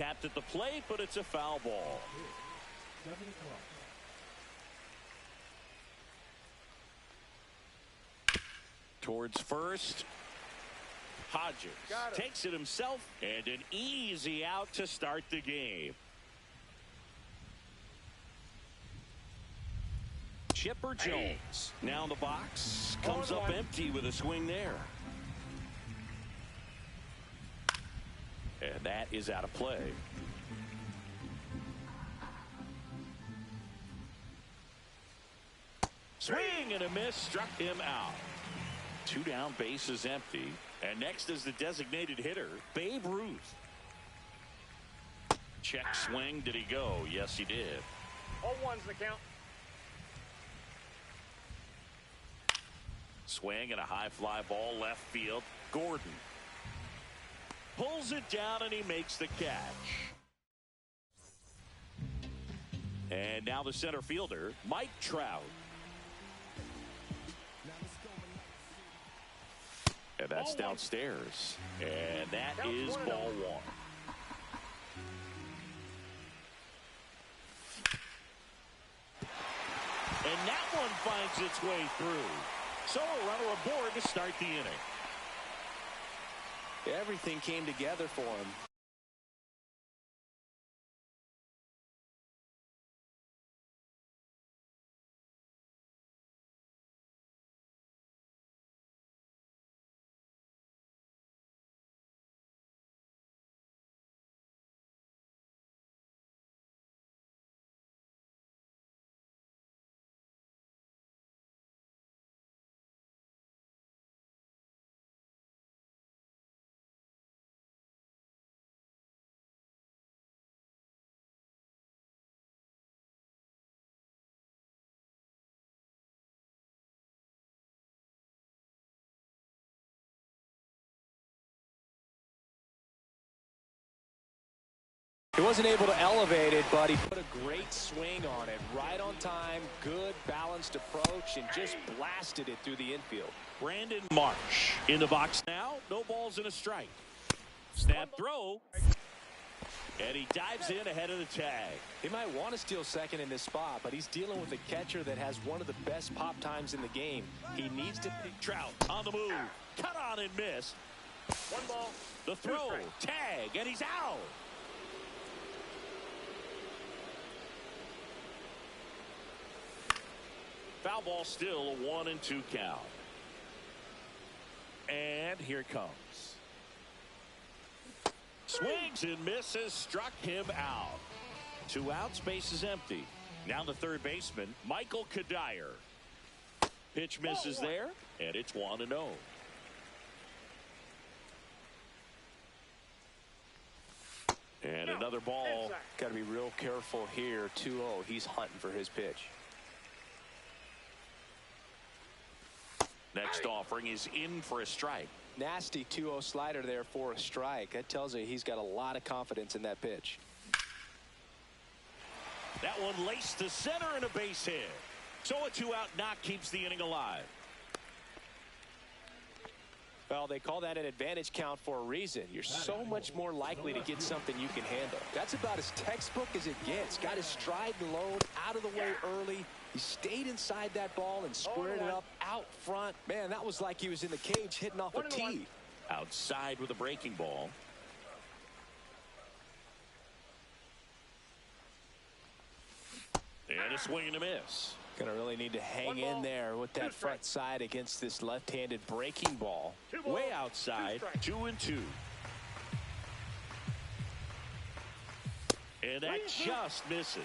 tapped at the plate, but it's a foul ball. Towards first. Hodges takes it himself, and an easy out to start the game. Chipper Jones now in the box, comes up empty with a swing there. And that is out of play. Swing and a miss, struck him out. 2 down, bases empty. And next is the designated hitter, Babe Ruth. Check swing. Did he go? Yes, he did. 0-1's the count. Swing and a high fly ball left field. Gordon pulls it down and he makes the catch. And now the center fielder, Mike Trout. And that's downstairs. And that is ball 1. And that one finds its way through. So a runner aboard to start the inning. Everything came together for him. He wasn't able to elevate it, but he put a great swing on it. Right on time, good balanced approach, and just blasted it through the infield. Brandon Marsh in the box now. No balls and a strike. Snap throw. And he dives in ahead of the tag. He might want to steal second in this spot, but he's dealing with a catcher that has one of the best pop times in the game. He needs to pick. Trout on the move. Cut on and missed. 1 ball. The throw. Tag. And he's out. Foul ball, still a 1-2 count. And here it comes. Swings and misses, struck him out. 2 outs, base is empty. Now the third baseman, Michael Kadire. Pitch misses there, and it's 1-0. And another ball. Got to be real careful here. 2-0. He's hunting for his pitch. Next offering is in for a strike. Nasty 2-0 slider there for a strike. That tells you he's got a lot of confidence in that pitch. That one laced to center and a base hit. So a 2-out knock keeps the inning alive. Well, they call that an advantage count for a reason. You're so much more likely to get something you can handle. That's about as textbook as it gets. Got his stride and load out of the way early. He stayed inside that ball and squared it up out front. Man, that was like he was in the cage hitting off a tee. Outside with a breaking ball. And a swing and a miss. Gonna really need to hang in there with that front side against this left-handed breaking ball. Way outside, 2-2. And that just misses.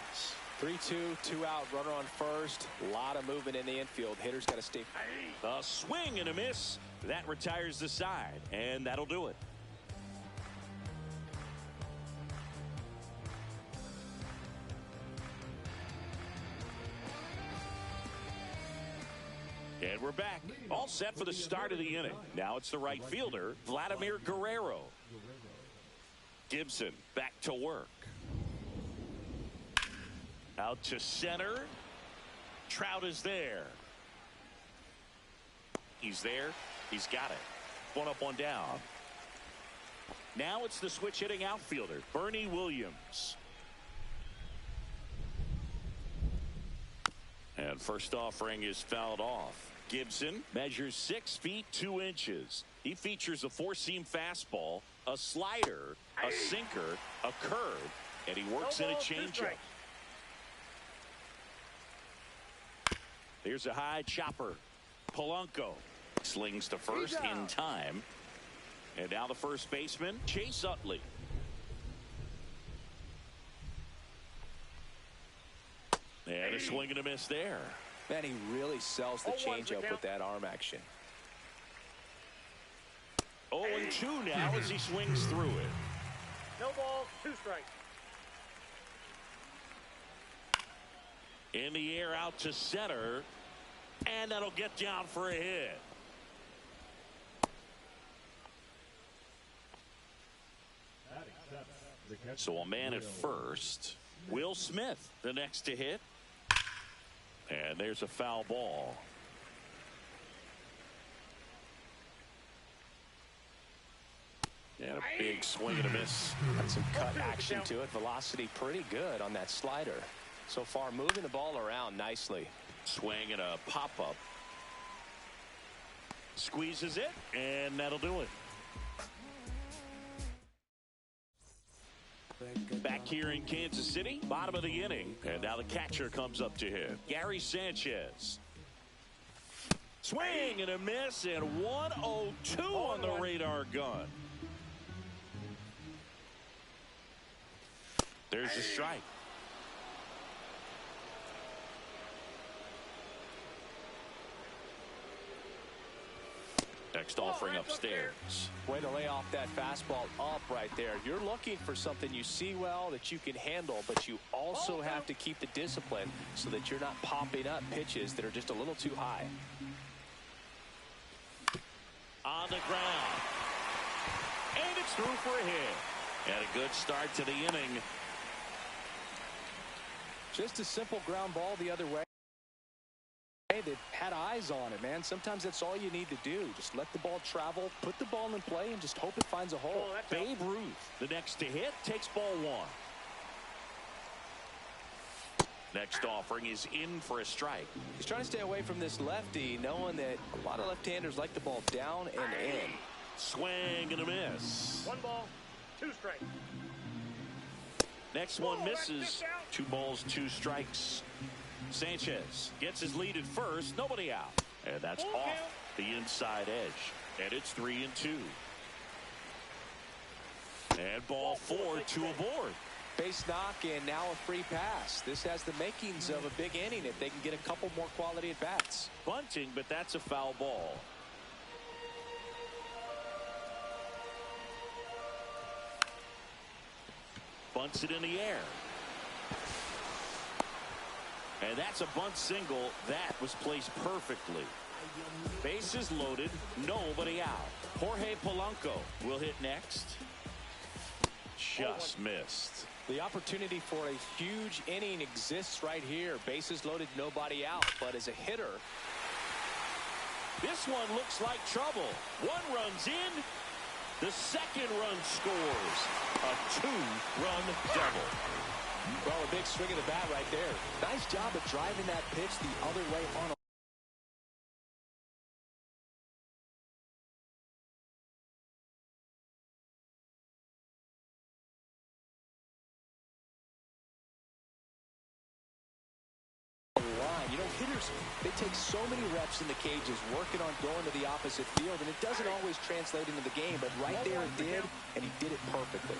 3-2, 2-out, runner on first. A lot of movement in the infield. Hitter's got to stay. A swing and a miss. That retires the side, and that'll do it. And we're back. All set for the start of the inning. Now it's the right fielder, Vladimir Guerrero. Gibson back to work. Out to center. Trout is there. He's there. He's got it. 1 up, 1 down. Now it's the switch hitting outfielder, Bernie Williams. And first offering is fouled off. Gibson measures 6 feet 2 inches. He features a four-seam fastball, a slider, a sinker, a curve, and he works in a changeup. Here's a high chopper. Polanco slings to first in time. And now the first baseman, Chase Utley. And a swing and a miss there. Man, he really sells the changeup with that arm action. 0-2 now as he swings through it. No ball, 2 strikes. In the air out to center. And that'll get down for a hit. So a man at first. Will Smith the next to hit. And there's a foul ball. And a big swing and a miss. Got some cut action to it. Velocity pretty good on that slider. So far moving the ball around nicely. Swing and a pop-up. Squeezes it, and that'll do it. Back here in Kansas City, bottom of the inning. And now the catcher comes up to him. Gary Sanchez. Swing and a miss, and 1-0-2 on the radar gun. There's a strike. Next offering upstairs. Way to lay off that fastball up right there. You're looking for something you see well that you can handle, but you also have to keep the discipline so that you're not popping up pitches that are just a little too high. On the ground. And it's through for a hit. And a good start to the inning. Just a simple ground ball the other way. They've had eyes on it, man. Sometimes that's all you need to do. Just let the ball travel, put the ball in play, and just hope it finds a hole. Babe Ruth, the next to hit, takes ball 1. Next offering is in for a strike. He's trying to stay away from this lefty, knowing that a lot of left-handers like the ball down and in. Swing and a miss. 1 ball, 2 strikes. Next one misses. 2 balls, 2 strikes. Sanchez gets his lead at first. Nobody out. And that's off the inside edge. And it's 3-2. And ball 4, 2 aboard. Base knock and now a free pass. This has the makings of a big inning if they can get a couple more quality at bats. Bunting, but that's a foul ball. Bunts it in the air. And that's a bunt single. That was placed perfectly. Bases loaded. Nobody out. Jorge Polanco will hit next. Just missed. The opportunity for a huge inning exists right here. Bases loaded, nobody out. But as a hitter, this one looks like trouble. 1 run's in. The second run scores. A 2-run double. Well, a big swing of the bat right there. Nice job of driving that pitch the other way on a line. You know, hitters, they take so many reps in the cages working on going to the opposite field, and it doesn't always translate into the game, but right there it did, and he did it perfectly.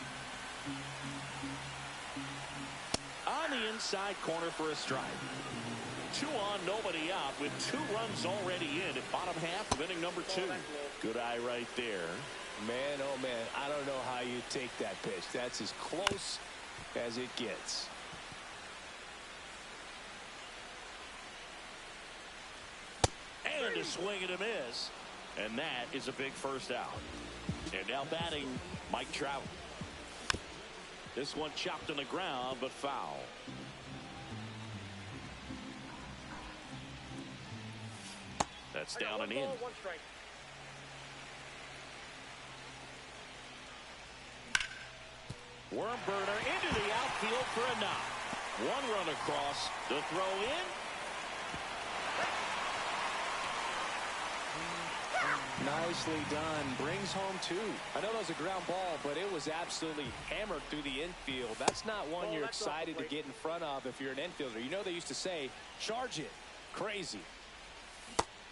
On the inside corner for a strike. 2 on, nobody out with 2 runs already in at bottom half of inning number 2. Good eye right there. Man, oh man, I don't know how you take that pitch. That's as close as it gets. And a swing and a miss. And that is a big first out. And now batting, Mike Trout. This one chopped on the ground, but foul. That's down and in. 1 strike. Worm burner into the outfield for a knock. One run across. The throw in. Nicely done. Brings home 2. I know that was a ground ball, but it was absolutely hammered through the infield. That's not one you're excited to get in front of if you're an infielder. You know they used to say, charge it. Crazy.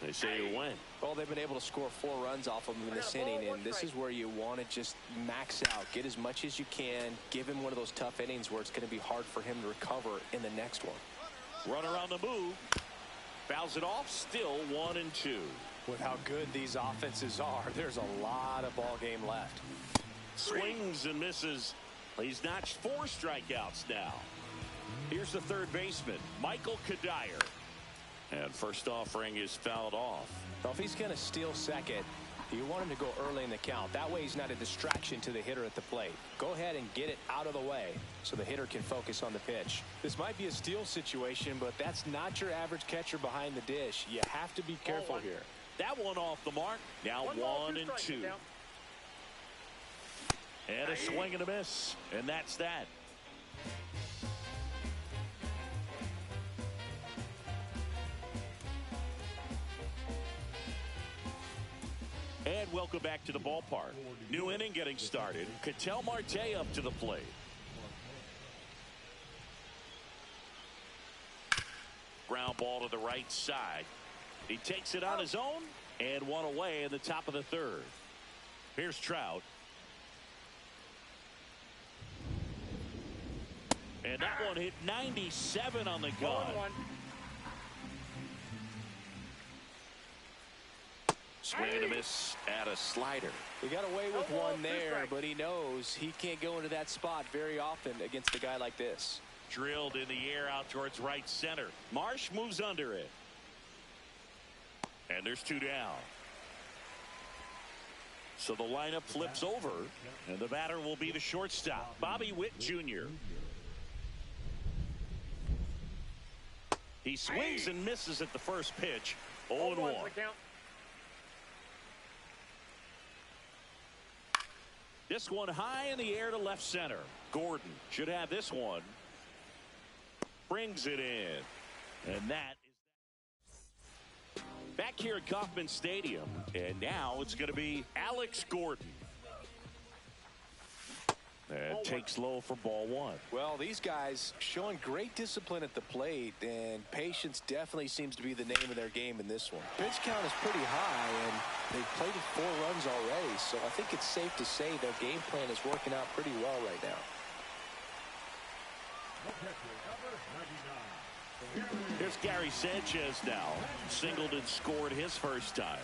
They say you win. Well, they've been able to score 4 runs off of him in this inning, and this is where you want to just max out. Get as much as you can. Give him one of those tough innings where it's going to be hard for him to recover in the next one. Runner on the move. Fouls it off. Still 1-2. With how good these offenses are, there's a lot of ball game left. Swings and misses. He's notched 4 strikeouts now. Here's the third baseman, Michael Kadire. And first offering is fouled off. Well, if he's going to steal second, you want him to go early in the count. That way he's not a distraction to the hitter at the plate. Go ahead and get it out of the way so the hitter can focus on the pitch. This might be a steal situation, but that's not your average catcher behind the dish. You have to be careful here. That one off the mark. Now 1-2. And a swing and a miss. And that's that. And welcome back to the ballpark. New inning getting started. Ketel Marte up to the plate. Ground ball to the right side. He takes it on his own and one away in the top of the third. Here's Trout. And that one hit 97 on the gun. Swing and a miss at a slider. He got away with one there, but he knows he can't go into that spot very often against a guy like this. Drilled in the air out towards right center. Marsh moves under it. And there's 2 down. So the lineup flips over, and the batter will be the shortstop, Bobby Witt Jr. He swings and misses at the first pitch. 0-1. This one high in the air to left center. Gordon should have this one. Brings it in. And that is back here at Kauffman Stadium. And now it's going to be Alex Gordon. And takes low for ball 1. Well, these guys showing great discipline at the plate, and patience definitely seems to be the name of their game in this one. Pitch count is pretty high, and they've played 4 runs already, so I think it's safe to say their game plan is working out pretty well right now. Here's Gary Sanchez now. Singled and scored his first time.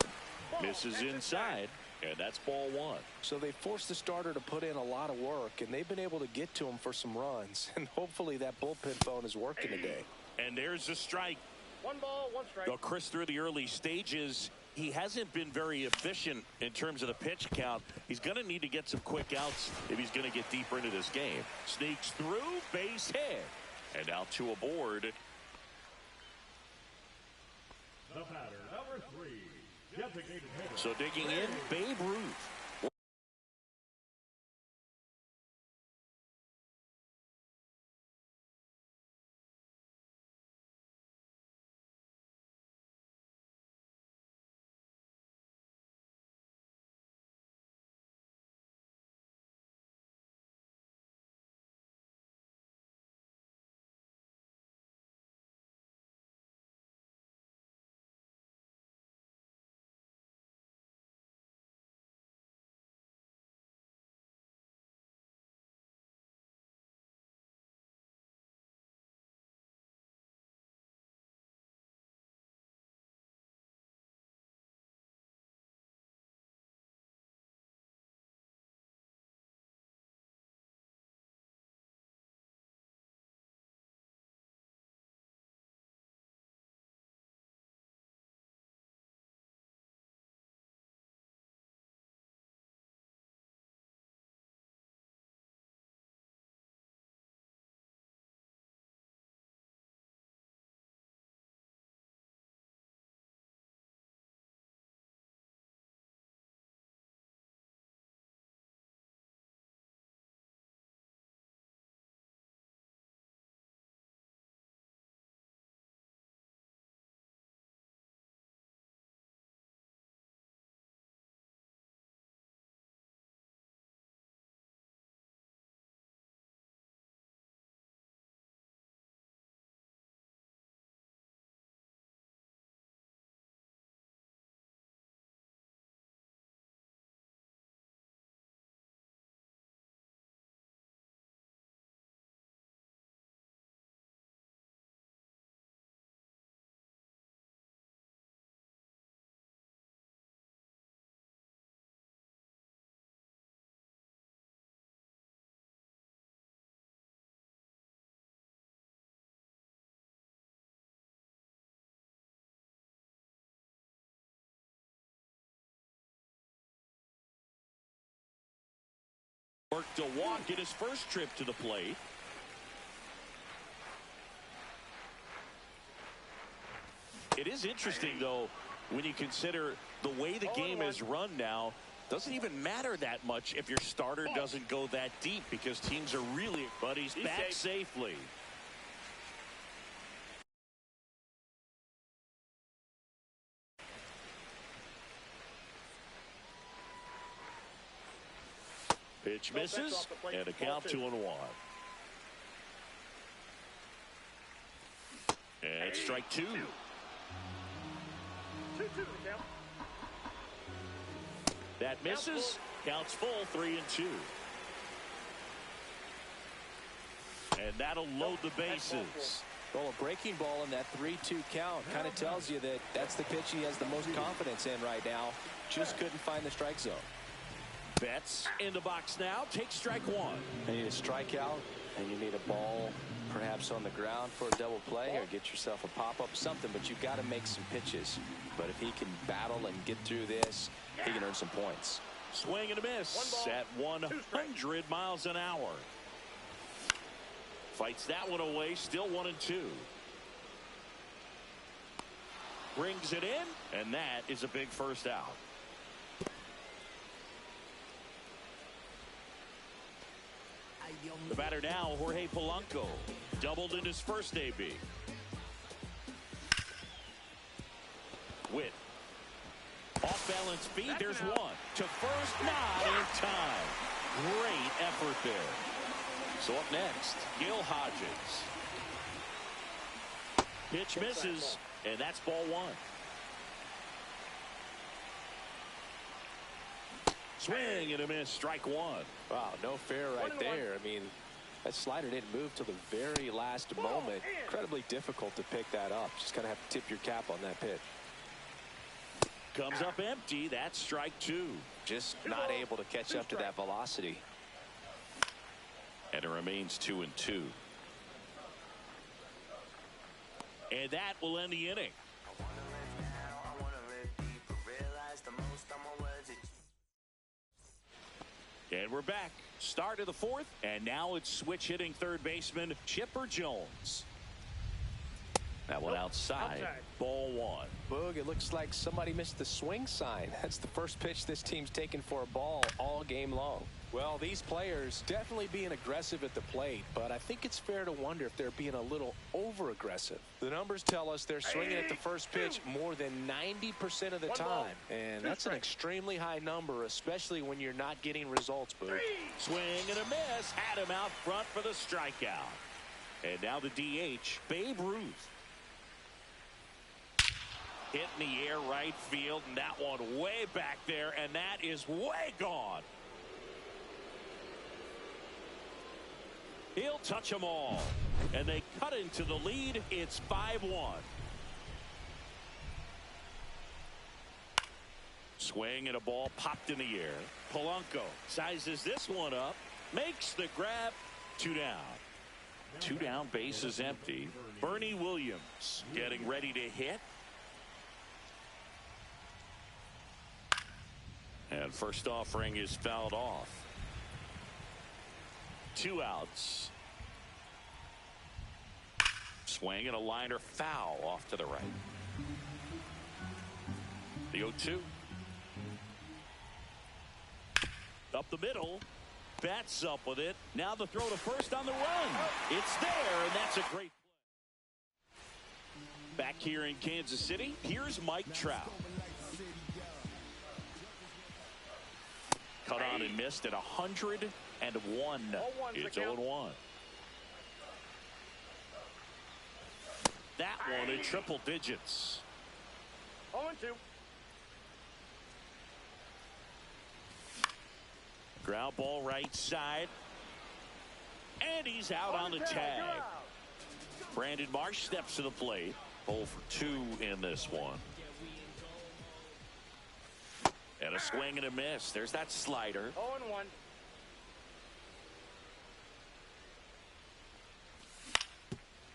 Misses inside. And that's ball 1. So they forced the starter to put in a lot of work, and they've been able to get to him for some runs. And hopefully that bullpen phone is working today. And there's a strike. 1 ball, 1 strike. Though Chris, through the early stages, he hasn't been very efficient in terms of the pitch count. He's going to need to get some quick outs if he's going to get deeper into this game. Sneaks through, base hit. And now 2 aboard. The batter, number 3. So digging in, Babe Ruth. worked a walk in his first trip to the plate. It is interesting, though, when you consider the way the game is run now. Doesn't even matter that much if your starter doesn't go that deep because teams are really. But he's back safely. Pitch misses, and a count 2-1. And strike 2. 2-2 the count. That misses. Counts full, 3-2. And that'll load the bases. Well, a breaking ball in that 3-2 count kind of tells you that that's the pitch he has the most confidence in right now. Just couldn't find the strike zone. Betts in the box now. Take strike 1. You need a strikeout, and you need a ball perhaps on the ground for a double play, or get yourself a pop-up, something, but you've got to make some pitches. But if he can battle and get through this, he can earn some points. Swing and a miss at 100 miles an hour. Fights that one away, still 1-2. Brings it in, and that is a big first out. The batter now, Jorge Polanco. Doubled in his first AB. Witt. Off-balance feed, there's one. To first, not in time. Great effort there. So up next, Gil Hodges. Pitch misses, and that's ball 1. Swing and a miss, strike 1. Wow, no fair right there. I mean, that slider didn't move till the very last moment. Incredibly difficult to pick that up. Just kind of have to tip your cap on that pitch. Comes up empty. That's strike 2. Just not able to catch up to that velocity. And it remains 2-2. And that will end the inning. And we're back. Start of the 4th, and now it's switch hitting third baseman Chipper Jones. That one outside. Ball 1. Boog, it looks like somebody missed the swing sign. That's the first pitch this team's taken for a ball all game long. Well, these players definitely being aggressive at the plate, but I think it's fair to wonder if they're being a little over-aggressive. The numbers tell us they're swinging at the first pitch more than 90% of the time, and that's an extremely high number, especially when you're not getting results, Boog. Swing and a miss. Had him out front for the strikeout. And now the DH, Babe Ruth. Hit in the air right field, and that one way back there, and that is way gone. He'll touch them all, and they cut into the lead. It's 5-1. Swing and a ball popped in the air. Polanco sizes this one up, makes the grab. 2 down. 2 down, base is empty. Bernie Williams getting ready to hit. And first offering is fouled off. 2 outs. Swing and a liner foul off to the right. The 0-2. Up the middle. Bats up with it. Now the throw to first on the run. It's there, and that's a great play. Back here in Kansas City, here's Mike Trout. Cut on and missed at 101. It's 0-1. That one in triple digits. 0-2. Ground ball right side. And he's out on the tag. Brandon Marsh steps to the plate. 0 for 2 in this one. And a swing and a miss. There's that slider. 0-1.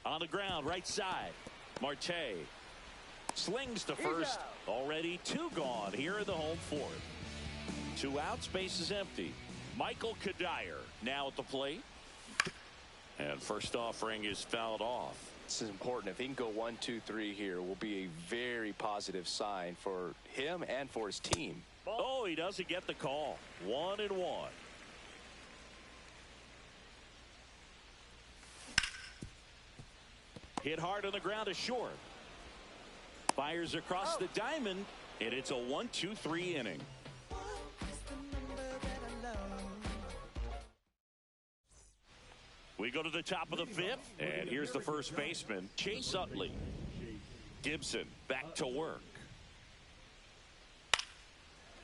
On the ground, right side. Marte slings to first. Already 2 gone here in the home 4th. 2 outs, base is empty. Michael Kadire now at the plate. And first offering is fouled off. This is important. If he can go 1, 2, 3 here, will be a very positive sign for him and for his team. Oh, he doesn't get the call. 1-1. Hit hard on the ground to short. Fires across the diamond, and it's a 1-2-3 inning. We go to the top of the fifth, and here's the first baseman, Chase Utley. Gibson back to work.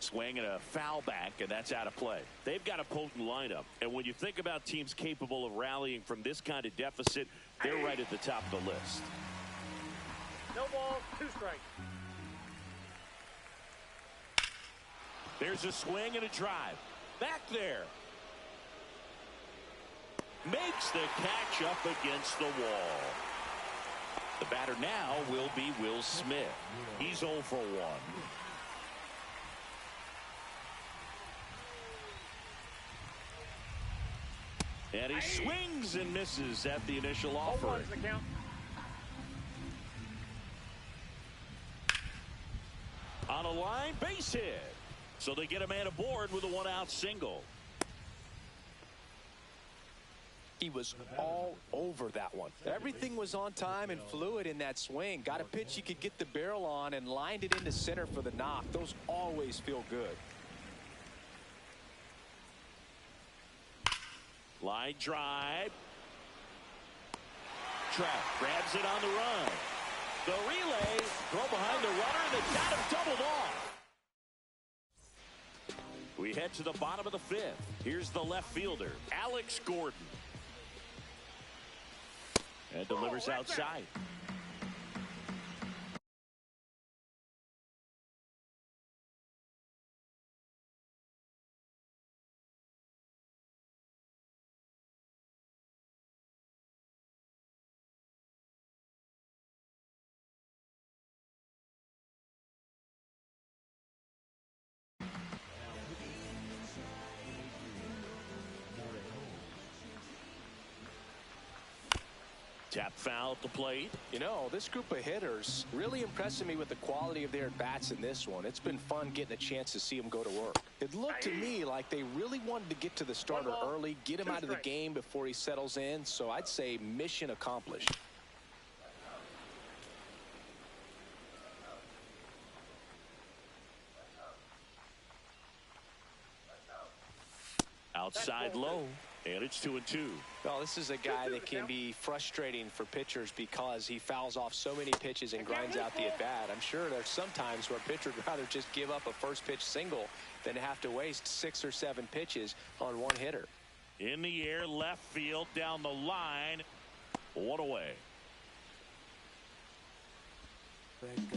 Swing and a foul back, and that's out of play. They've got a potent lineup, and when you think about teams capable of rallying from this kind of deficit, they're right at the top of the list. No ball, 2 strikes. There's a swing and a drive. Back there. Makes the catch up against the wall. The batter now will be Will Smith. He's 0 for 1. And he swings and misses at the initial offering. The count. On a line, base hit. So they get a man aboard with a 1-out single. He was all over that one. Everything was on time and fluid in that swing. Got a pitch he could get the barrel on and lined it into center for the knock. Those always feel good. Line drive. Trout grabs it on the run. The relay, throw behind the runner, and they got him doubled off. We head to the bottom of the fifth. Here's the left fielder, Alex Gordon. And delivers outside. Tap foul at the plate. You know, this group of hitters really impressing me with the quality of their at-bats in this one. It's been fun getting a chance to see them go to work. It looked to me like they really wanted to get to the starter early, get him out of the game before he settles in. So I'd say mission accomplished. Outside low. And it's 2-2. Well, this is a guy that can be frustrating for pitchers because he fouls off so many pitches and grinds out the at-bat. I'm sure there's some times where a pitcher would rather just give up a first pitch single than have to waste 6 or 7 pitches on one hitter. In the air, left field, down the line. 1 away.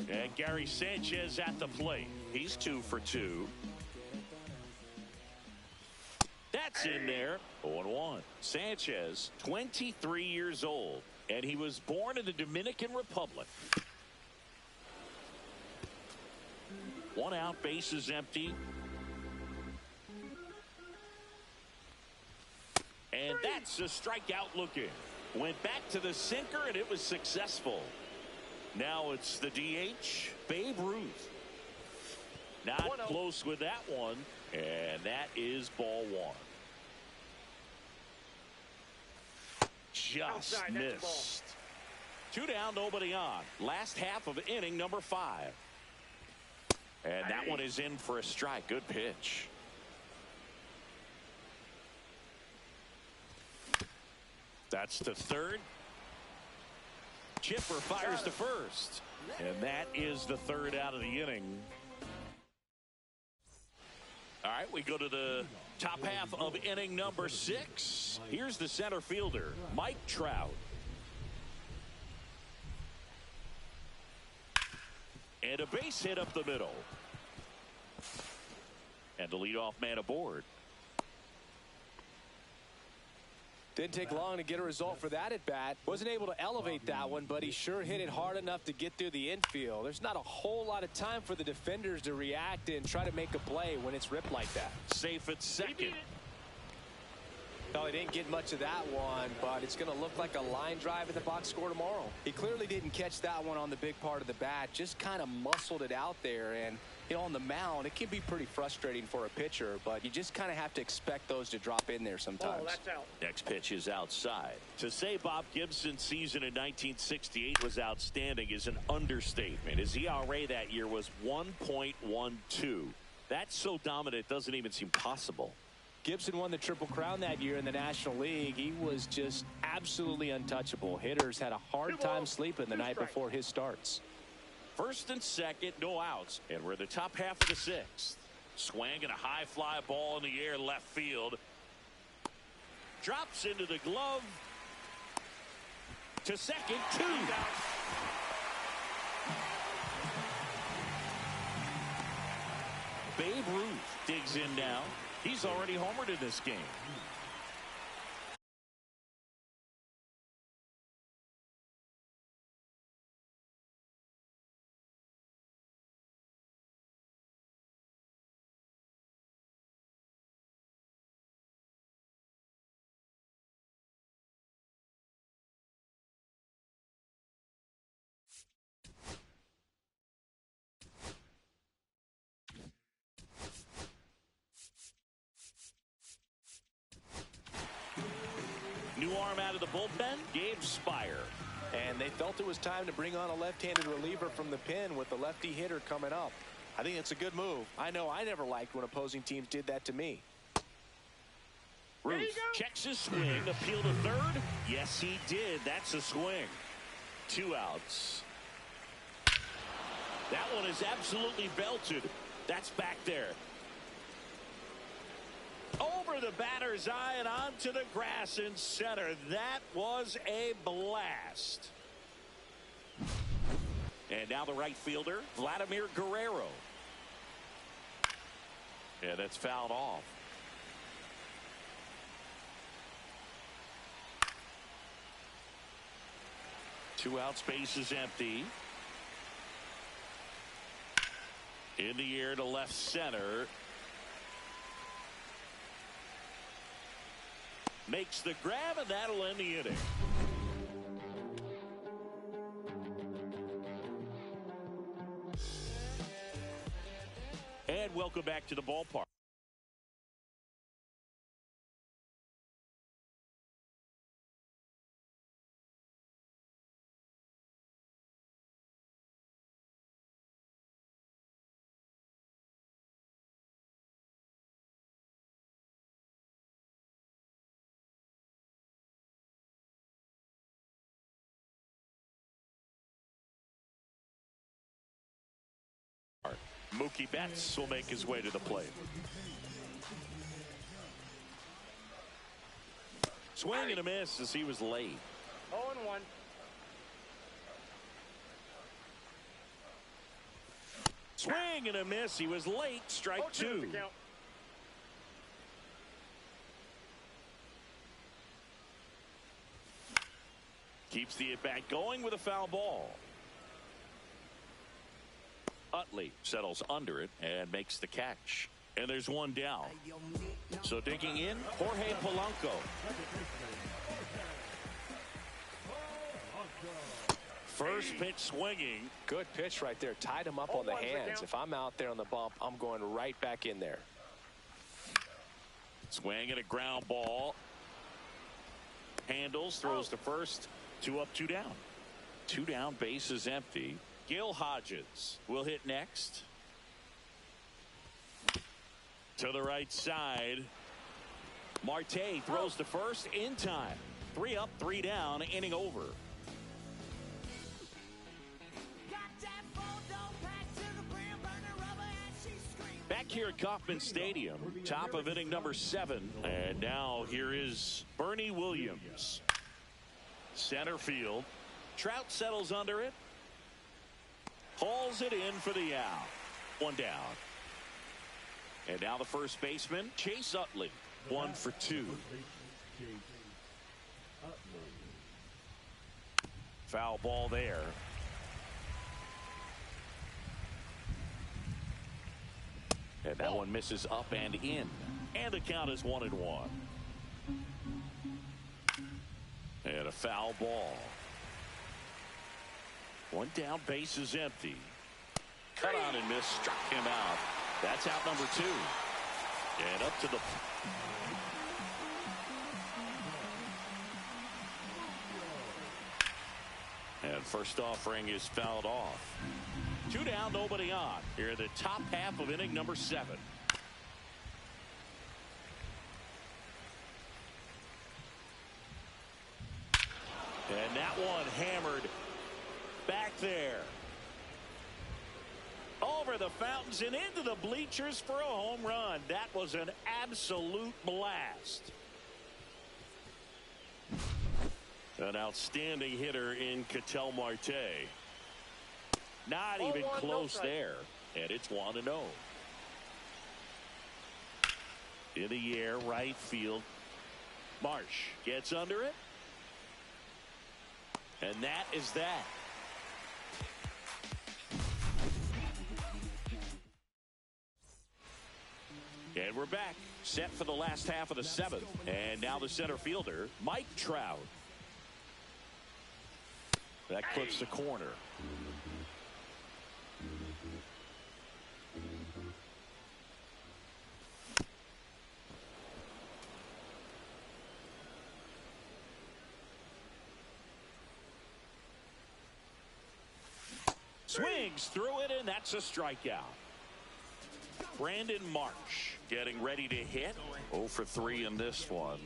And Gary Sanchez at the plate. He's 2 for 2. That's in there. 0-1. Sanchez, 23 years old, and he was born in the Dominican Republic. 1 out, base is empty. And that's a strikeout looking. Went back to the sinker, and it was successful. Now it's the DH, Babe Ruth. Not close with that one, and that is ball 1. Just missed. 2 down, nobody on. Last half of inning number 5. And that one is in for a strike. Good pitch. That's to third. Chipper fires to first. And that is the 3rd out of the inning. All right, we go to the top half of inning number 6. Here's the center fielder, Mike Trout. And a base hit up the middle. And the leadoff man aboard. Didn't take long to get a result for that at bat. Wasn't able to elevate that one, but he sure hit it hard enough to get through the infield. There's not a whole lot of time for the defenders to react and try to make a play when it's ripped like that. Safe at second. No, he didn't get much of that one, but it's going to look like a line drive in the box score tomorrow. He clearly didn't catch that one on the big part of the bat, just kind of muscled it out there. And, you know, on the mound, it can be pretty frustrating for a pitcher, but you just kind of have to expect those to drop in there sometimes. Oh, that's out. Next pitch is outside. To say Bob Gibson's season in 1968 was outstanding is an understatement. His ERA that year was 1.12. That's so dominant, it doesn't even seem possible. Gibson won the Triple Crown that year in the National League. He was just absolutely untouchable. Hitters had a hard time sleeping the night before his starts. First and second, no outs. And we're in the top half of the sixth. Swing and a high fly ball in the air left field. Drops into the glove. To second, 2. Babe Ruth digs in now. He's already homered in this game. New arm out of the bullpen, Gabe Spire. And they felt it was time to bring on a left-handed reliever from the pen with the lefty hitter coming up. I think it's a good move. I know I never liked when opposing teams did that to me. Ruth checks his swing, appeal to third. Yes, he did. That's a swing. 2 outs. That one is absolutely belted. That's back there. Over the batter's eye and onto the grass in center. That was a blast. And now the right fielder, Vladimir Guerrero. Yeah, that's fouled off. Two out, space is empty. In the air to left center. Makes the grab, and that'll end the inning. And welcome back to the ballpark. Mookie Betts will make his way to the plate. Swing and a miss as he was late. 0-1. Swing and a miss. He was late. Strike 2. Keeps the at-bat going with a foul ball. Utley settles under it and makes the catch. And there's one down. So digging in, Jorge Polanco. First pitch swinging. Good pitch right there. Tied him up on the hands. If I'm out there on the bump, I'm going right back in there. Swing and a ground ball. Handles, throws to first. 2 up, 2 down. 2 down, base is empty. Gil Hodges will hit next. To the right side. Marte throws to first in time. 3 up, 3 down, inning over. Back here at Kauffman Stadium, top of inning number 7. And now here is Bernie Williams. Center field. Trout settles under it. Hauls it in for the out. 1 down. And now the first baseman, Chase Utley. 1 for 2. Foul ball there. And that one misses up and in. And the count is 1-1. And a foul ball. One down, base is empty. Cut on and miss, struck him out. That's out number 2. And up to the... And first offering is fouled off. 2 down, nobody on. Here in the top half of inning number 7. And that one hammered back there. Over the fountains and into the bleachers for a home run. That was an absolute blast. An outstanding hitter in Ketel Marte. Not even close there. And it's 1-0. In the air, right field. Marsh gets under it. And that is that. And we're back, set for the last half of the 7th. And now the center fielder, Mike Trout. That clips the corner. Swings through it, and that's a strikeout. Brandon Marsh getting ready to hit. 0 for 3 in this one.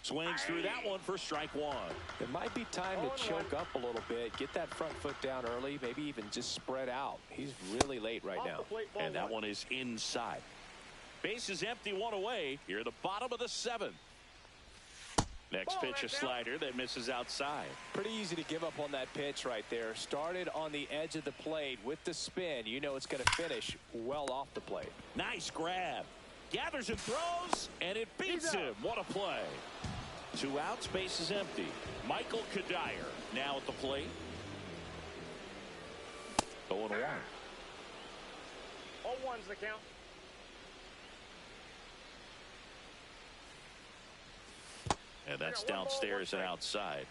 Swings through that one for strike 1. It might be time to choke up a little bit, get that front foot down early, maybe even just spread out. He's really late right now. And that one is inside. Base is empty, 1 away. Here at the bottom of the 7th. Next pitch, a slider that misses outside. Pretty easy to give up on that pitch right there. Started on the edge of the plate with the spin. You know it's going to finish well off the plate. Nice grab. Gathers and throws, and it beats him. What a play. 2 outs, base is empty. Michael Kadire now at the plate. 0-1. 0-1's the count. And that's downstairs and outside.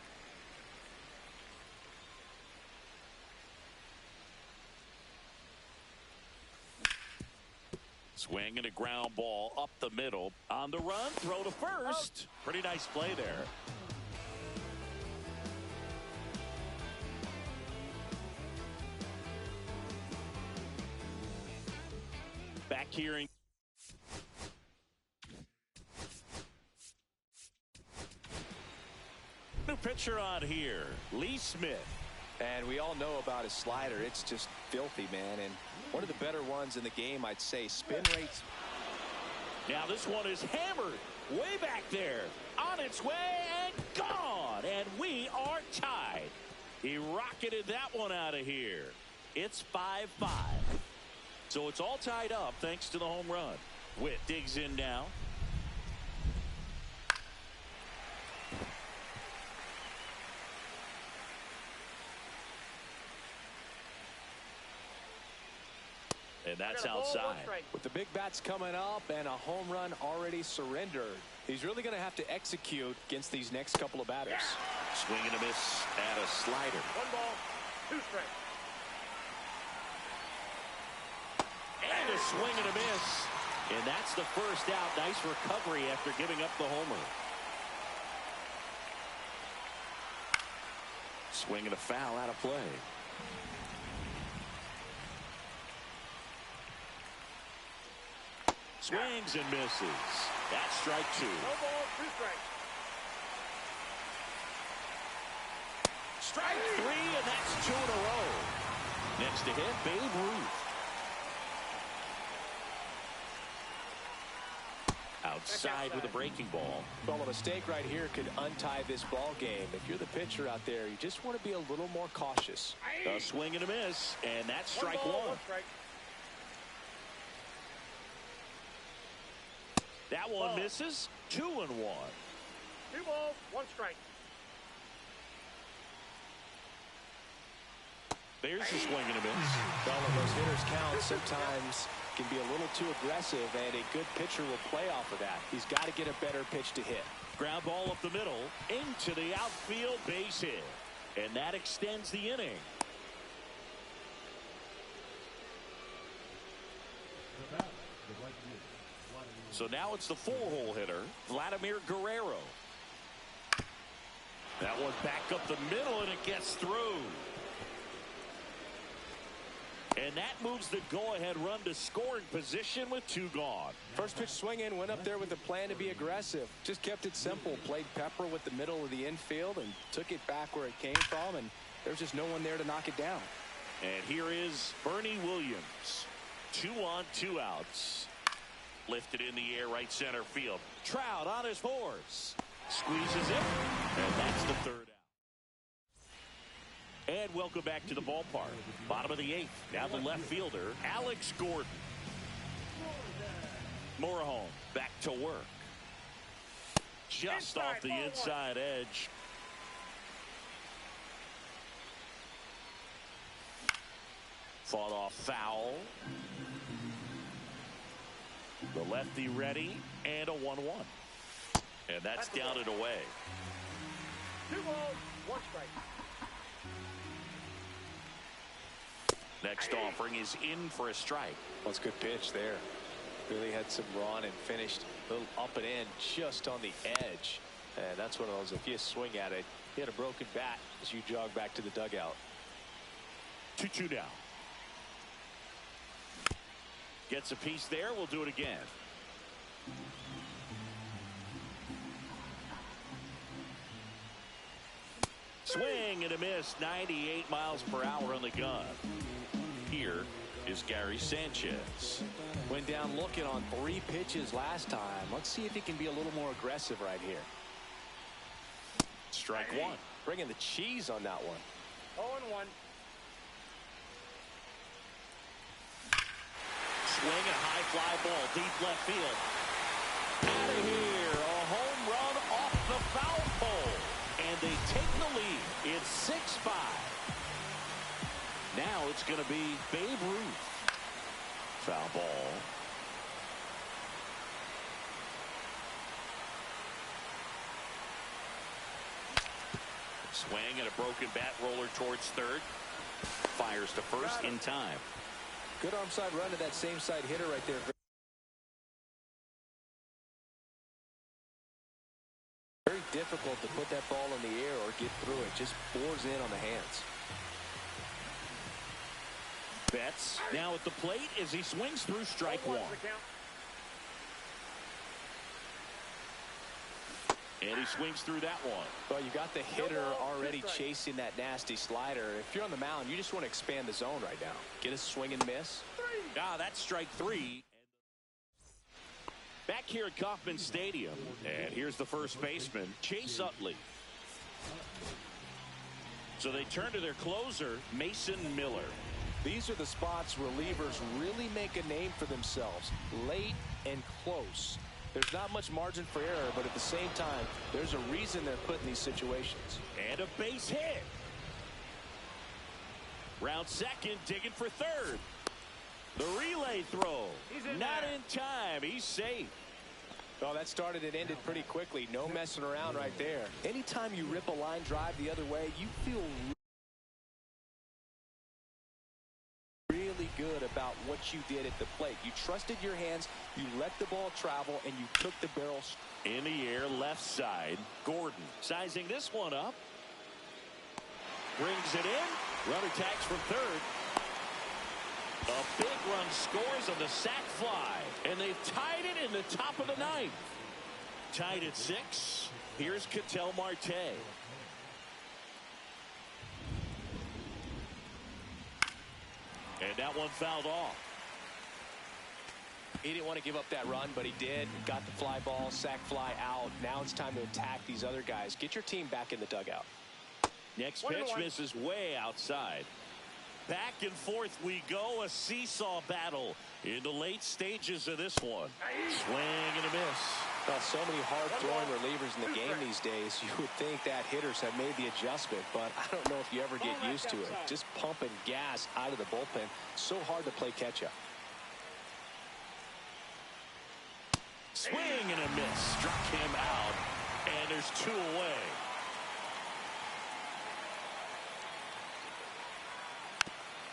Swing and a ground ball up the middle. On the run, throw to first. Pretty nice play there. Back here in new pitcher on here, Lee Smith. And we all know about his slider. It's just filthy, man. And one of the better ones in the game, I'd say. Spin rates. Now this one is hammered way back there. On its way and gone. And we are tied. He rocketed that one out of here. It's 5-5. So it's all tied up thanks to the home run. Witt digs in now. And that's outside. With the big bats coming up and a home run already surrendered, he's really going to have to execute against these next couple of batters. Swing and a miss and a slider. 1 ball, 2 strikes. And a swing and a miss. And that's the first out. Nice recovery after giving up the homer. Swing and a foul out of play. Swings and misses. That's strike 2. 1 ball, 2 strikes. Strike 3, and that's 2 in a row. Next to hit, Babe Ruth. Outside with a breaking ball. Well, a mistake right here could untie this ball game. If you're the pitcher out there, you just want to be a little more cautious. A swing and a miss, and that's strike 1. 1 strike. That one misses. 2-1. 2 balls, 1 strike. There's a swing and a miss. Well, when those hitters count, sometimes can be a little too aggressive, and a good pitcher will play off of that. He's got to get a better pitch to hit. Ground ball up the middle into the outfield, base hit. And that extends the inning. So now it's the 4-hole hitter, Vladimir Guerrero. That one back up the middle, and it gets through. And that moves the go-ahead run to scoring position with 2 gone. First pitch swing in, went up there with a plan to be aggressive. Just kept it simple, played pepper with the middle of the infield and took it back where it came from, and there's just no one there to knock it down. And here is Bernie Williams. 2 on, 2 outs. Lifted in the air, right center field. Trout on his horse. Squeezes it, and that's the 3rd out. And welcome back to the ballpark. Bottom of the 8th. Now the left fielder, Alex Gordon. Morejon back to work. Just off the inside edge. Fought off foul. The lefty ready, and a 1-1. And that's down and away. 2 balls, 1 strike. Next offering is in for a strike. Well, it's a good pitch there. Really had some run and finished a little up and in just on the edge. And that's one of those, if you swing at it, you had a broken bat as you jog back to the dugout. 2-2 now. Gets a piece there. We'll do it again. Swing and a miss. 98 miles per hour on the gun. Here is Gary Sanchez. Went down looking on 3 pitches last time. Let's see if he can be a little more aggressive right here. Strike 1. Bringing the cheese on that one. 0-1. Swing and a high fly ball deep left field. Out of here. A home run off the foul pole. And they take the lead. It's 6-5. Now it's going to be Babe Ruth. Foul ball. Swing and a broken bat roller towards third. Fires to first in time. Good arm side run to that same side hitter right there. Very difficult to put that ball in the air or get through it. Just bores in on the hands. Betts now at the plate as he swings through strike 1. And he swings through that one. Well, you got the hitter already chasing that nasty slider. If you're on the mound, you just want to expand the zone right now. Get a swing and miss. That's strike 3. Back here at Kauffman Stadium. And here's the first baseman, Chase Utley. So they turn to their closer, Mason Miller. These are the spots relievers really make a name for themselves. Late and close. There's not much margin for error, but at the same time, there's a reason they're put in these situations. And a base hit. Round second, digging for third. The relay throw. Not in time. He's safe. Oh, that started and ended pretty quickly. No messing around right there. Anytime you rip a line drive the other way, you feel really good about what you did at the plate. You trusted your hands, you let the ball travel, and you took the barrel. In the air, left side. Gordon sizing this one up. Brings it in. Runner tags from third. A big run scores on the sac fly. And they've tied it in the top of the 9th. Tied at 6. Here's Ketel Marte. And that one fouled off. He didn't want to give up that run, but he did. Got the fly ball, sac fly out. Now it's time to attack these other guys. Get your team back in the dugout. Next pitch misses way outside. Back and forth we go. A seesaw battle in the late stages of this one. Swing and a miss. Well, so many hard-throwing relievers in the game these days. You would think that hitters have made the adjustment, but I don't know if you ever get used to it. Just pumping gas out of the bullpen. So hard to play catch-up. Swing and a miss. Struck him out. And there's 2 away.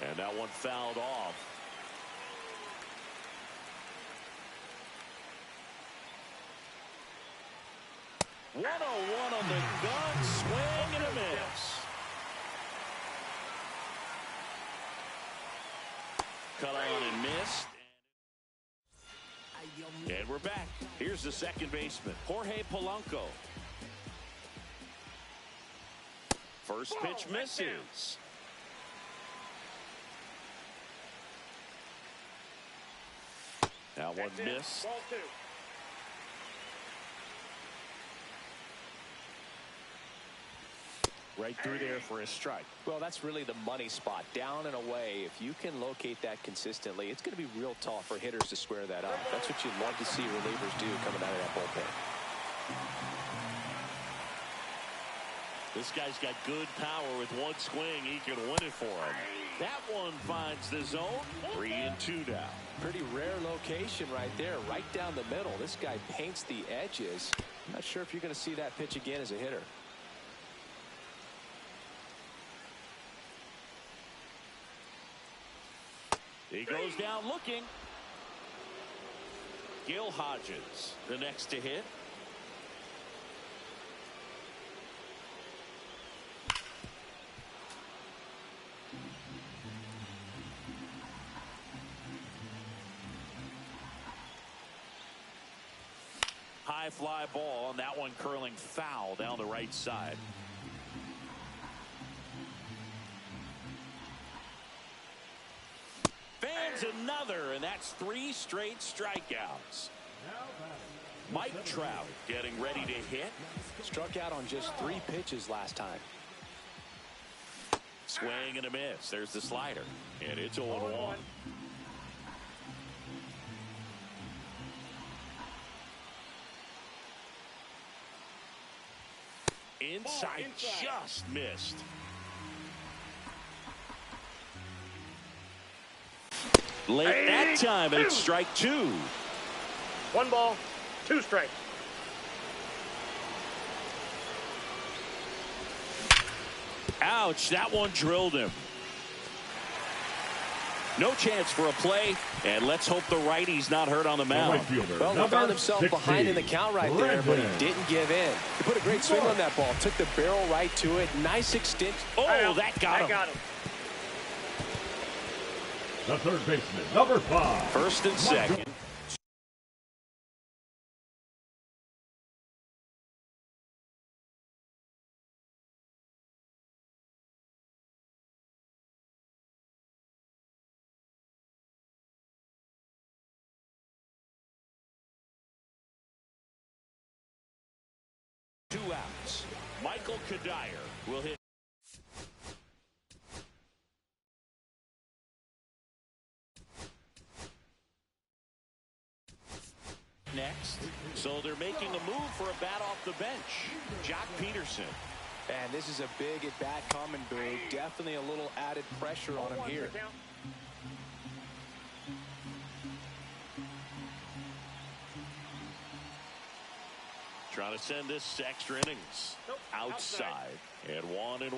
And that one fouled off. '101 on the gun, swing and a miss. Cut on and missed. And we're back. Here's the second baseman, Jorge Polanco. First pitch misses. That one missed. Ball 2. Right through there for a strike. Well, that's really the money spot. Down and away. If you can locate that consistently, it's going to be real tough for hitters to square that up. That's what you'd love to see relievers do coming out of that bullpen. This guy's got good power. With one swing, he can win it for him. That one finds the zone. 3-2 now. Pretty rare location right there, right down the middle. This guy paints the edges. Not sure if you're going to see that pitch again as a hitter. He goes down looking. Gil Hodges, the next to hit. High fly ball, and that one curling foul down the right side. Fans another, and that's 3 straight strikeouts. Mike Trout getting ready to hit. Struck out on just 3 pitches last time. Swing and a miss. There's the slider, and it's 0-1. Inside, just missed. Late that time, and it's strike 2. 1 ball, 2 strikes. Ouch, that one drilled him. No chance for a play, and let's hope the righty's not hurt on the mound. Well, he found himself behind in the count right there, but he didn't give in. He put a great swing on that ball, took the barrel right to it. Nice extension. Oh, that got him. The third baseman, number 5. First and second. Two outs. Michael Kadire will hit. Next. So they're making a move for a bat off the bench. Jock Peterson. And this is a big at-bat coming, Boo. Definitely a little added pressure on him here. Trying to send this extra innings outside. And 1-1.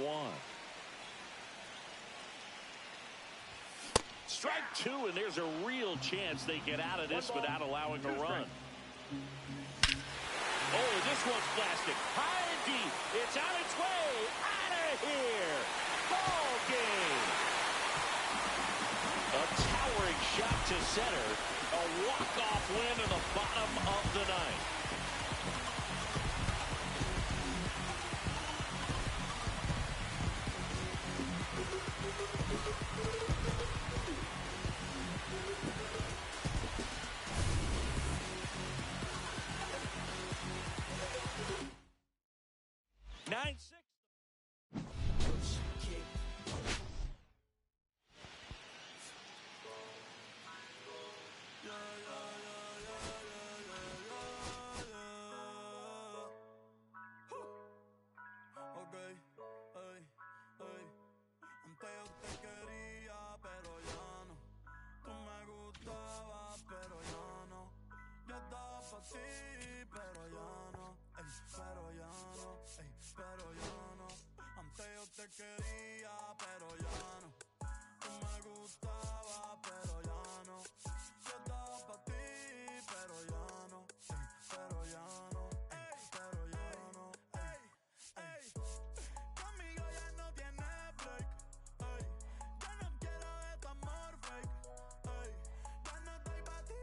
Strike 2, and there's a real chance they get out of this without allowing a run. Oh, this one's plastic. High and deep. It's on its way. Out of here. Ball game. A towering shot to center. A walk-off win in the bottom of the ninth. Sí, pero ya no, pero gustaba, pero ya no. Yo estaba pa' ti, pero ya no. Pero ya no, pero ya no. Conmigo ya no tiene break. Yo no quiero de tu amor fake. Ya no estoy pa' ti.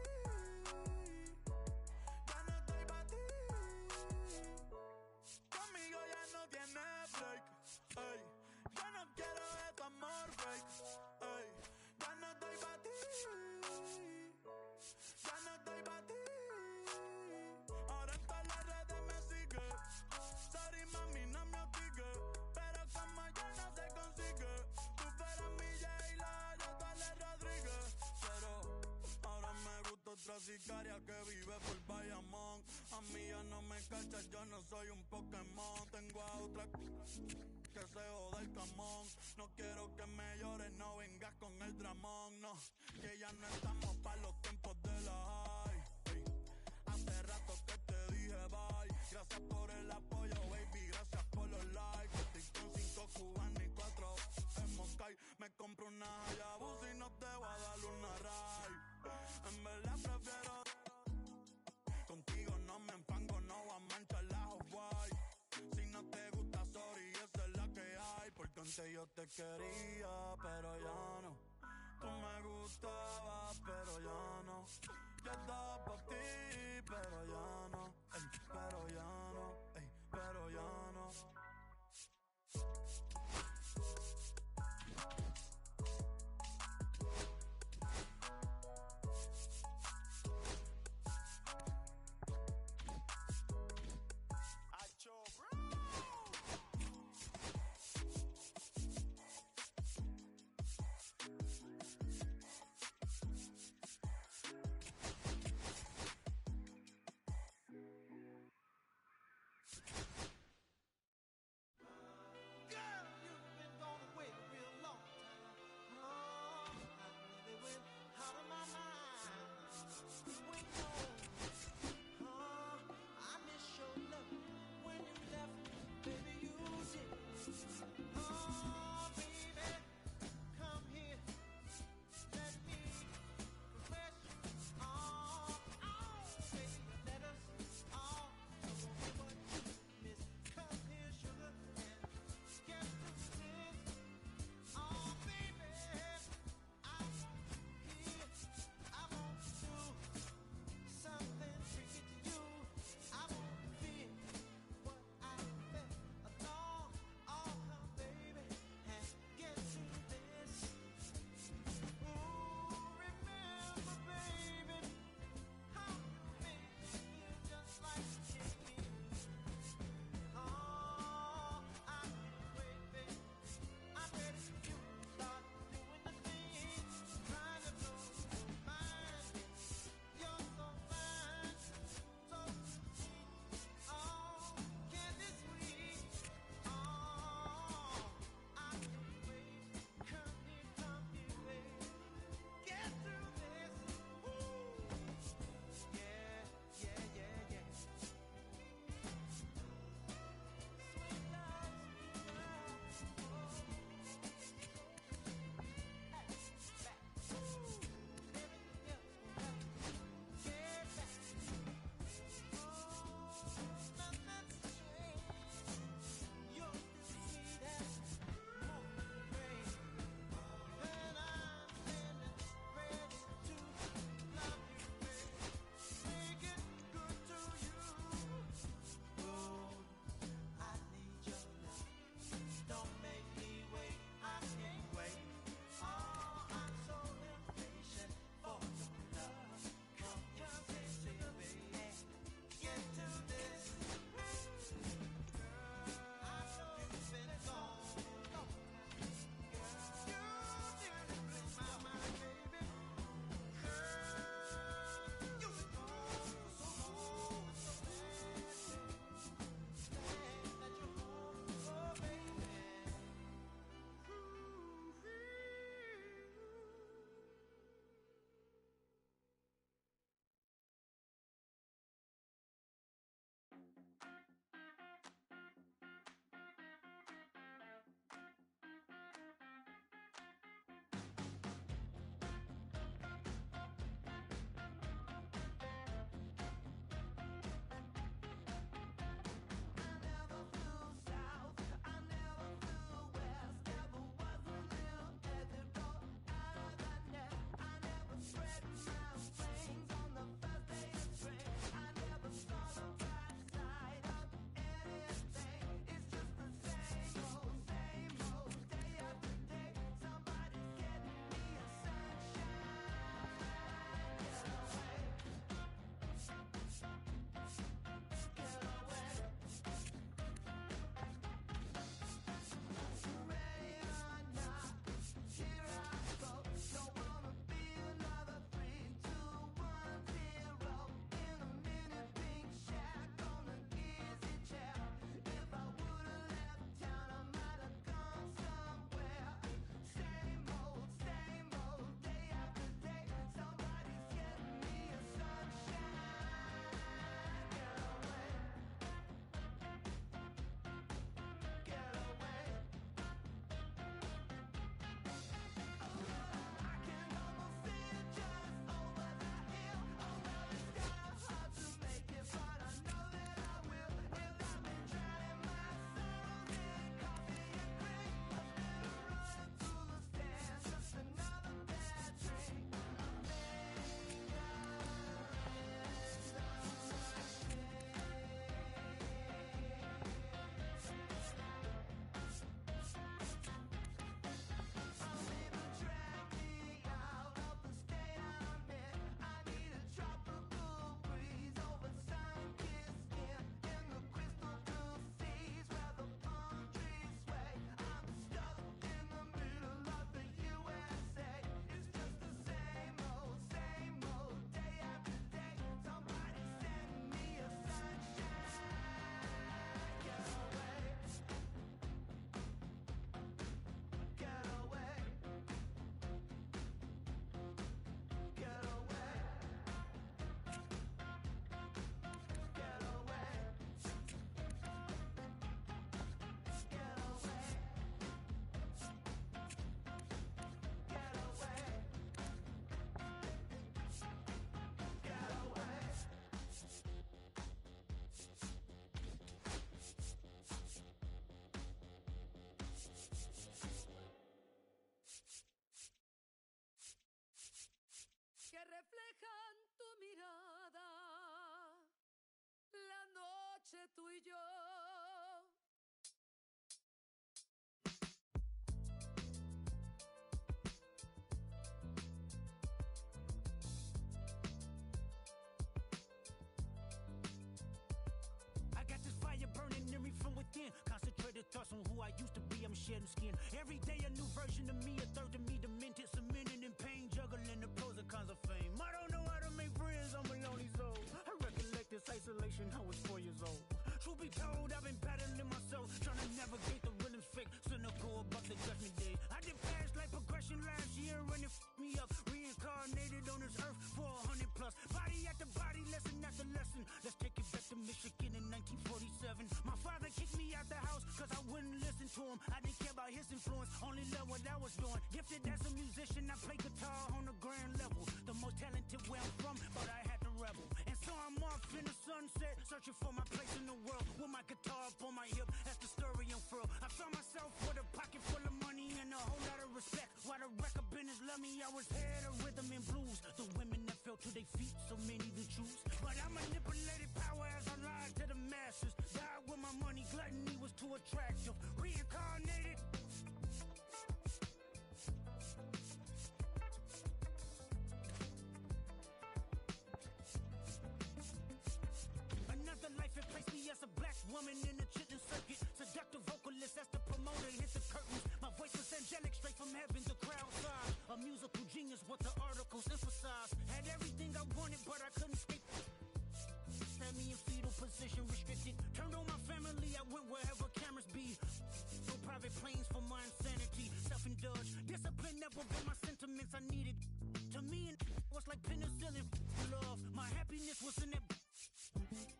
Ya no estoy pa' ti. Conmigo ya no tiene break. Yo no quiero de tu amor fake. Ya no estoy pa' ti. Ya no estoy pa' ti. Ahora en todas las redes me sigue. Sorry mami, no me hostige. Pero como ya no se consigue. Tú fueras mi J-Lo, yo Dale Rodríguez. Pero ahora me gusta otra sicaria que vive por Bayamón. A mí ya no me cachas, yo no soy un Pokémon. Tengo a otra que se joda el camón. No quiero que me llores, no vengas con el dramón. No, que ya no estamos pa' los tiempos de la high. Hace rato que te dije bye. Gracias por el apoyo, baby, gracias por los likes. Estoy con 5 cubanos y 4 en Moscay. Me compro una Hayabusa y no te voy a dar una ride. En verdad prefiero contigo, no me enfango, no voy a manchar la Off-White. Si no te gusta, sorry, esa es la que hay. Porque antes yo te quería, pero ya no. Tú me gustabas, pero ya no. Yo estaba por ti, pero ya no. Pero ya no, pero ya no. Acho, bro. tú y yo. I got this fire burning in me from within. Concentrated thoughts on who I used to be. I'm shedding skin. Every day a new version of me, a third of me demented, cemented in pain, juggling the pros and cons of fame. I don't know how to make friends, I'm a lonely soul. I recollect this isolation, I was 4 years old. Truth be told, I've been battling myself, trying to navigate the real and fake, cynical about the judgment day. I did past life progression last year and it f***ed me up. Reincarnated on this earth for 100 plus. Body after body, lesson after lesson. Let's take it back to Michigan in 1947. My father kicked me out the house cause I wouldn't listen to him. I didn't care about his influence, only loved what I was doing. Gifted as a musician, I play guitar on the grand level. The most talented where I'm from, but I had to rebel. And so I'm off in the sunset, searching for my place in the world. With my guitar up on my hip, that's the story unfurled. I found myself with a pocket full of money and a whole lot of respect. While the record business loved me, I was head of rhythm and blues. The women that fell to their feet, so many to choose. But I manipulated power as I lied to the masses. Died with my money, gluttony was too attractive. Reincarnated. Another life it placed me as a black woman in the chitlin circuit. Seductive vocalist as the promoter hit the curtains. My voice was angelic, straight from heaven, the crowd sighed. A musical genius, what the articles emphasize. Had everything I wanted, but I couldn't escape. Had me in fetal position, restricted. Turned on my family, I went wherever cameras be. No private planes for my insanity. Self-indulged, discipline never been my sentiments I needed. To me, it was like penicillin. Love, my happiness was in that.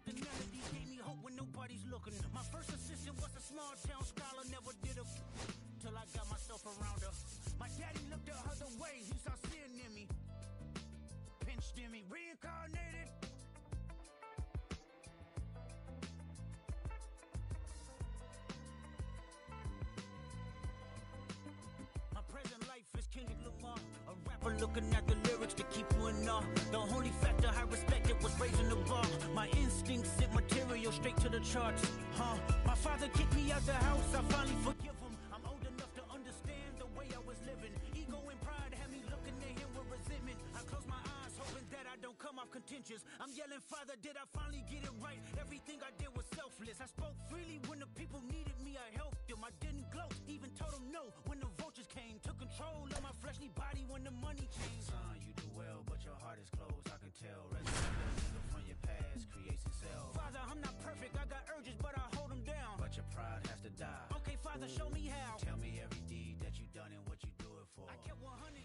The melody gave me hope when nobody's looking. My first assistant was a small town scholar, never did a till I got myself around her. My daddy looked the other way, he saw sin in me. Pinched in me, reincarnated. My present life is Kendrick Lamar, a rapper looking at the lyrics to keep you in awe. The only factor I respected was raising the bar. My instincts sent material straight to the charts. My father kicked me out the house, I finally forgive him. I'm old enough to understand the way I was living. Ego and pride had me looking at him with resentment. I close my eyes, hoping that I don't come off contentious. I'm yelling, Father, did I finally get it right? Everything I did was selfless. I spoke freely when the people needed me, I helped them. I didn't gloat, even told them no when the vultures came. Took control of my fleshly body when the money changed. Son, you do well, but your heart is closed, I can tell. Resurrection from your past creates itself. Father, I'm not perfect, I got urges, but I hold them down. But your pride has to die. Okay, Father, show me how. Tell me every deed that you done and what you do it for. I kept 100.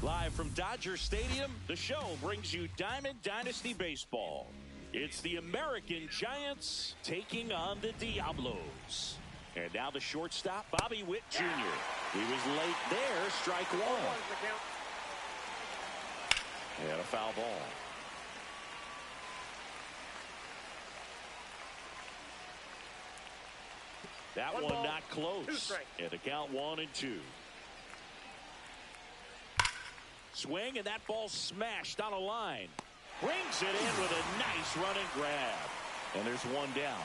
Live from Dodger Stadium, the show brings you Diamond Dynasty Baseball. It's the American Giants taking on the Diablos. And now the shortstop, Bobby Witt Jr. He was late there, strike one. And a foul ball. That one ball, not close. 2 strikes. And the count 1-2. Swing, and that ball smashed on a line. Brings it in with a nice run and grab. And there's one down.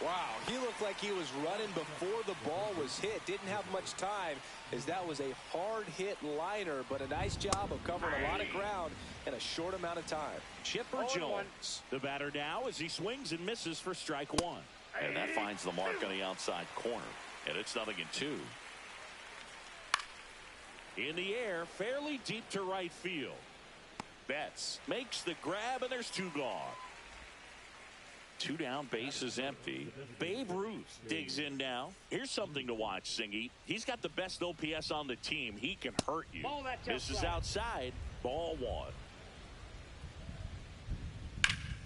Wow, he looked like he was running before the ball was hit. Didn't have much time as that was a hard hit liner, but a nice job of covering a lot of ground in a short amount of time. Chipper Jones, the batter now as he swings and misses for strike one. And that finds the mark on the outside corner. And it's 0-2. In the air, fairly deep to right field. Betts makes the grab, and there's 2 gone. 2 down, base is empty. Babe Ruth digs in now. Here's something to watch, Singy. He's got the best OPS on the team. He can hurt you. This is outside. Ball 1.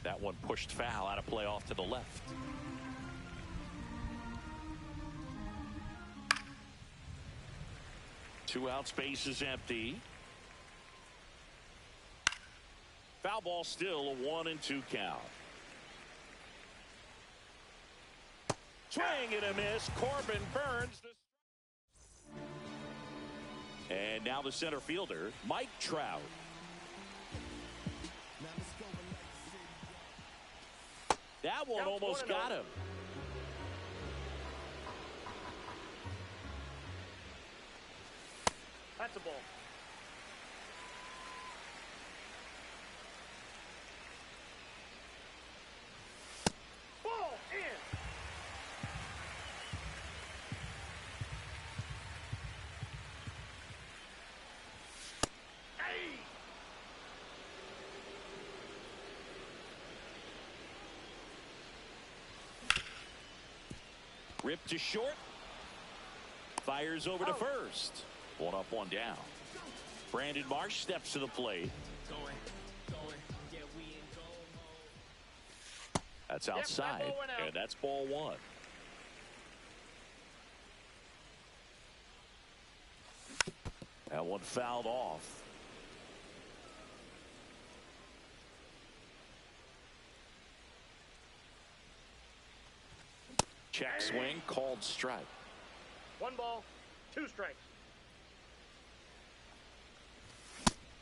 That one pushed foul, out of play off to the left. Two outs, base is empty. Foul ball, still a 1-2 count. Swing and a miss. Corbin Burns. And now the center fielder, Mike Trout. That one almost got him. That's a ball. Ball in. Hey. Ripped to short. Fires over to first. One up, one down. Brandon Marsh steps to the plate. That's outside, and that's ball one. That one fouled off. Check swing, called strike. 1 ball, 2 strikes.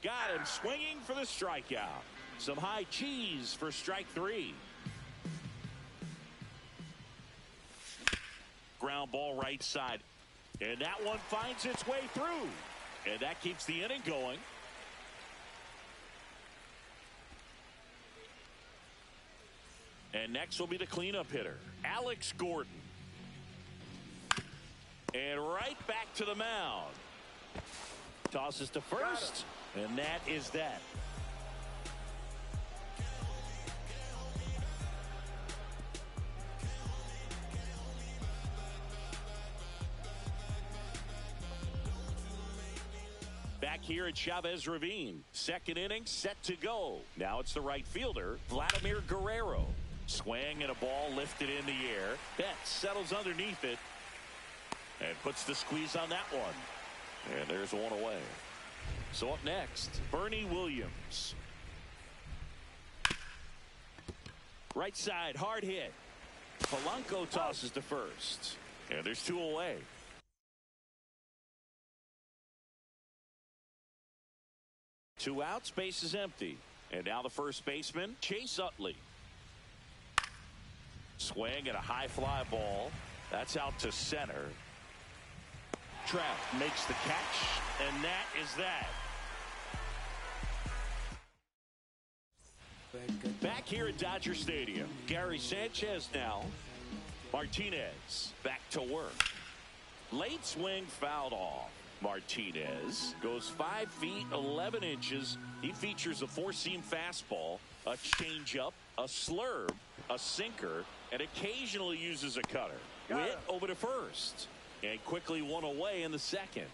Got him swinging for the strikeout. Some high cheese for strike 3. Ground ball right side. And that one finds its way through. And that keeps the inning going. And next will be the cleanup hitter, Alex Gordon. And right back to the mound. Tosses to first. And that is that. Back here at Chavez Ravine. Second inning set to go. Now it's the right fielder, Vladimir Guerrero. Swing and a ball lifted in the air. Betts settles underneath it. And puts the squeeze on that one. And there's one away. So up next, Bernie Williams. Right side, hard hit. Polanco tosses to first. And there's 2 away. Two outs, base is empty. And now the first baseman, Chase Utley. Swing and a high fly ball. That's out to center. Trout makes the catch, and that is that. Back here at Dodger Stadium, Gary Sanchez now. Martinez back to work. Late swing fouled off. Martinez goes 5 feet 11 inches. He features a 4-seam fastball, a changeup, a slurve, a sinker, and occasionally uses a cutter. Witt over to first. And quickly one away in the second.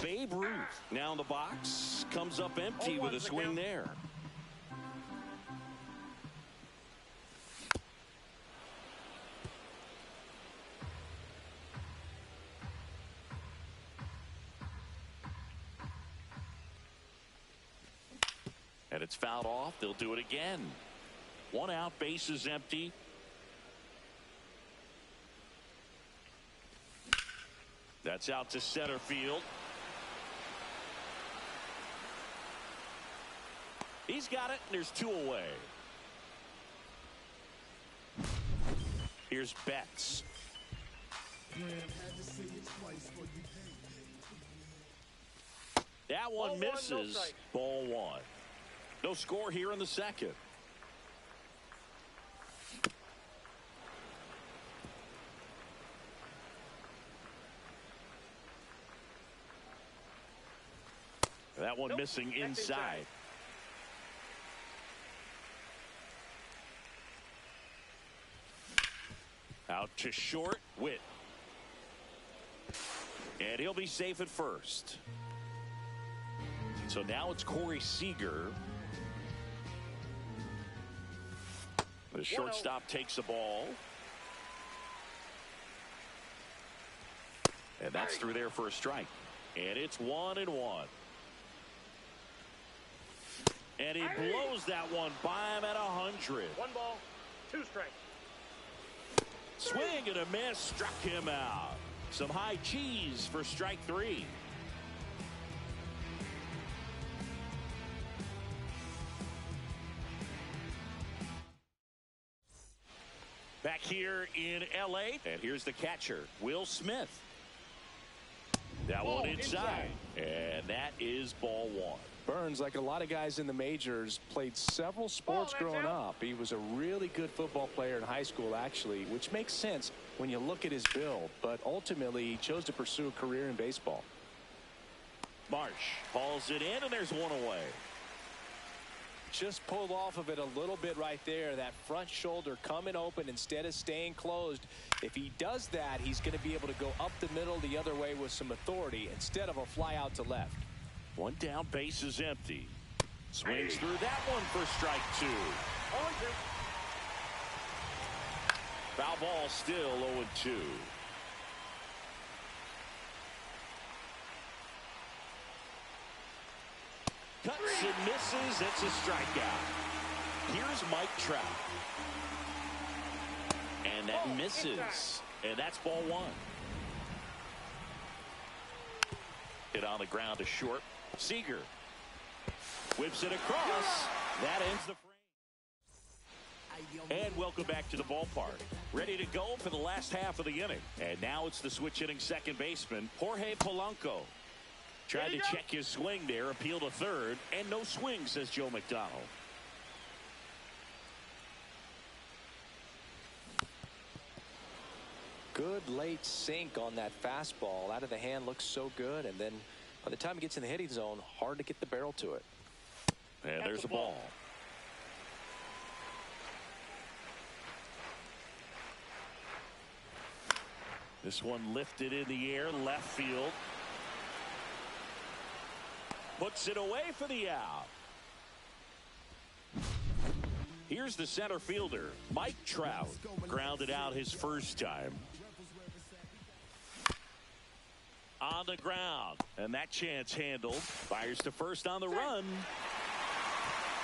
Babe Ruth now in the box. Comes up empty with a swing there. And it's fouled off. They'll do it again. 1 out, base is empty. That's out to center field. He's got it, and there's 2 away. Here's Betts. That one misses. Ball 1. No score here in the second. That one missing inside. Out to short, Witt. And he'll be safe at first. So now it's Corey Seager. The shortstop takes the ball. And that's through there for a strike. And it's 1-1. And he blows that one by him at 100. 1 ball, 2 strikes. Swing and a miss, struck him out. Some high cheese for strike 3. Back here in L.A., and here's the catcher, Will Smith. That one inside, and that is ball one. Burns, like a lot of guys in the majors, played several sports growing up. He was a really good football player in high school, actually, which makes sense when you look at his build. But ultimately, he chose to pursue a career in baseball. Marsh hauls it in, and there's one away. Just pulled off of it a little bit right there. That front shoulder coming open instead of staying closed. If he does that, he's going to be able to go up the middle the other way with some authority instead of a fly out to left. One down, base is empty. Swings through that one for strike two. Foul ball, still 0-2. Cuts and misses. It's a strikeout. Here's Mike Trout. And that misses. And that's ball one. Hit on the ground to short. Seager whips it across. That ends the frame. And welcome back to the ballpark. Ready to go for the last half of the inning. And now it's the switch hitting second baseman, Jorge Polanco. Tried to check his swing there, appeal to third, and no swing, says Joe McDonald. Good late sink on that fastball. Out of the hand, looks so good, and then by the time it gets in the hitting zone, hard to get the barrel to it. And there's the ball. This one lifted in the air, left field. Puts it away for the out. Here's the center fielder, Mike Trout. Grounded out his first time. On the ground. And that chance handled. Fires to first on the run.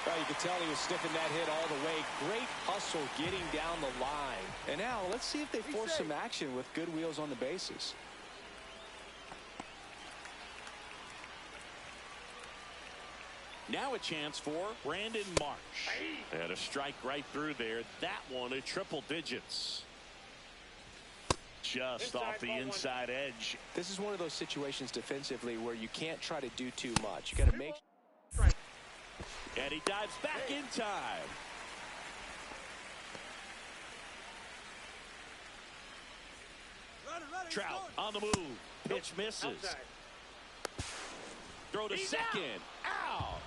Well, you could tell he was sniffing that hit all the way. Great hustle getting down the line. And now let's see if they force some action with good wheels on the bases. Now a chance for Brandon Marsh. And a strike right through there. That one at triple digits. Just off the inside edge. This is one of those situations defensively where you can't try to do too much. You got to make. And he dives back in time. Trout on the move. Pitch misses. Throw to second. Out.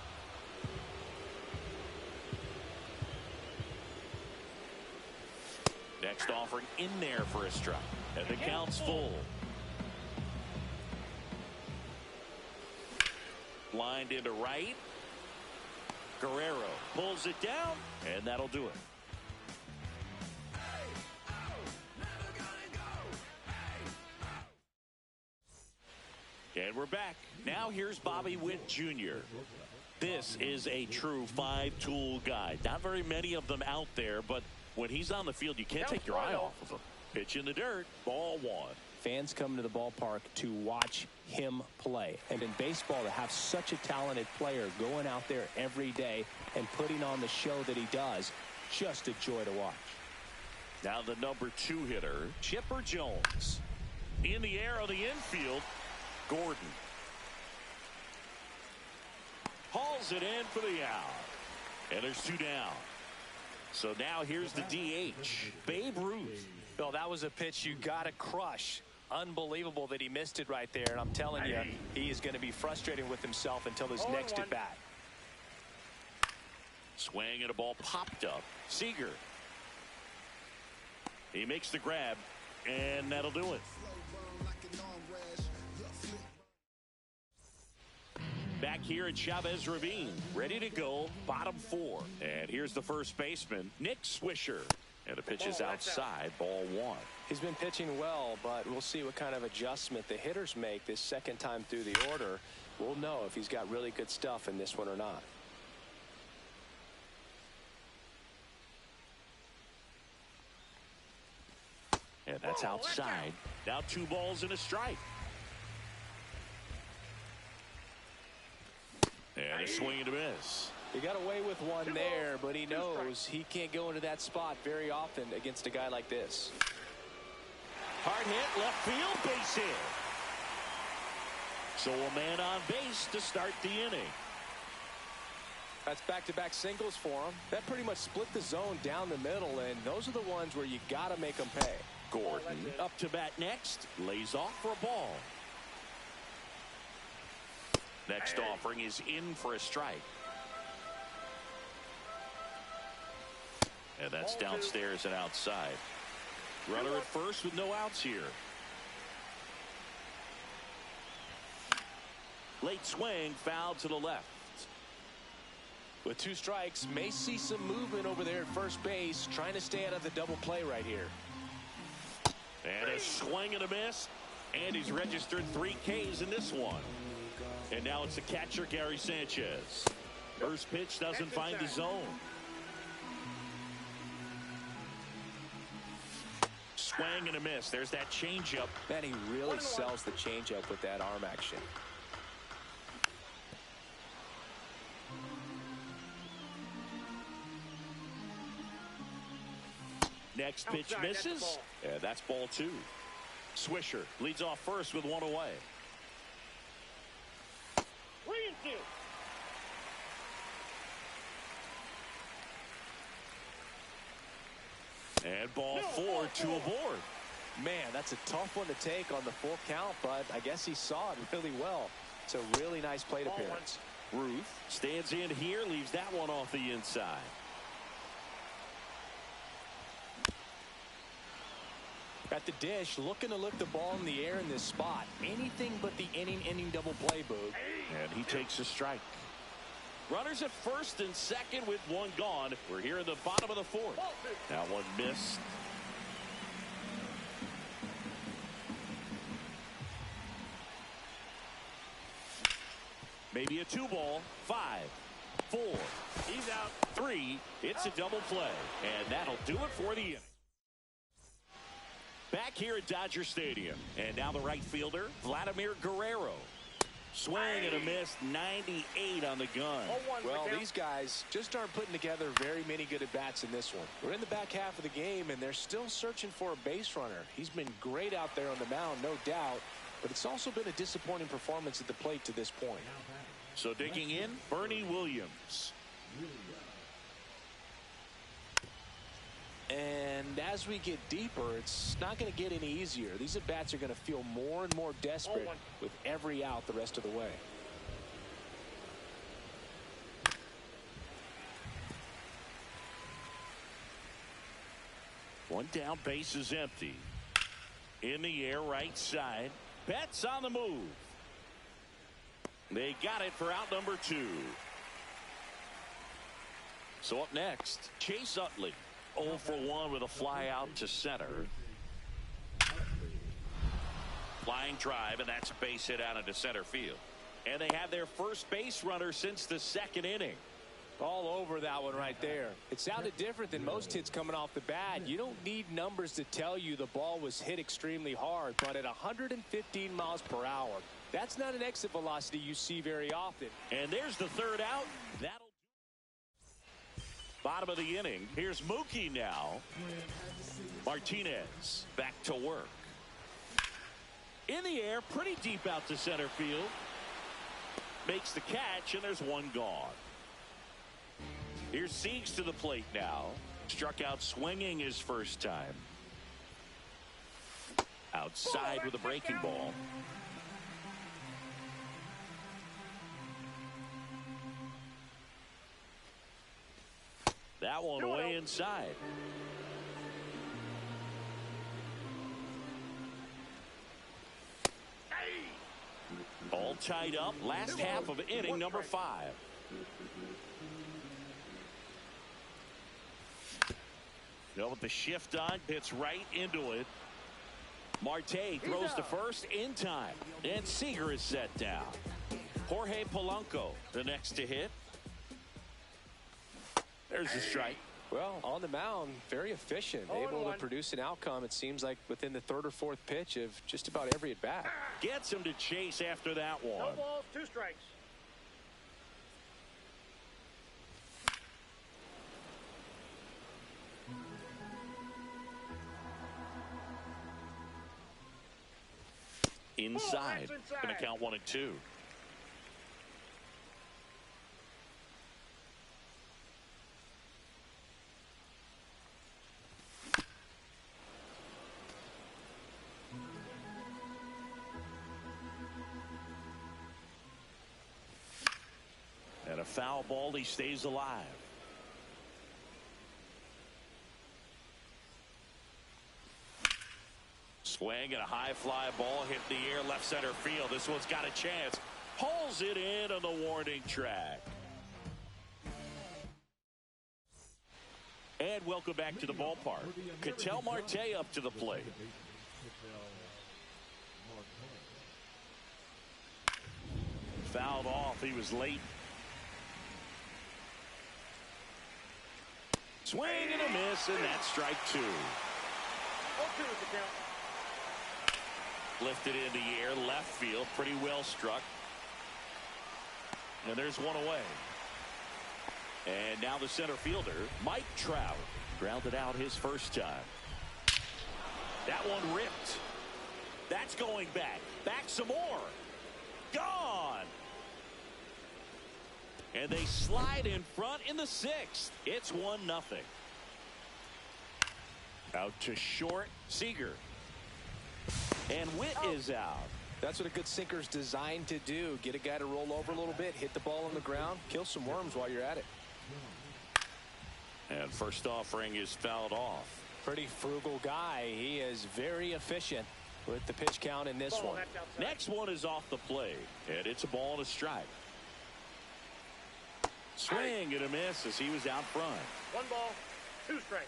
Next offering in there for a strike. And the count's full. Lined into right. Guerrero pulls it down, and that'll do it. And we're back. Now here's Bobby Witt Jr. This is a true five-tool guy. Not very many of them out there, but when he's on the field, you can't take your eye off of him. Pitch in the dirt, ball one. Fans come to the ballpark to watch him play. And in baseball, to have such a talented player going out there every day and putting on the show that he does, just a joy to watch. Now the number 2 hitter, Chipper Jones. In the air on the infield, Gordon. Hauls it in for the out. And there's 2 down. So now here's the DH, Babe Ruth. Bill, that was a pitch you got to crush. Unbelievable that he missed it right there. And I'm telling you, he is going to be frustrated with himself until his next at bat. Swing and a ball popped up. Seager. He makes the grab, and that'll do it. Back here at Chavez Ravine, ready to go, bottom 4. And here's the first baseman, Nick Swisher. And the pitch is outside, ball 1. He's been pitching well, but we'll see what kind of adjustment the hitters make this second time through the order. We'll know if he's got really good stuff in this one or not. And that's outside. Now 2 balls and a strike. And a swing and a miss. He got away with one there, but he knows he can't go into that spot very often against a guy like this. Hard hit, left field, base hit. So a man on base to start the inning. That's back-to-back singles for him. That pretty much split the zone down the middle, and those are the ones where you got to make them pay. Gordon up to bat next, lays off for a ball. Next offering is in for a strike. And that's downstairs and outside. Runner at first with no outs here. Late swing, foul to the left. With 2 strikes, may see some movement over there at first base, trying to stay out of the double play right here. And a swing and a miss. And he's registered 3 Ks in this one. And now it's the catcher, Gary Sanchez. First pitch doesn't find the zone. Swing and a miss. There's that changeup. Man, he really sells the changeup with that arm action. Next pitch misses. Yeah, that's ball 2. Swisher leads off first with 1 away. And ball 4, 2 aboard. Man, that's a tough one to take on the full count, but I guess he saw it really well. It's a really nice plate appearance. Ruth stands in here, leaves that one off the inside. At the dish, looking to lift the ball in the air in this spot. Anything but the inning double play, Boog. And he takes a strike. Runners at first and second with 1 gone. We're here in the bottom of the 4th. That one missed. Maybe a 2-ball. 5, 4. He's out. 3. It's a double play. And that'll do it for the inning. Back here at Dodger Stadium. And now the right fielder, Vladimir Guerrero. Swing and a miss, 98 on the gun. Well, these guys just aren't putting together very many good at-bats in this one. We're in the back half of the game, and they're still searching for a base runner. He's been great out there on the mound, no doubt, but it's also been a disappointing performance at the plate to this point. So digging in, Bernie Williams. And as we get deeper, it's not going to get any easier. These at-bats are going to feel more and more desperate with every out the rest of the way. One down, base is empty. In the air, right side. Betts on the move. They got it for out number 2. So up next, Chase Utley. 0 for 1 with a fly out to center. Flying drive, and that's a base hit out into center field. And they have their first base runner since the 2nd inning. All over that one right there. It sounded different than most hits coming off the bat. You don't need numbers to tell you the ball was hit extremely hard, but at 115 miles per hour, that's not an exit velocity you see very often. And there's the 3rd out. That'll bottom of the inning. Here's Mookie now. Martinez back to work. In the air, pretty deep out to center field. Makes the catch, and there's 1 gone. Here's Siegs to the plate now. Struck out swinging his first time. Outside with a breaking ball. That one way inside. All tied up. Last half of inning number 5. Now with the shift on, hits right into it. Marte throws to first in time. And Seager is set down. Jorge Polanco, the next to hit. There's a strike. Well, on the mound, very efficient, able to produce an outcome, it seems like, within the 3rd or 4th pitch of just about every at-bat. Gets him to chase after that one. No balls, 2 strikes. inside. Ball, inside. Going to count 1-2. And a foul ball, he stays alive. Swing and a high fly ball hit the air left center field. This one's got a chance. Hauls it in on the warning track. And welcome back to the ballpark. Ketel Marte up to the plate. Fouled off. He was late. Swing and a miss, and that's strike 2. 0-2 is the count. Lifted in the air, left field, pretty well struck. And there's one away. And now the center fielder, Mike Trout, grounded out his first time. That one ripped. That's going back. Back some more. Gone. And they slide in front in the 6th. It's 1-0. Out to short, Seager. And Witt is out. That's what a good sinker's designed to do. Get a guy to roll over a little bit, hit the ball on the ground, kill some worms while you're at it. And first offering is fouled off. Pretty frugal guy. He is very efficient with the pitch count in this one. Next one is off the plate, and it's a ball and a strike. Swing and a miss as he was out front. 1 ball, 2 strikes.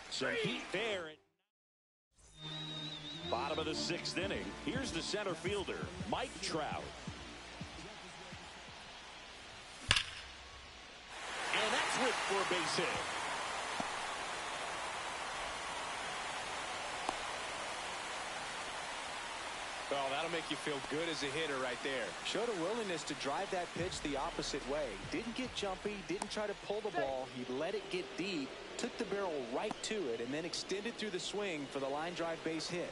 Some heat there. Bottom of the 6th inning. Here's the center fielder, Mike Trout. And that's whipped for a base hit. Oh, that'll make you feel good as a hitter right there. Showed a willingness to drive that pitch the opposite way. Didn't get jumpy, didn't try to pull the ball. He let it get deep, took the barrel right to it, and then extended through the swing for the line drive base hit.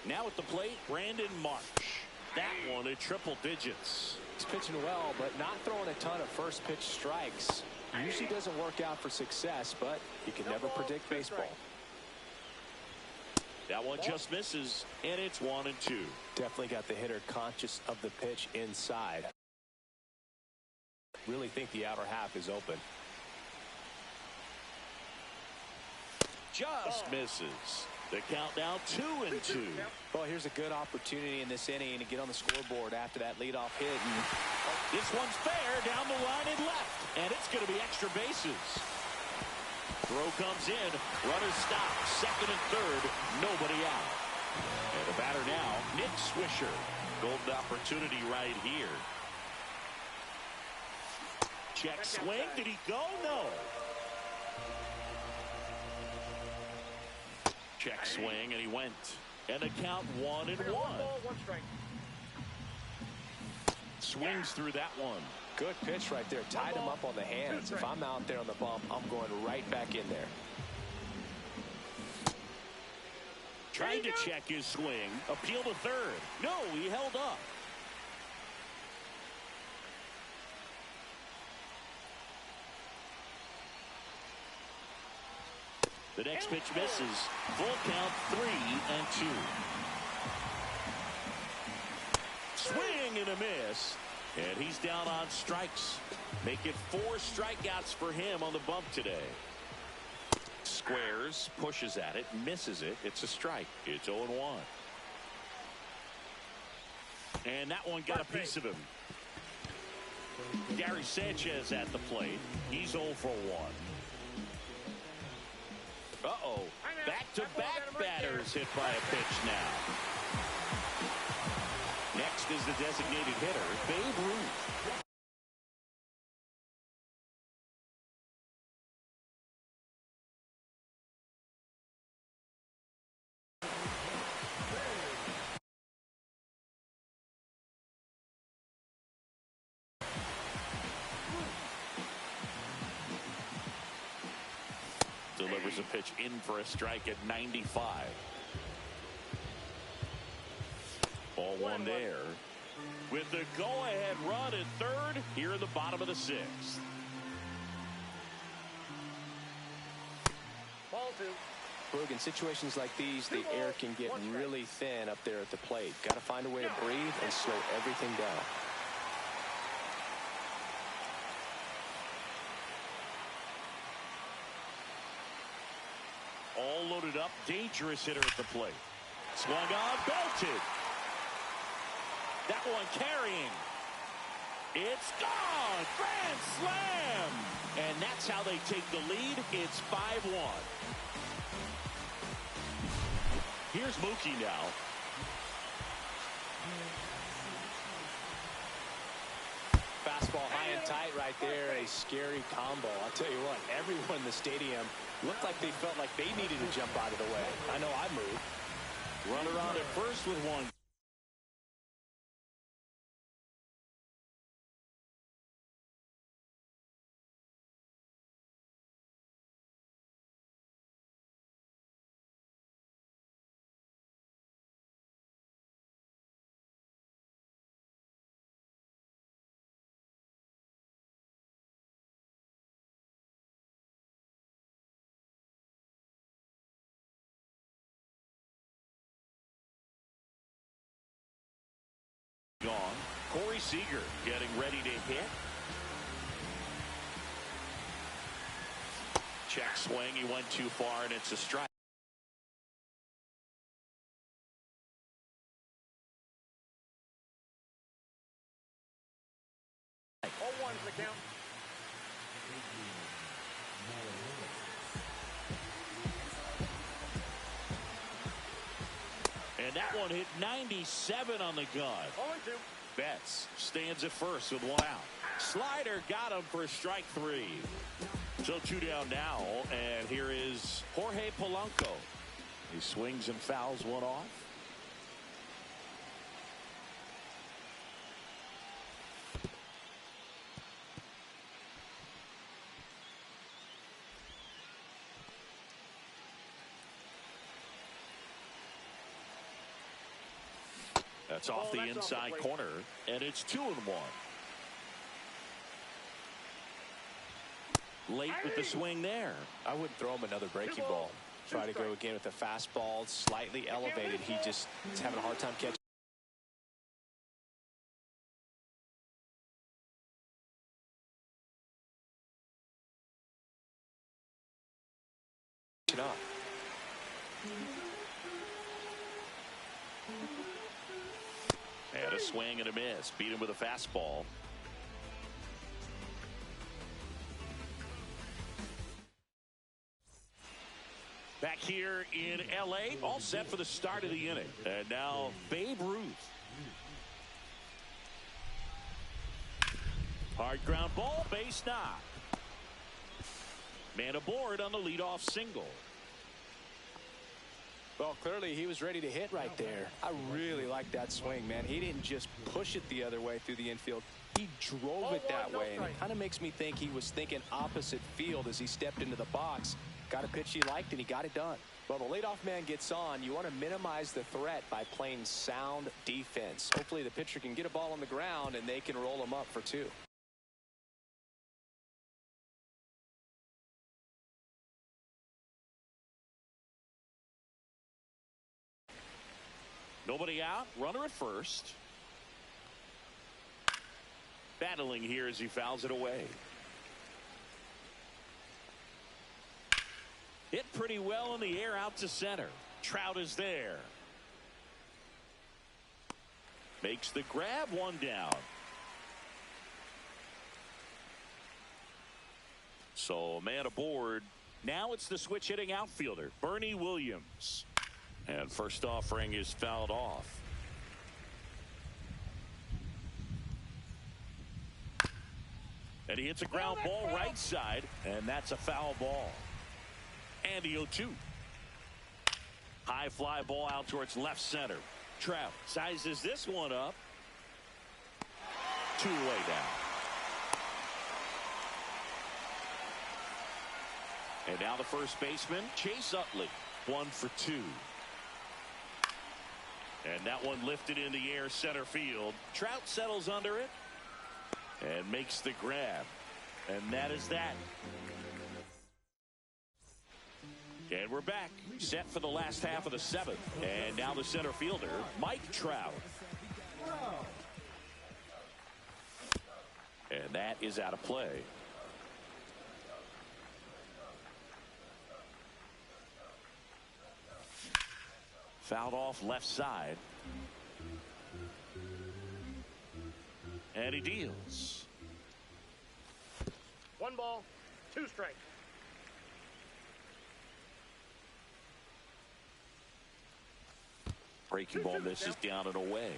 Now at the plate, Brandon Marsh. That one at triple digits. He's pitching well, but not throwing a ton of first pitch strikes. Usually doesn't work out for success, but you can never predict baseball. That one just misses, and it's 1-2. Definitely got the hitter conscious of the pitch inside. Really think the outer half is open. Just misses. The count now 2-2. Well, here's a good opportunity in this inning to get on the scoreboard after that leadoff hit. And this one's fair down the line and left, and it's going to be extra bases. Throw comes in, runners stop, second and third, nobody out. And the batter now, Nick Swisher. Golden opportunity right here. Check swing, did he go? No. Check swing, and he went. And the count 1-1. 1 ball, 1 strike. Swings through that one. good pitch right there. Tied him up on the hands. If I'm out there on the bump, I'm going right back in there. Trying to check his swing. Appeal to third. No, he held up. The next pitch misses. Full count, 3-2. Swing and a miss. And he's down on strikes. Make it 4 strikeouts for him on the bump today. Squares, pushes at it, misses it. It's a strike. It's 0-1. And that one got a piece of him. Gary Sanchez at the plate. He's 0 for 1. Uh-oh. Back-to-back batters hit by a pitch now. Next is the designated hitter, Babe Ruth. Delivers a pitch in for a strike at 95. one there. With the go-ahead run at third here in the bottom of the sixth. Ball two. Boog, in situations like these, the air can get really thin up there at the plate. Got to find a way to breathe and slow everything down. All loaded up, dangerous hitter at the plate. Swung on, belted. That one carrying. It's gone. Grand slam. And that's how they take the lead. It's 5-1. Here's Mookie now. Fastball high and tight right there. A scary combo. I'll tell you what, everyone in the stadium looked like they felt like they needed to jump out of the way. I know I moved. Runner on at first with one. Gone. Corey Seager getting ready to hit. Check swing. He went too far, and it's a strike. Oh, one's the count. And that one hit 97 on the gun. 0-2. Betts stands at first with one out. Slider got him for strike three. So two down now, and here is Jorge Polanco. He swings and fouls one off. That's off the inside corner, and it's 2-1. Late with the swing there. I wouldn't throw him another breaking ball. Try to go again with the fastball, slightly elevated. He just is having a hard time catching. Up. And a swing and a miss. Beat him with a fastball. Back here in L.A., all set for the start of the inning. And now Babe Ruth. Hard ground ball, base knock. Man aboard on the leadoff single. Well, clearly he was ready to hit right there. I really like that swing, man. He didn't just push it the other way through the infield. He drove it that way, and it kind of makes me think he was thinking opposite field as he stepped into the box. Got a pitch he liked, and he got it done. Well, the leadoff man gets on. You want to minimize the threat by playing sound defense. Hopefully the pitcher can get a ball on the ground, and they can roll him up for two. Nobody out. Runner at first. Battling here as he fouls it away. Hit pretty well in the air out to center. Trout is there. Makes the grab, one down. So man aboard. Now it's the switch hitting outfielder, Bernie Williams. And first offering is fouled off. And he hits a ground ball right side, and that's a foul ball. And the 0-2. High fly ball out towards left center. Trout sizes this one up. Two away down. And now the first baseman, Chase Utley, 1 for 2. And that one lifted in the air center field. Trout settles under it and makes the grab. And that is that. And we're back, set for the last half of the seventh. And now the center fielder, Mike Trout. And that is out of play. Fouled off left side. And he deals. 1 ball, 2 strikes. Breaking ball misses down and away.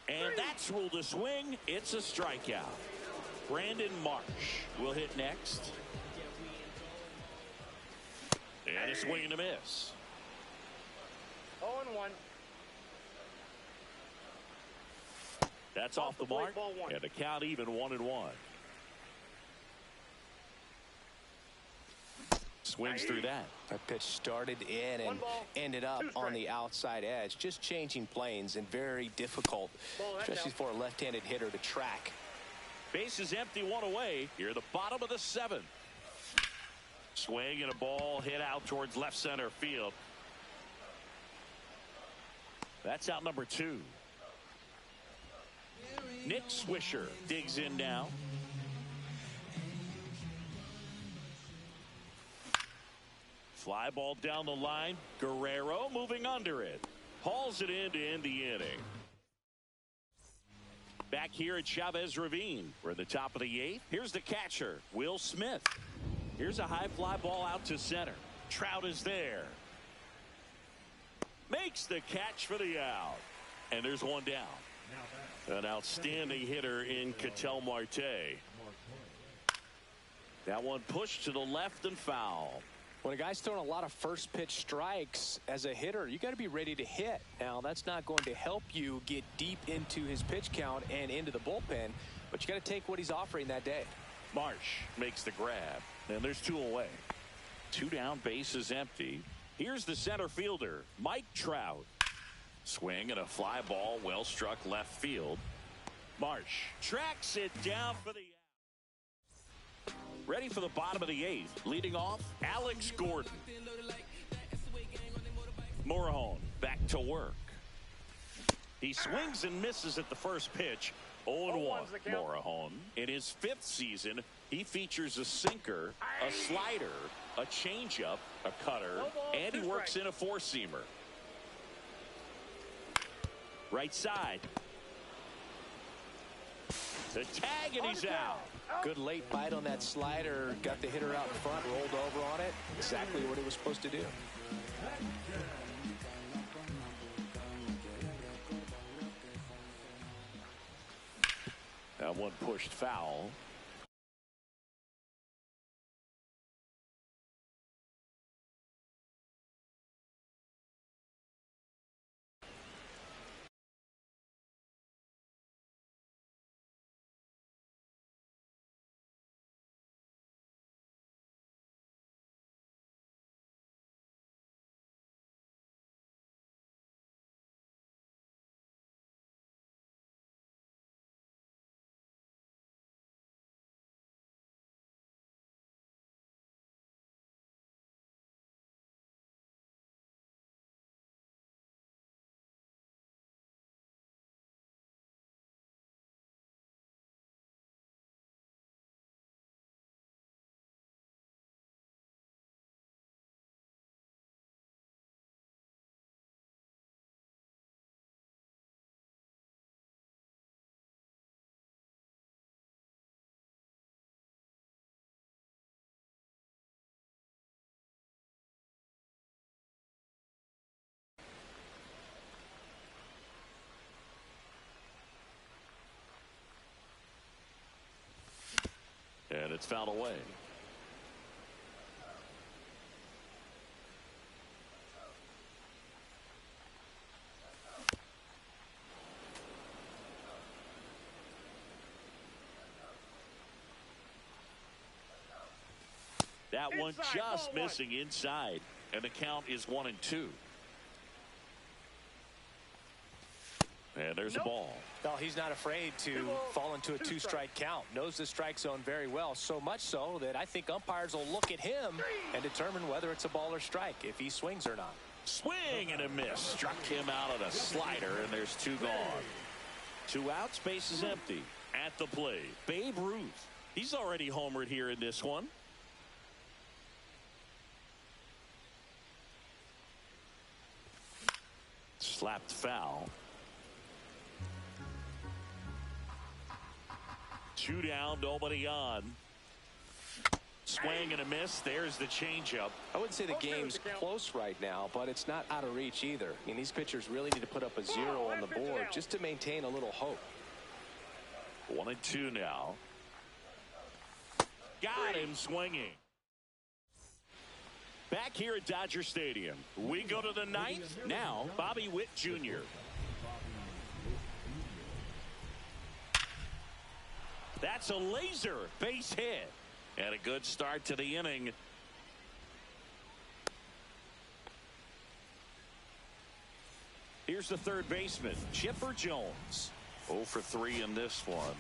And that's ruled a swing. It's a strikeout. Brandon Marsh will hit next. And a swing and a miss. 0-1. That's off the mark. And the count even 1-1. Swings through that. That pitch started in and ended up on the outside edge. Just changing planes and very difficult, especially for a left-handed hitter to track. Base is empty, 1 away. Here, the bottom of the 7th. Swing and a ball hit out towards left center field. That's out number 2. Nick Swisher digs in now. Fly ball down the line. Guerrero moving under it. Hauls it in to end the inning. Back here at Chavez Ravine. We're at the top of the 8th. Here's the catcher, Will Smith. Here's a high fly ball out to center. Trout is there. Makes the catch for the out. And there's one down. An outstanding hitter in Ketel Marte. That one pushed to the left and foul. When a guy's throwing a lot of first pitch strikes as a hitter, you got to be ready to hit. Now, that's not going to help you get deep into his pitch count and into the bullpen, but you got to take what he's offering that day. Marsh makes the grab, and there's 2 away. 2 down, base is empty. Here's the center fielder, Mike Trout. Swing and a fly ball, well struck left field. Marsh tracks it down for the out. Ready for the bottom of the 8th. Leading off, Alex Gordon. Morahone back to work. He swings and misses at the first pitch. 0-1. Morahone. In his 5th season, he features a sinker, a slider, a changeup, a cutter, and he works in a 4-seamer. Right side. The tag, and he's out. Good late bite on that slider. Got the hitter out in front, rolled over on it. Exactly what it was supposed to do. That one pushed foul. And it's fouled away. That one Inside, just ball missing inside. And the count is 1-2. And there's the ball. Well, he's not afraid to fall into a two-strike count. Knows the strike zone very well, so much so that I think umpires will look at him and determine whether it's a ball or strike, if he swings or not. Swing and a miss. Struck him out on a slider, and there's two gone. 2 outs, base is empty. At the plate, Babe Ruth. He's already homered here in this one. Slapped foul. 2 down, nobody on. Swing and a miss. There's the changeup. I wouldn't say the game's close right now, but it's not out of reach either. I mean, these pitchers really need to put up a 0 on the board just to maintain a little hope. 1-2 now. Got him swinging. Back here at Dodger Stadium, we go to the 9th. Now, Bobby Witt Jr. That's a laser base hit. And a good start to the inning. Here's the third baseman, Chipper Jones. 0 for 3 in this one.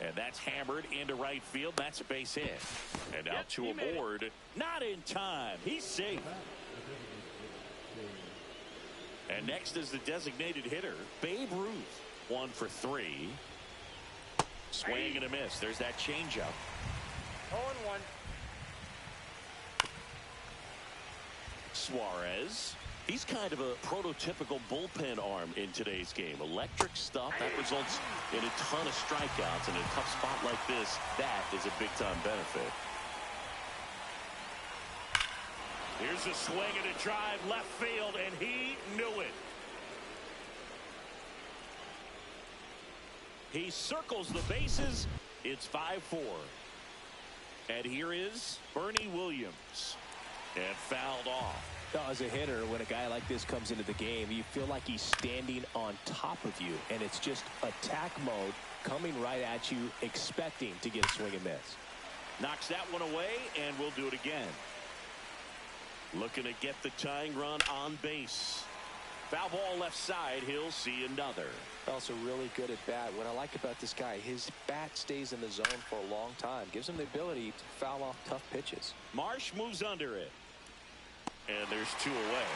And that's hammered into right field. That's a base hit. And out to aboard. Not in time. He's safe. And next is the designated hitter, Babe Ruth. 1 for 3. Swing and a miss. There's that changeup. 0-1. Suarez. He's kind of a prototypical bullpen arm in today's game. Electric stuff that results in a ton of strikeouts. In a tough spot like this, that is a big-time benefit. Here's a swing and a drive left field, and he knew it. He circles the bases. It's 5-4. And here is Bernie Williams. And fouled off. As a hitter, when a guy like this comes into the game, you feel like he's standing on top of you, and it's just attack mode coming right at you, expecting to get a swing and miss. Knocks that one away, and we'll do it again. Looking to get the tying run on base. Foul ball left side. He'll see another. Also really good at bat. What I like about this guy, his bat stays in the zone for a long time. Gives him the ability to foul off tough pitches. Marsh moves under it. And there's 2 away.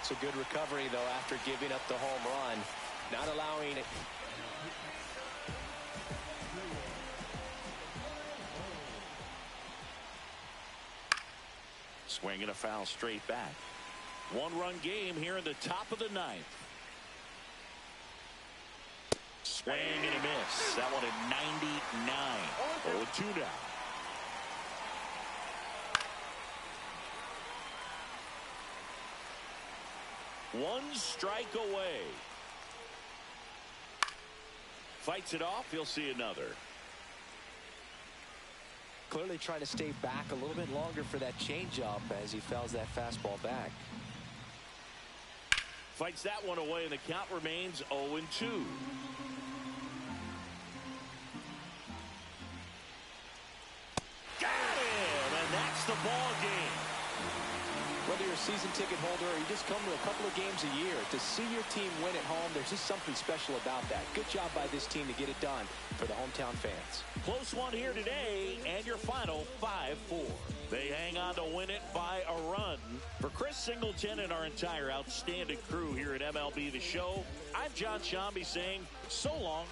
It's a good recovery, though, after giving up the home run. Not allowing it. Swing and a foul straight back. 1-run game here in the top of the 9th. Swing and a miss. That one at 99. 0-2 now. One strike away. Fights it off. He'll see another. Clearly trying to stay back a little bit longer for that changeup as he fouls that fastball back. Fights that one away, and the count remains 0-2. Got him, and that's the ball game. Whether you're a season ticket holder or you just come to a couple of games a year, to see your team win at home, there's just something special about that. Good job by this team to get it done for the hometown fans. Close one here today, and your final 5-4. They hang on to win it by a run. For Chris Singleton and our entire outstanding crew here at MLB The Show, I'm John Shambi saying so long.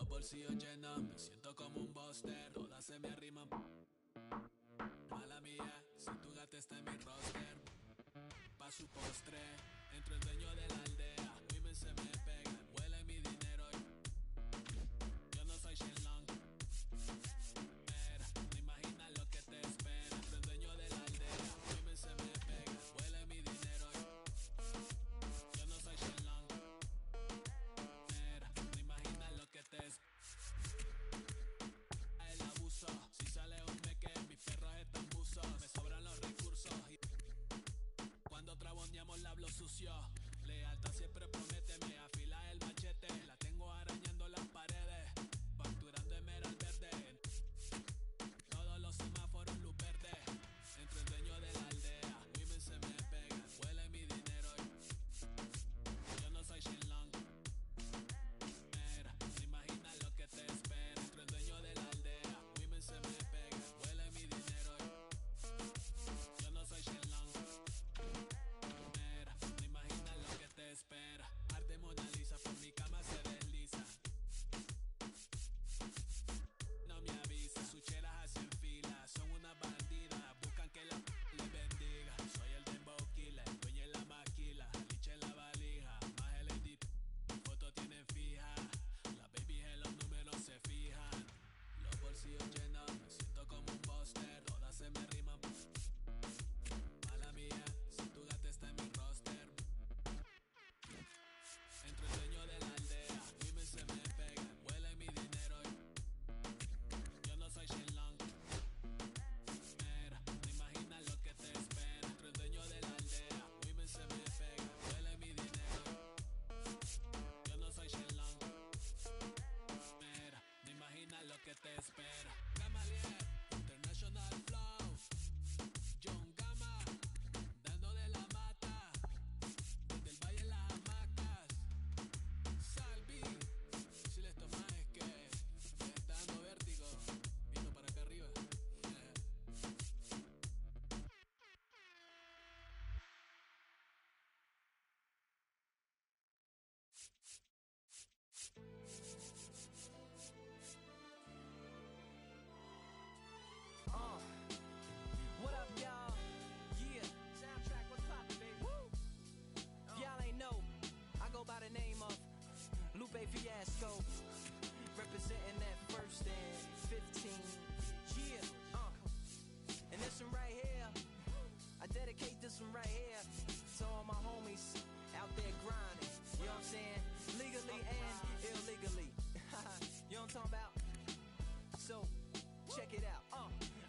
Bolsillo lleno, me siento como un buster, todas se me arriman. Mala mía, si tu gata está en mi roster, pa' su postre, entro el dueño de la aldea, women se me pegan, huele mi dinero. Yo no soy sucio. Lealtad siempre promete, me afila el machete. La tengo arañando las paredes, facturando emerald verde. Todos los semáforos luz verde. Entre el dueño de la aldea, women se me pegan, huele mi dinero. Yo no soy Shenlong. Mira, no imaginas lo que te espera. Entre el dueño de la aldea, women se me pegan, huele mi dinero. Yo no soy Shenlong. Mira, no imaginas lo que te espera. Arte Mona Lisa, por mi cama se desliza. No me avisa, sus chelas hacen fila. Son una bandida, buscan que la le bendiga. Soy el dembow killer, dueño en la maquila. Liche en la valija, más el edit. Mi foto tienen fija. Las babies en los números se fijan. Los bolsillos llenos, me siento como un buster. Todas se me riman. Mala mía, si tu gata está en mi roster. Entre el dueño de la aldea, women se me pegan, huele mi dinero. Yo no soy Shenlong. Mira, no imaginas lo que te espera. Entre el dueño de la aldea, women se me pegan, huele mi dinero. Yo no soy Shenlong. Mira, no imaginas lo que te espera. Gamaliel, International Flow. John Gama, dando de la mata. Desde el valle en las hamacas. Salvi, si les tomas es que me está dando vértigo. Viendo para acá arriba. What up, y'all? Yeah. Soundtrack, what's poppin', baby? Woo! Y'all ain't know, I go by the name of Lupe Fiasco, representing that first and 15. Yeah, and this one right here, I dedicate this one right here to all my homies out there grinding. You know what I'm saying? Legally and illegally. You know what I'm talking about? So, check it out.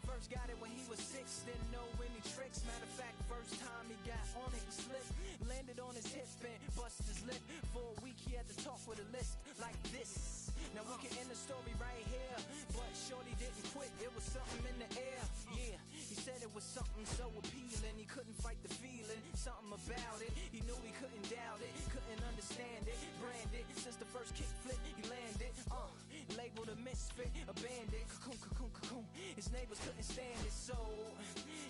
First got it when he was 6, didn't know any tricks. Matter of fact, first time he got on it, he slipped. Landed on his hip and busted his lip. For a week he had to talk with a list like this. Now we can end the story right here, but shorty didn't quit, it was something in the air. Yeah, he said it was something so appealing, he couldn't fight the feeling. Something about it, he knew he couldn't doubt it. Couldn't understand it, branded. Since the first kick flip, he landed. Labeled a misfit, a bandit. Cocoon, cocoon, cocoon. His neighbors couldn't stand it, so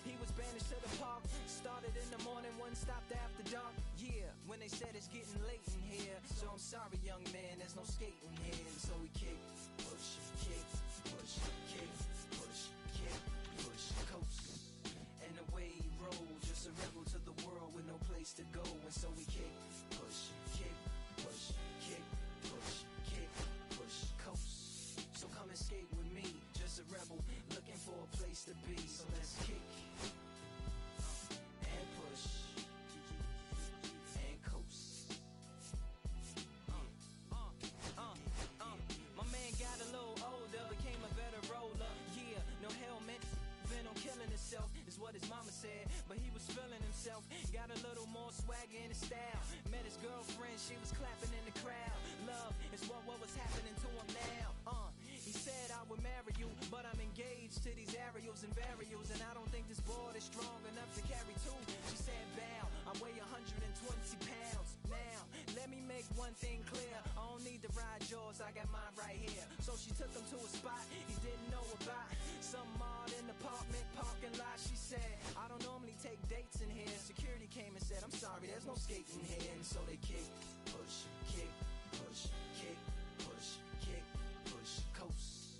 he was banished to the park. Started in the morning, one stopped after dark. Yeah, when they said it's getting late in here. So I'm sorry, young man, there's no skating here. And so we kick, push, kick, push, kick, push, kick, push, coast. And the way he rolled, just a rebel to the world with no place to go. And so we kick, push, kick, push, kick, push, kick, push, coast. So come and skate with me, just a rebel looking for a place to be. So let's kick and push and coast. My man got a little older, became a better roller. Yeah, no helmet, been on killing himself, is what his mama said. But he was feeling himself, got a little more swagger in his style. Met his girlfriend, she was clapping in the crowd. Love is what was happening to him now. He said I would marry you, but I'm engaged to these Ariels and varials, and I don't think this board is strong enough to carry two. She said bow, I weigh 120 pounds. Now, let me make one thing clear, I don't need to ride yours, I got mine right here. So she took him to a spot he didn't know about, some odd in the apartment parking lot. She said, I don't normally take dates in here. Security came and said, I'm sorry, there's no skating here. And so they kick, push, kick, push, kick, push, kick, push, coast.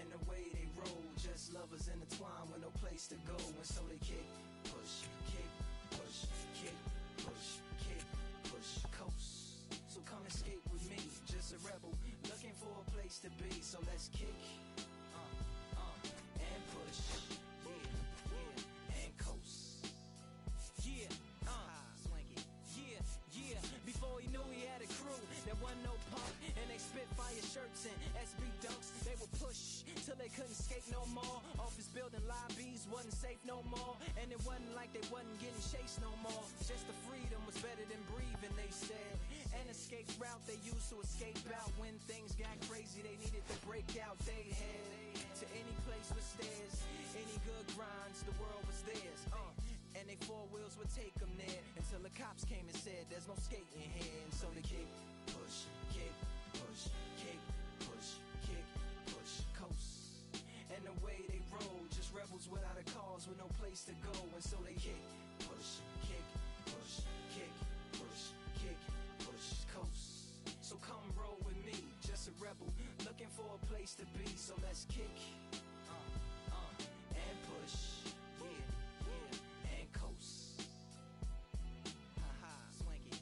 And the way they roll, just lovers intertwined with no place to go. And so they kick, push, kick, push, kick, push, kick, push, coast. So come and skate with me, just a rebel looking for a place to be. So let's kick and push, yeah, and coast. Yeah, swanky. Yeah, before he knew he had a crew, there wasn't no punk, and they spit fire shirts and SB dunks. They would push till they couldn't skate no more. Off his building lobbies wasn't safe no more, and it wasn't like they wasn't getting chased no more. Just the freedom was better than breathing, they said. An escape route they used to escape out when things got crazy. They needed to break out. They head to any place with stairs, any good grinds, the world was theirs. And they four wheels would take them there until the cops came and said there's no skating here. And so they kick, push, kick, push, kick, push, kick, push, coast. And the way they roll, just rebels without a cause with no place to go. And so they kick, push, kick, push, kick, push, kick, push, coast. So come roll with me, just a rebel looking for a place to be. So let's kick, and push, yeah, and coast. Ha-ha, swing it.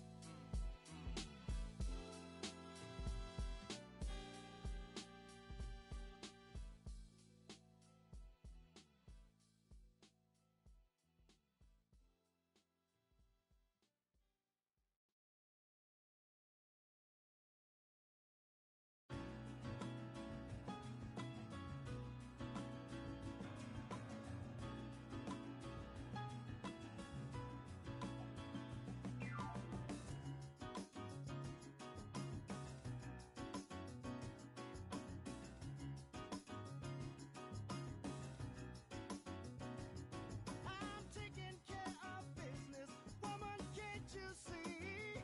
I'm taking care of business, woman, can't you see?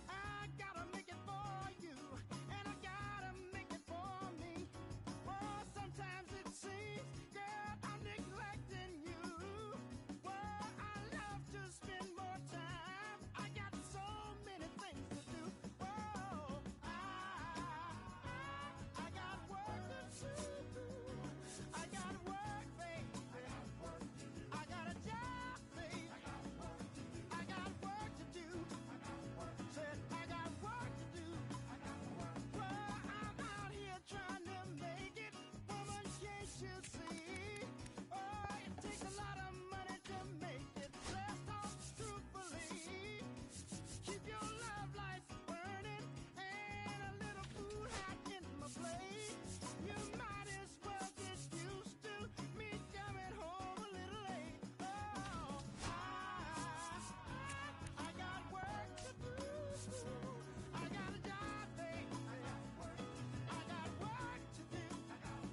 I gotta make it for you, and I gotta make it for me. Oh, sometimes it seems, girl, I'm neglecting you. Well, I love to spend more time. I got so many things to do. Oh, I got work to do. I got work, baby. I got a job, baby. I got work to do. Said I got work to do. Well, I'm out here trying to make it. Woman, can't you see? Oh, it takes a lot of money to make it. Let's talk truthfully. Keep your love lights burning and a little food hot in my plate. You might as well get used to me coming home a little late. Oh, I got work to do. I got a job, babe. I got work to do. I got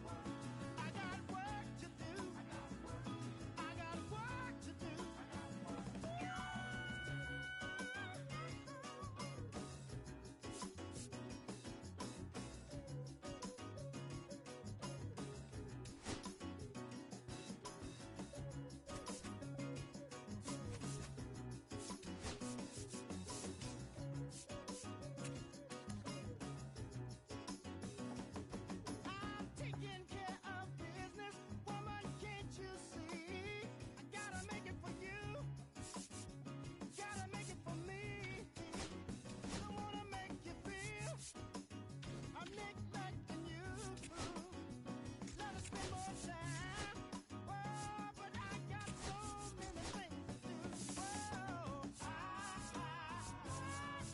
work to do. I got work to do. I'm taking care of business, woman, can't you see? I gotta make it for you, gotta make it for me. I wanna make you feel I'm neglecting you. Let us spend more time. Oh, but I got so many things to do. Oh,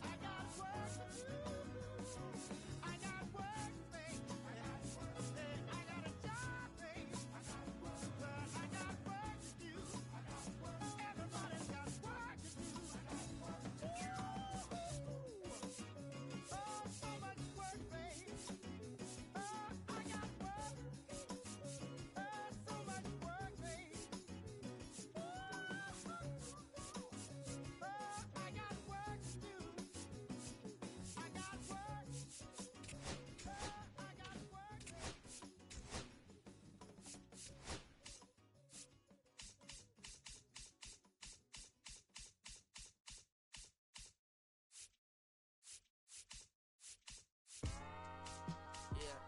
I got work to do. I got work, babe. I got a job, babe. But I got work to do. Everybody's got work to do. Oh, so much work, babe. Oh, I got work. Oh, so much work, babe. Oh, I got work to do. I got work. I got work, babe. Yeah,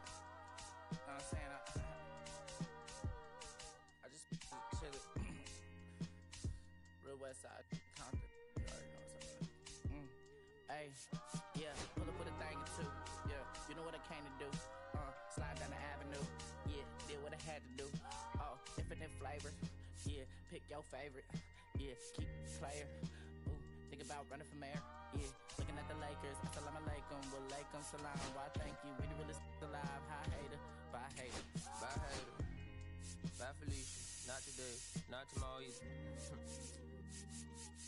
know what I'm saying? I just chill it. Real West Side, Compton. You already know what's up. Hey, yeah, pull up with a thing or two. Yeah, you know what I came to do. Slide down the avenue. Yeah, did what I had to do. Oh, infinite flavors. Yeah, pick your favorite. Yeah, keep player. Ooh, think about running for mayor. Yeah, looking at the Lakers. Assalamu alaikum, walaikum salam. Why thank you, we the realest alive. Hi hater, bye hater, bye hater. out tomorrow either.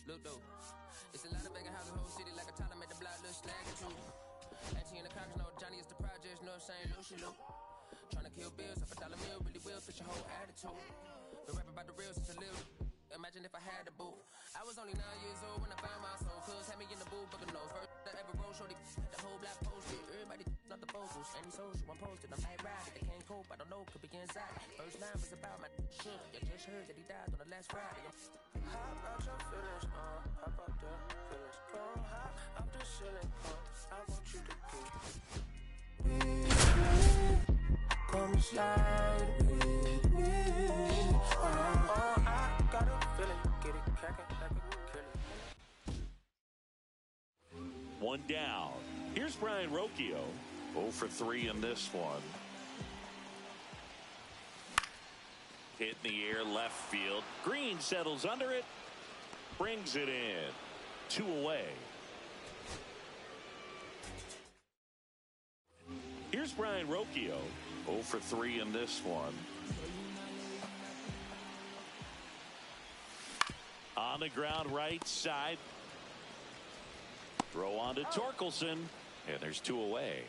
Look though, it's a lot of vacant houses, whole city like a toddler made the block look slaggy too. Auntie in the cops know Johnny is the projects, know what I'm saying? Lucy Lou. Tryna kill bills, off $1 meal, really will fit your whole attitude. Been rapping about the real since a little. Imagine if I had the boot. I was only 9 years old when I found my soul. Cuz had me in the booth, but the nose first I ever rolled, shorty the whole block posted. Everybody not the focus, any social, I'm posted. I'm like ride, they can't cope, I don't know, could be inside. First line was about my shit. You just heard that he died on the last Friday. Hop out your feelings, hop out the feelings. Come hop out the ceiling, I want you to get come slide with me. I got a feeling, get it crackin' like a killing. One down. Here's Brian Rocchio. 0 for 3 in this one. Hit in the air, left field. Green settles under it. Brings it in. 2 away. Here's Brian Rocchio. 0 for 3 in this one. On the ground, right side. Throw on to Torkelson. And there's 2 away.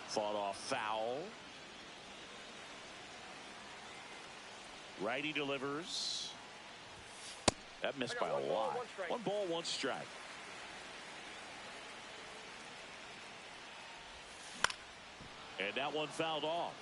Fought off foul. Righty delivers. That missed by a lot. 1 ball, 1 strike. And that one fouled off.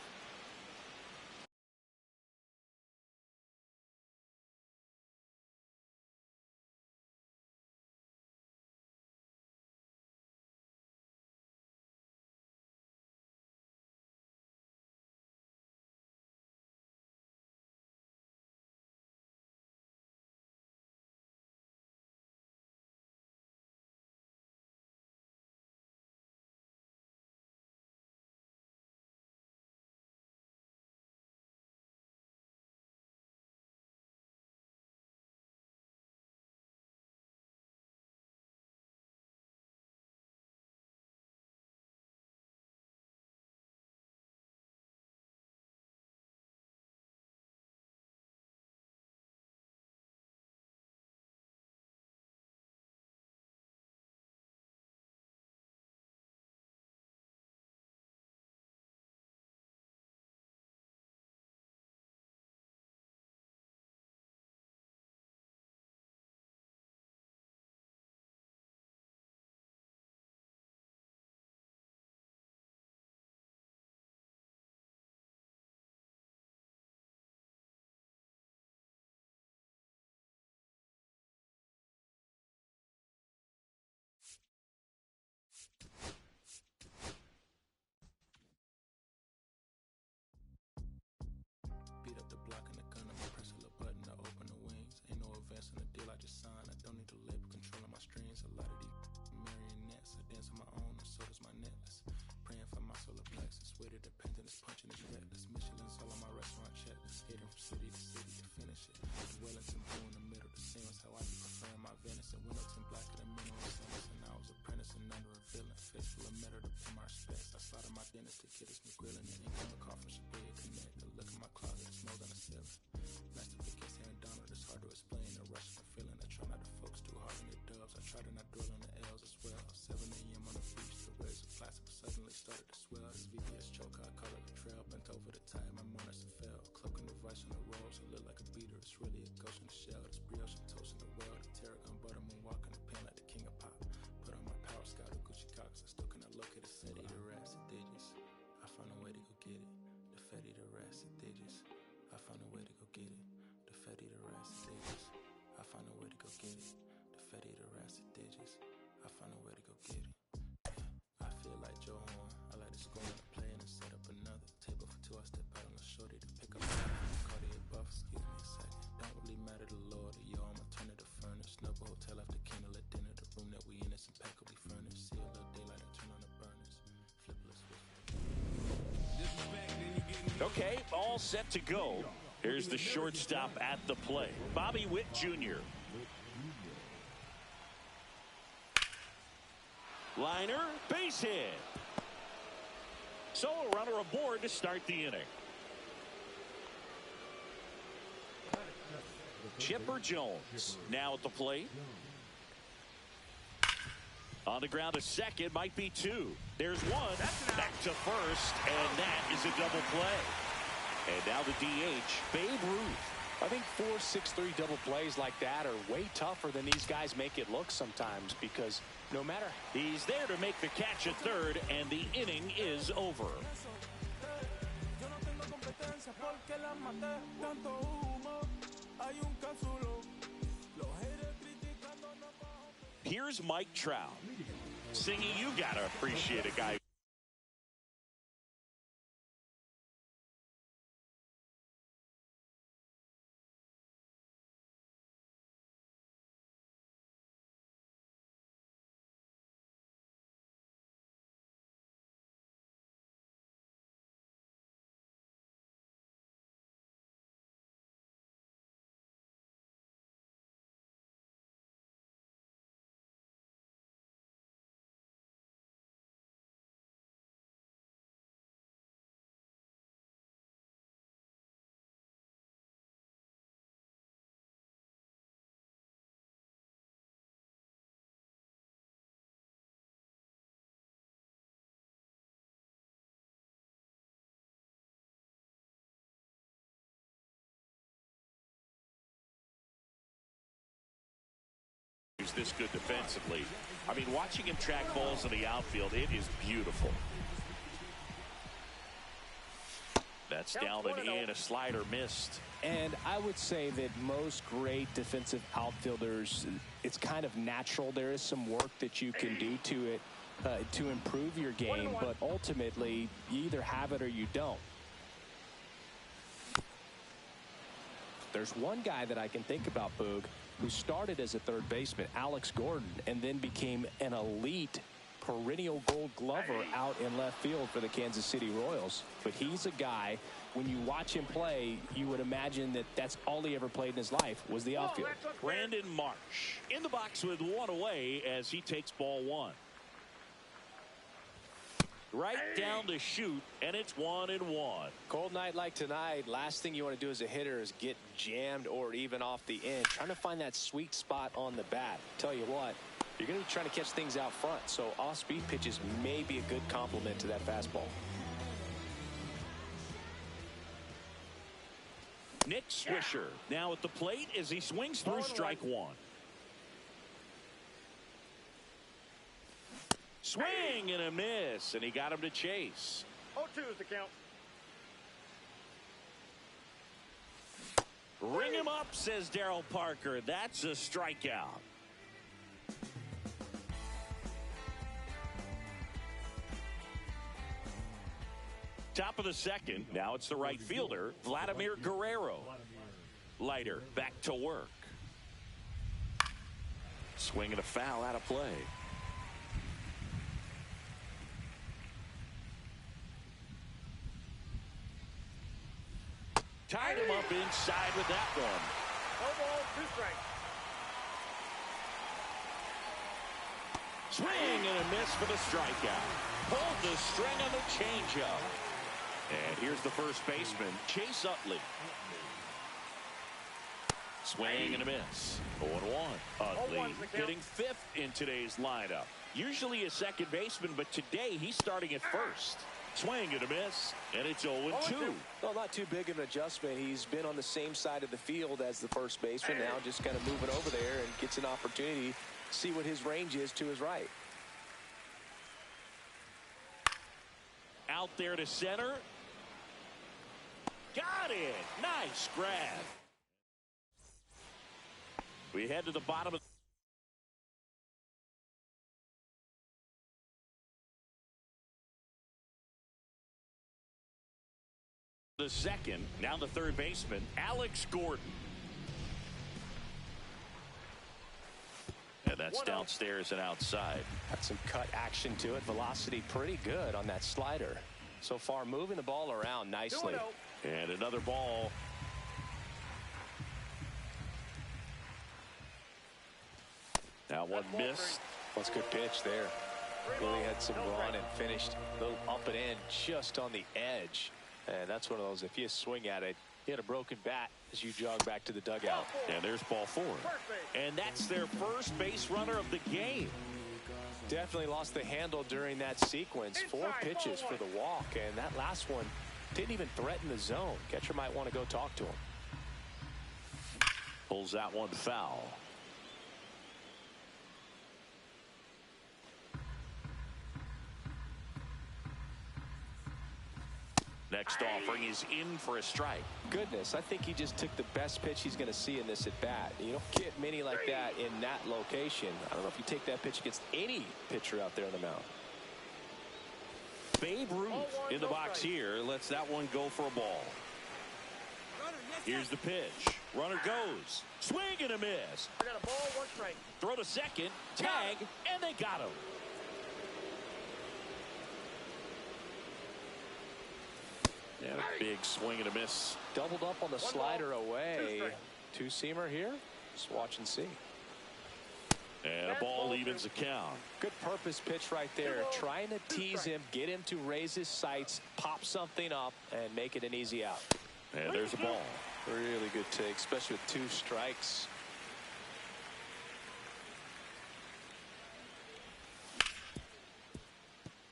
Beat up the block and the gun, I'ma press a little button to open the wings. Ain't no advance on the deal I just signed. I don't need the label controlling my strings. A lot of these marionettes, I dance on my own and so does my necklace. Praying for my solar plexus, way to dependent is punching is reckless. Michelin's all on my restaurant checklist. Skating from city to city to finish it. The Wellington blue in the middle, the same as how I be preferring my venison. Wellington blacker than mineral sentence, and I was apprentice and under a villain. Face full of metal to pay my respects. I slaughter my dentist to kid, it's me grilling. And ink on the coffin should be a connect. The look in my closet, it's more than a ceiling. Masterpiece and Donald, it's hard to explain the rush of the feeling. I try not to focus too hard on the dubs. I try to not dwell on the L's as well. 7 a.m. on the beach, the waves of plastic suddenly started to swell. This VPS choker, I call it a trail. Bent over the tide, my mornings have fell. Cloaking the vice on the rolls, it look like a beater. It's really a ghost in the shell. This brioche and toast in the world. The tarragon butter moon walking the pen like the king of pop. Put on my power scout, the Gucci Cox. I still cannot locate a city, the rats and digits. I found a way to go get it. The fatty, the rats and digits. I found a way to go get it. The fatty, the rats and digits. I found a way to go get it. The fatty, the rats and digits. I found a way to go get it. I feel like Joe Horn. I like to score on a play and set up another. Table for 2, I step out on the shorty to pick up the Cartier buffs. Okay, all set to go. Here's the shortstop at the plate, Bobby Witt Jr. Liner, base hit. So a runner aboard to start the inning. Chipper Jones now at the plate. On the ground to second, might be two. There's one. Back to first, and that is a double play. And now the DH, Babe Ruth. I think 4-6-3 double plays like that are way tougher than these guys make it look sometimes, because no matter. He's there to make the catch at third, and the inning is over. Here's Mike Trout singing "You Gotta Appreciate a Guy." This good defensively. I mean, watching him track balls in the outfield, it is beautiful. That's down and in. A slider missed. And I would say that most great defensive outfielders, it's kind of natural. There is some work that you can do to it to improve your game, but ultimately you either have it or you don't. There's one guy that I can think about, Boog, who started as a third baseman, Alex Gordon, and then became an elite perennial gold glover out in left field for the Kansas City Royals. But he's a guy, when you watch him play, you would imagine that that's all he ever played in his life was the outfield. Brandon Marsh in the box with one away as he takes ball one. Right down to shoot, and it's 1-1. Cold night like tonight, last thing you want to do as a hitter is get jammed or even off the end. Trying to find that sweet spot on the bat. Tell you what, you're going to be trying to catch things out front, so off-speed pitches may be a good complement to that fastball. Nick Swisher now at the plate as he swings through strike one. Swing and a miss, and he got him to chase. 0-2 is the count. Ring him up, says Darryl Parker. That's a strikeout. Top of the second. Now it's the right fielder, Vladimir Guerrero. Leiter back to work. Swing and a foul out of play. Tied him up inside with that one. No ball, 2 strikes. Swing and a miss for the strikeout. Pulled the string on the changeup. And here's the first baseman, Chase Utley. Swing and a miss. 0-1. Utley hitting 5th in today's lineup. Usually a second baseman, but today he's starting at first. Swing and a miss, and it's 0-2. Well, not too big of an adjustment. He's been on the same side of the field as the first baseman. Now just kind of moving over there and gets an opportunity to see what his range is to his right. Out there to center. Got it. Nice grab. We head to the bottom of the second. Now the third baseman, Alex Gordon. And that's downstairs and outside. Got some cut action to it. Velocity pretty good on that slider. So far moving the ball around nicely. And another ball. Now one missed. That's a good pitch there. Really had some run and finished a little up and in just on the edge. And that's one of those, if you swing at it, you had a broken bat as you jog back to the dugout. And there's ball 4. And that's their first base runner of the game. Definitely lost the handle during that sequence. 4 pitches for the walk, and that last one didn't even threaten the zone. Catcher might want to go talk to him. Pulls that one foul. Next offering is in for a strike. Goodness, I think he just took the best pitch he's going to see in this at bat. You don't get many like that in that location. I don't know if you take that pitch against any pitcher out there on the mound. Babe Ruth in the box here lets that one go for a ball. Here's the pitch. Runner goes. Swing and a miss. I got a ball, 1 strike. Throw to second. Tag, and they got him. And a big swing and a miss. Doubled up on the slider away. 2-seamer here. Just watch and see. And a ball evens the count. Good purpose pitch right there. Trying to tease him, get him to raise his sights, pop something up, and make it an easy out. And there's a ball. Really good take, especially with 2 strikes.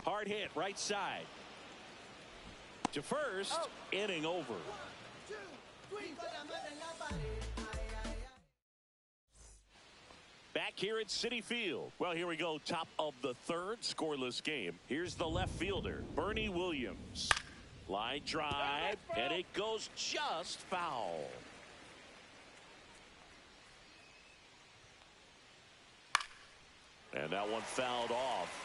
Hard hit, right side. To first, inning over. 1, 2, 3. Back here at Citi Field. Well, here we go. Top of the 3rd, scoreless game. Here's the left fielder, Bernie Williams. Line drive, and it goes just foul. And that one fouled off.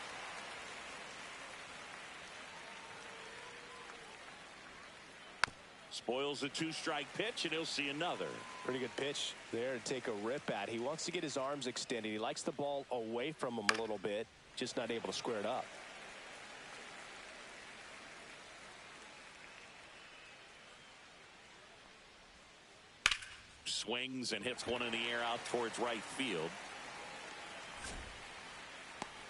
Spoils the 2-strike pitch, and he'll see another. Pretty good pitch there to take a rip at. He wants to get his arms extended. He likes the ball away from him a little bit, just not able to square it up. Swings and hits one in the air out towards right field.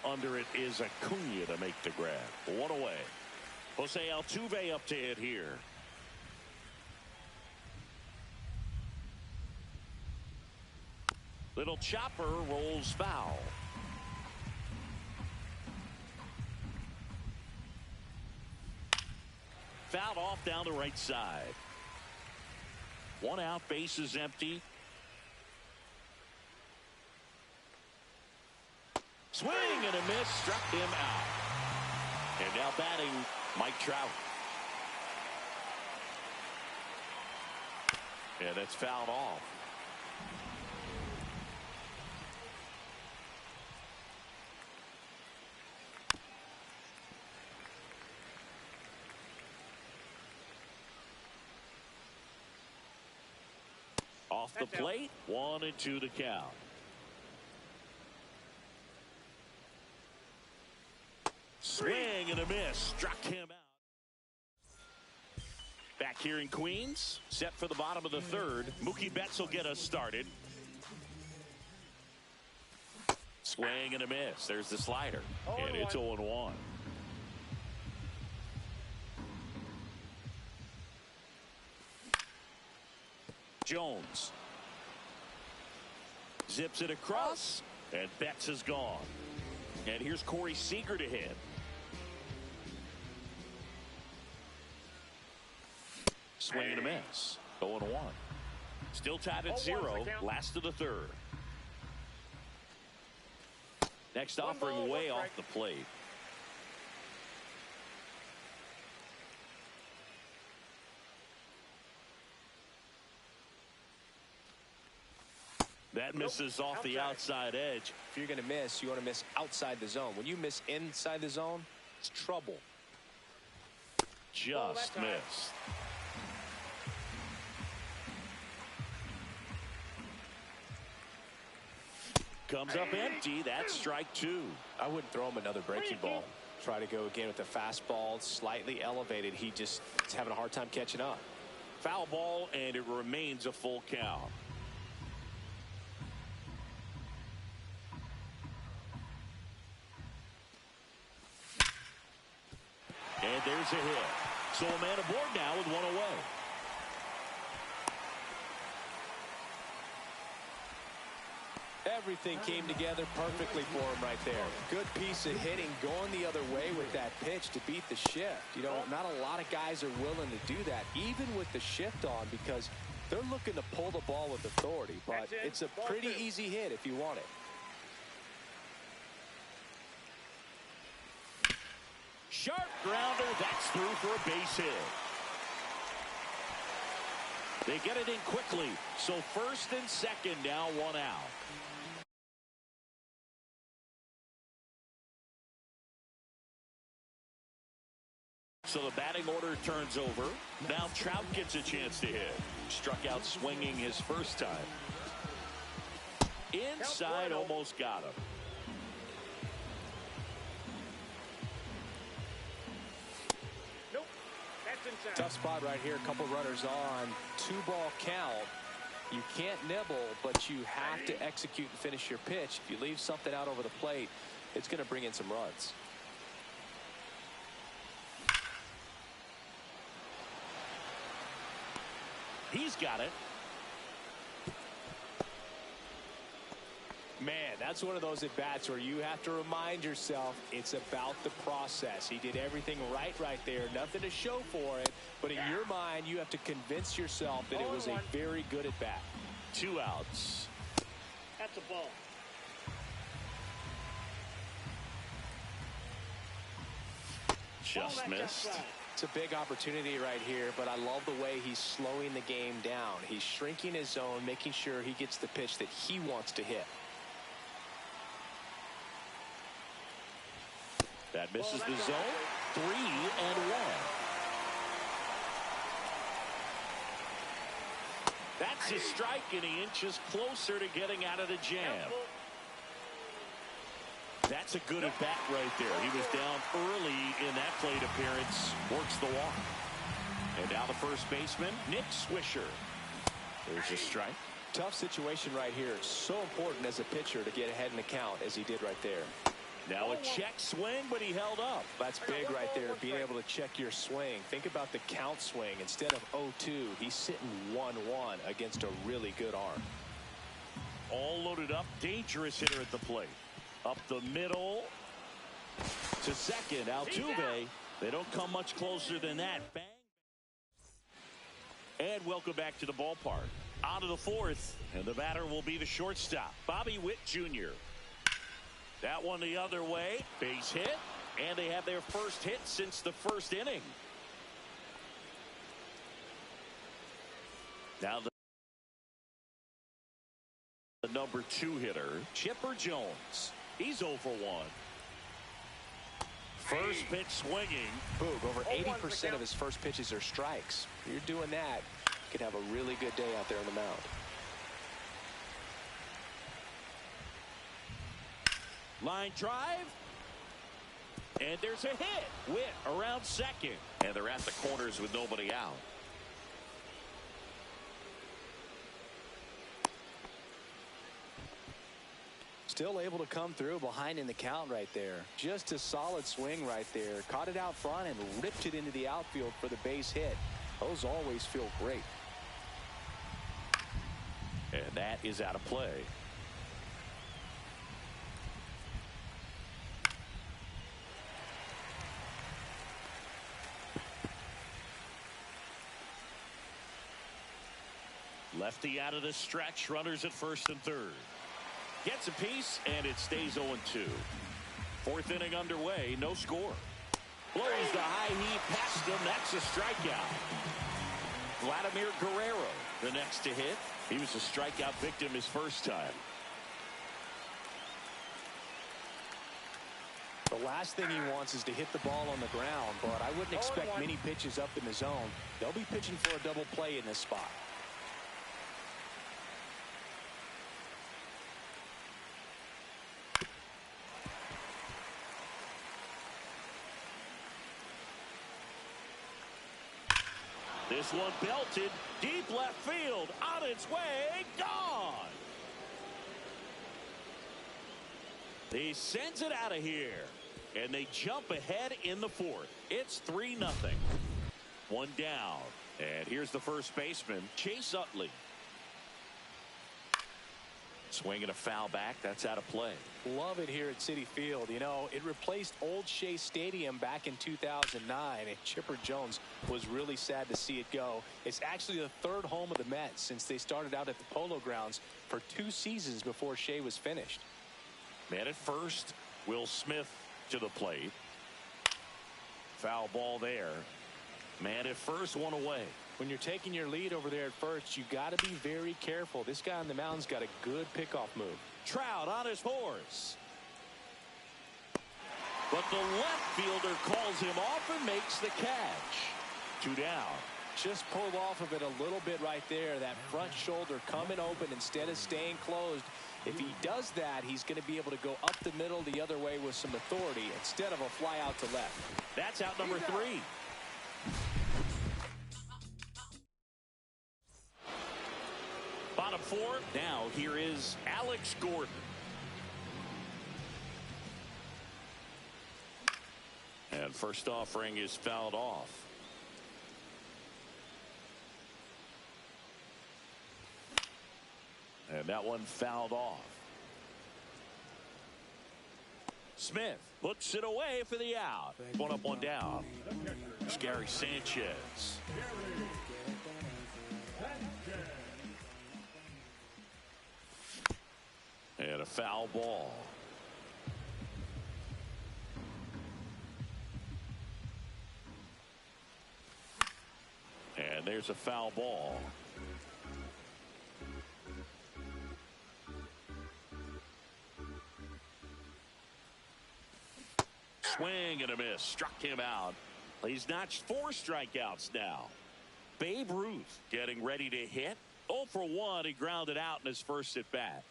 Under it is Acuna to make the grab. 1 away. Jose Altuve up to hit here. Little chopper rolls foul. Fouled off down the right side. 1 out, base is empty. Swing and a miss, struck him out. And now batting, Mike Trout. And it's fouled off. Off the plate, 1-2 to count. Swing and a miss, struck him out. Back here in Queens, set for the bottom of the 3rd. Mookie Betts will get us started. Swing and a miss. There's the slider, and it's 0-1. Jones zips it across, and Betts is gone. And here's Corey Seager to hit. Swing and a miss. 0-1. Still tied at 0. Last of the 3rd. Next offering way off the plate. That misses off the outside edge. If you're going to miss, you want to miss outside the zone. When you miss inside the zone, it's trouble. Just missed. Comes up empty. That's strike 2. I wouldn't throw him another breaking ball. Try to go again with the fastball, slightly elevated. He just is having a hard time catching up. Foul ball, and it remains a full count. And there's a hit. So a man aboard now with one away. Everything came together perfectly for him right there. Good piece of hitting going the other way with that pitch to beat the shift. You know, not a lot of guys are willing to do that, even with the shift on, because they're looking to pull the ball with authority. But it's a pretty easy hit if you want it. Sharp grounder. That's through for a base hit. They get it in quickly. So first and second, now one out. So the batting order turns over. Now Trout gets a chance to hit. Struck out swinging his first time. Inside, almost got him. Nope. That's inside. Tough spot right here. A couple runners on. 2-ball count. You can't nibble, but you have to execute and finish your pitch. If you leave something out over the plate, it's going to bring in some runs. He's got it. Man, that's one of those at-bats where you have to remind yourself it's about the process. He did everything right there. Nothing to show for it. But in your mind, you have to convince yourself that it was a very good at-bat. 2 outs. That's a ball. Just missed. It's a big opportunity right here, but I love the way he's slowing the game down. He's shrinking his zone, making sure he gets the pitch that he wants to hit. That misses the zone. 3-1. That's a strike, and he inches closer to getting out of the jam. That's a good at bat right there. He was down early in that plate appearance. Works the walk. And now the first baseman, Nick Swisher. There's a strike. Tough situation right here. It's so important as a pitcher to get ahead in the count as he did right there. Now a check swing, but he held up. That's big right there, being able to check your swing. Think about the count swing. Instead of 0-2, he's sitting 1-1 against a really good arm. All loaded up. Dangerous hitter at the plate. Up the middle to second. Altuve. They don't come much closer than that. Bang. And welcome back to the ballpark. On to the fourth, and the batter will be the shortstop, Bobby Witt Jr. That one the other way. Base hit, and they have their first hit since the first inning. Now the number 2 hitter, Chipper Jones. He's 0 for 1. First pitch swinging. Boog, over 80% of his first pitches are strikes. If you're doing that, you could have a really good day out there on the mound. Line drive. And there's a hit. Witt around second. And they're at the corners with nobody out. Still able to come through behind in the count right there. Just a solid swing right there. Caught it out front and ripped it into the outfield for the base hit. Those always feel great. And that is out of play. Lefty out of the stretch. Runners at first and third. Gets a piece, and it stays 0-2. Fourth inning underway. No score. Blows the high heat past him. That's a strikeout. Vladimir Guerrero, the next to hit. He was a strikeout victim his first time. The last thing he wants is to hit the ball on the ground, but I wouldn't expect many pitches up in the zone. They'll be pitching for a double play in this spot. This one belted deep left field, on its way, gone. He sends it out of here, and they jump ahead in the fourth. It's 3-0. One down, and here's the first baseman, Chase Utley. Swinging a foul back. That's out of play. Love it here at Citi Field. You know, it replaced Old Shea Stadium back in 2009, and Chipper Jones was really sad to see it go. It's actually the third home of the Mets since they started out at the Polo Grounds for 2 seasons before Shea was finished. Man at first, Will Smith to the plate. Foul ball there. Man at first, one away. When you're taking your lead over there at first, you got to be very careful. This guy on the mound's got a good pickoff move. Trout on his horse. But the left fielder calls him off and makes the catch. 2 down. Just pulled off of it a little bit right there. That front shoulder coming open instead of staying closed. If he does that, he's going to be able to go up the middle the other way with some authority instead of a fly out to left. That's out number 3. Bottom 4. Now here is Alex Gordon. And first offering is fouled off. And that one fouled off. Smith puts it away for the out. 1 up, 1 down. It's Gary Sanchez. And a foul ball. And there's a foul ball. Swing and a miss. Struck him out. He's notched 4 strikeouts now. Babe Ruth getting ready to hit. 0 for 1. He grounded out in his first at bat.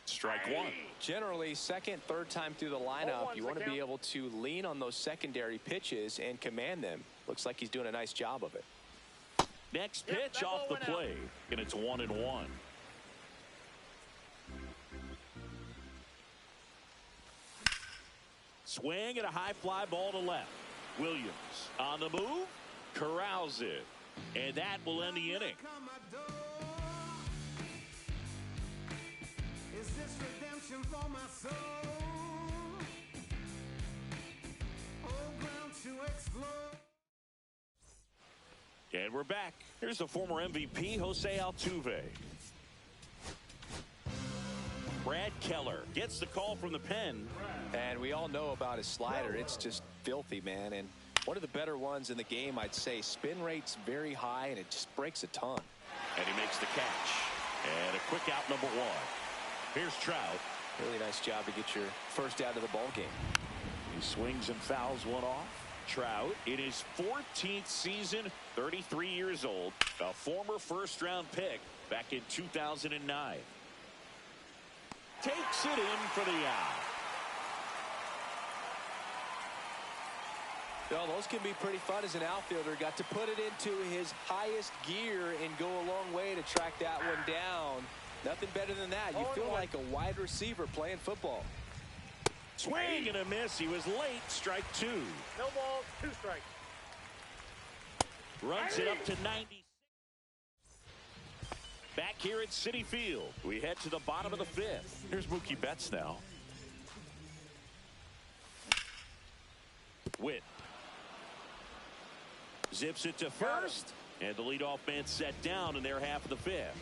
Strike 1. Generally, second, third time through the lineup, you want to be able to lean on those secondary pitches and command them. Looks like he's doing a nice job of it. Next pitch off the plate, and it's 1-1. Swing and a high fly ball to left. Williams on the move, corrals it, and that will end the inning. Is this redemption for my soul? Oh, ground to explode. And we're back. Here's the former MVP, Jose Altuve. Brad Keller gets the call from the pen. And we all know about his slider. It's just filthy, man. And one of the better ones in the game, I'd say. Spin rate's very high, and it just breaks a ton. And he makes the catch. And a quick out, number 1. Here's Trout. Really nice job to get your first out of the ball game. He swings and fouls one off. Trout in his 14th season, 33 years old, a former first-round pick back in 2009. Takes it in for the out. Well, those can be pretty fun as an outfielder. Got to put it into his highest gear and go a long way to track that one down. Nothing better than that. You feel like a wide receiver playing football. Swing and a miss. He was late. Strike 2. No balls, 2 strikes. Runs it up to 90. Back here at Citi Field, we head to the bottom of the 5th. Here's Mookie Betts now. Witt zips it to first, and the leadoff man set down in their half of the 5th.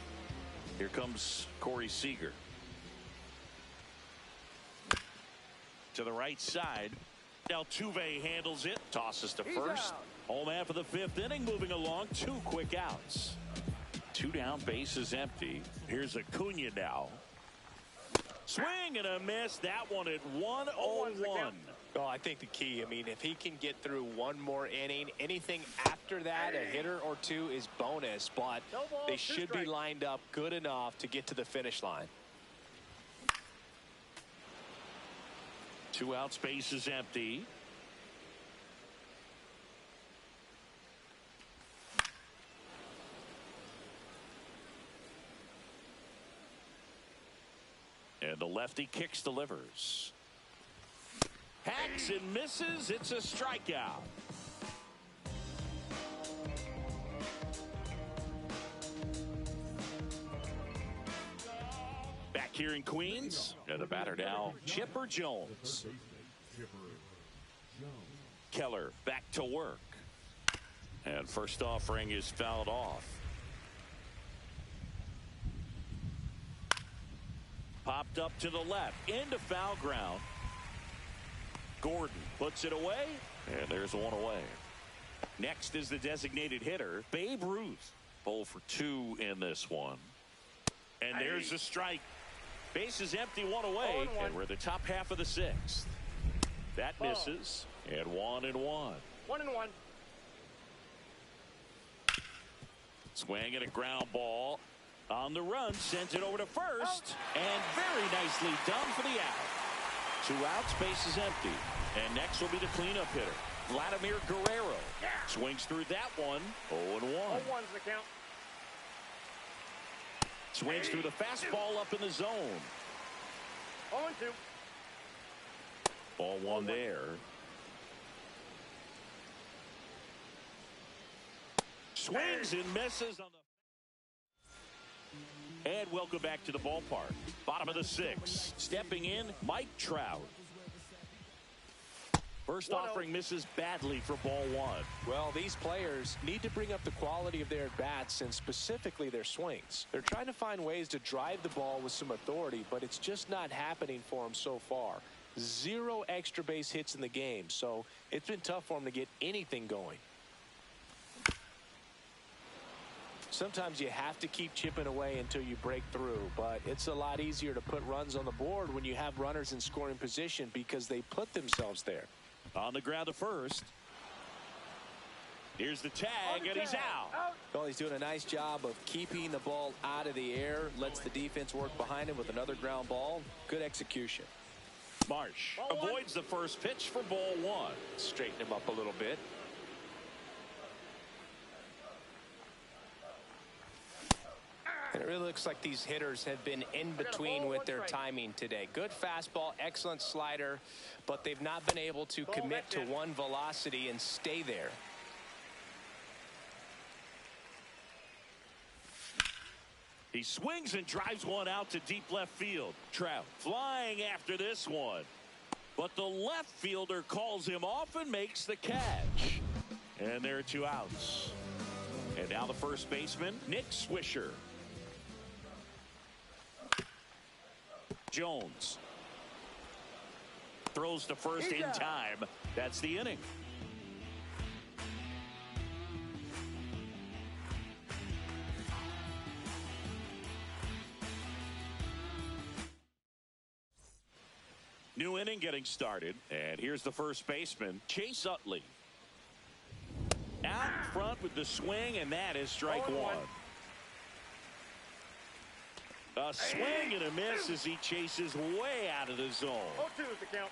Here comes Corey Seager. To the right side. Altuve handles it. Tosses to first. Home half of the 5th inning. Moving along. 2 quick outs. 2 down. Bases empty. Here's Acuna now. Swing and a miss. That one at 1-0-1. Oh, I think the key, I mean, if he can get through one more inning, anything after that, a hitter or 2 is bonus, but they should be lined up good enough to get to the finish line. 2 outs, bases empty. And the lefty kicks, delivers. Hacks and misses. It's a strikeout. Back here in Queens, and the batter now, Chipper Jones. Keller back to work. And first offering is fouled off. Popped up to the left, into foul ground. Gordon puts it away, and there's one away. Next is the designated hitter, Babe Ruth. 0 for 2 in this one. And there's a strike. Base is empty, one away, and we're at the top half of the sixth. That misses, and 1-1. 1-1. Swing and a ground ball. On the run, sends it over to first, and very nicely done for the out. 2 outs, base is empty. And next will be the cleanup hitter, Vladimir Guerrero. Swings through that one, 0-1. 0-1's the count. Swings through the fastball up in the zone. 0-2. Ball 1 there. Swings and misses on the. And welcome back to the ballpark. Bottom of the 6th. Stepping in, Mike Trout. First offering misses badly for ball 1. Well, these players need to bring up the quality of their bats and specifically their swings. They're trying to find ways to drive the ball with some authority, but it's just not happening for them so far. 0 extra base hits in the game, so it's been tough for them to get anything going. Sometimes you have to keep chipping away until you break through, but it's a lot easier to put runs on the board when you have runners in scoring position because they put themselves there. On the ground to first. Here's the tag, and he's out. Well, he's doing a nice job of keeping the ball out of the air, lets the defense work behind him with another ground ball. Good execution. Marsh avoids the first pitch for ball 1. Straighten him up a little bit. And it really looks like these hitters have been in between with their timing today. Good fastball, excellent slider, but they've not been able to commit to one velocity and stay there. He swings and drives one out to deep left field. Trout flying after this one. But the left fielder calls him off and makes the catch. And there are 2 outs. And now the first baseman, Nick Swisher. Jones throws to first in time. That's the inning. New inning getting started, and here's the first baseman, Chase Utley. Out front with the swing, and that is strike 1. A swing and a miss as he chases way out of the zone. 0-2 is the count.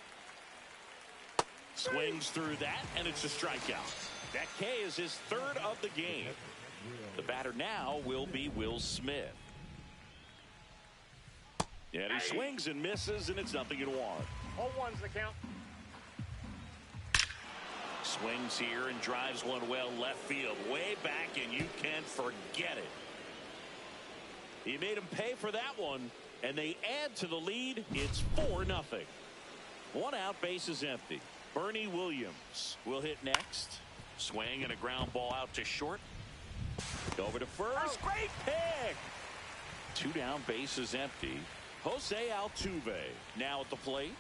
Swings through that, and it's a strikeout. That K is his 3rd of the game. The batter now will be Will Smith. And he swings and misses, and it's 0-1. 0-1's the count. Swings here and drives one well left field, way back, and you can forget it. He made him pay for that one, and they add to the lead. It's 4-0. 1 out, base is empty. Bernie Williams will hit next. Swing and a ground ball out to short. Over to first. Great pick. 2 down, base is empty. Jose Altuve now at the plate.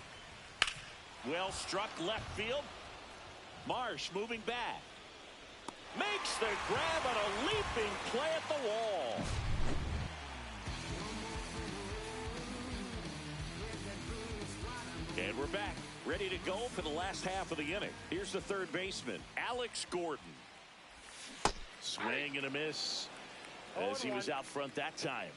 Well struck left field. Marsh moving back. Makes the grab on a leaping play at the wall. And we're back, ready to go for the last half of the inning. Here's the third baseman, Alex Gordon. Swing and a miss as he was out front that time.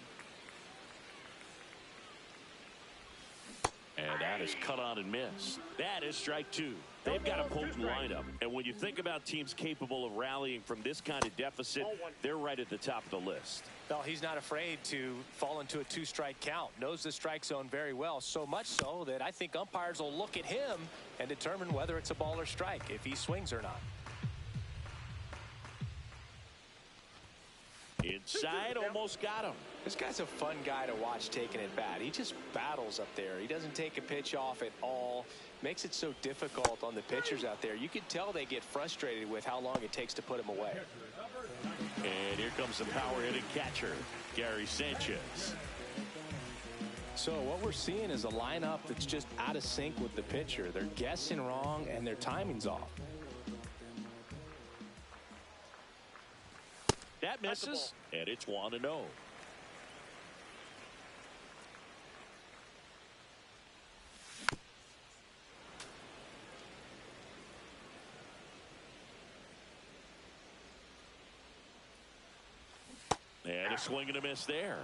And that is cut on and missed. That is strike two. They've got a potent lineup. And when you think about teams capable of rallying from this kind of deficit, they're right at the top of the list. Well, he's not afraid to fall into a two-strike count. Knows the strike zone very well, so much so that I think umpires will look at him and determine whether it's a ball or strike, if he swings or not. Inside, almost got him. This guy's a fun guy to watch taking at bat. He just battles up there. He doesn't take a pitch off at all. Makes it so difficult on the pitchers out there. You can tell they get frustrated with how long it takes to put him away. And here comes the power hitting catcher, Gary Sanchez. So what we're seeing is a lineup that's just out of sync with the pitcher. They're guessing wrong and their timing's off. That misses, and it's 1-0. And a swing and a miss there.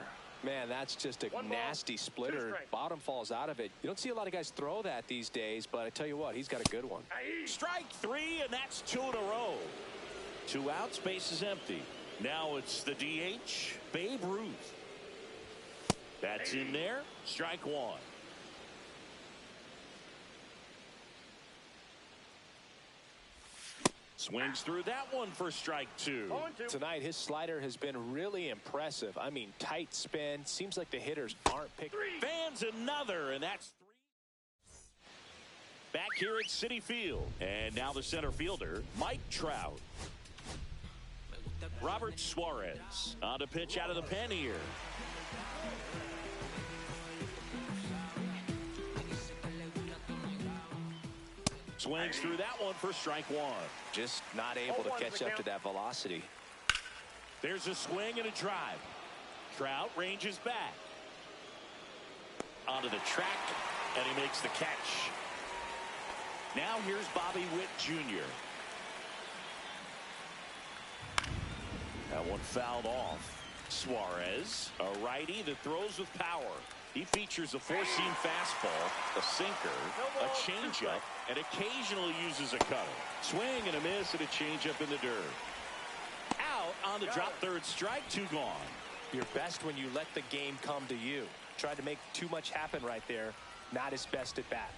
Man, that's just a nasty splitter. Bottom falls out of it. You don't see a lot of guys throw that these days, but I tell you what, he's got a good one. Strike three, and that's 2 in a row. 2 outs, base is empty. Now it's the DH, Babe Ruth. That's in there. Strike one. Swings through that one for strike two. Tonight, his slider has been really impressive. I mean, tight spin. Seems like the hitters aren't picking. Fans another, and that's 3. Back here at Citi Field. And now the center fielder, Mike Trout. Robert Suarez on to pitch out of the pen here. Swings through that one for strike one. Just not able to catch up to that velocity. There's a swing and a drive. Trout ranges back. Onto the track, and he makes the catch. Now here's Bobby Witt Jr. That one fouled off. Suarez, a righty that throws with power. He features a four-seam fastball, a sinker, a changeup, and occasionally uses a cutter. Swing and a miss and a changeup in the dirt. Out on the drop third strike, 2 gone. You're best when you let the game come to you. Tried to make too much happen right there. Not his best at bat.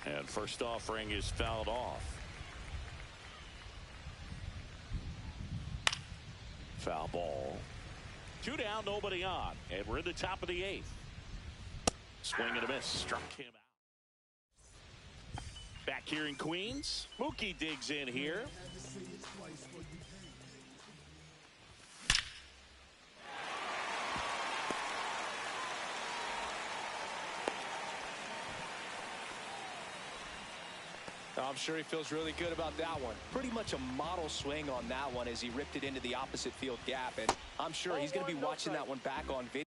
And first offering is fouled off. Foul ball. 2 down, nobody on. And we're in the top of the 8th. Swing and a miss. Struck him out. Back here in Queens. Mookie digs in here. I'm sure he feels really good about that one. Pretty much a model swing on that one as he ripped it into the opposite field gap. And I'm sure he's going to be watching that one back on video.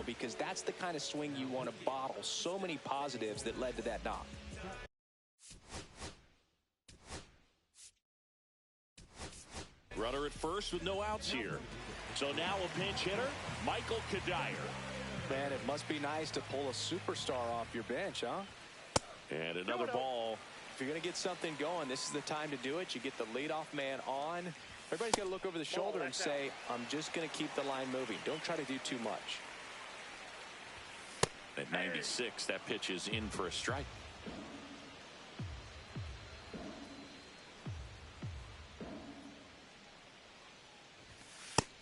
Because that's the kind of swing you want to bottle. So many positives that led to that knock. Runner at first with no outs here. So now a pinch hitter, Michael Kadire. Man, it must be nice to pull a superstar off your bench, huh? And another ball. If you're going to get something going, this is the time to do it. You get the leadoff man on. Everybody's got to look over the shoulder and say, I'm just going to keep the line moving. Don't try to do too much. At 96, that pitch is in for a strike.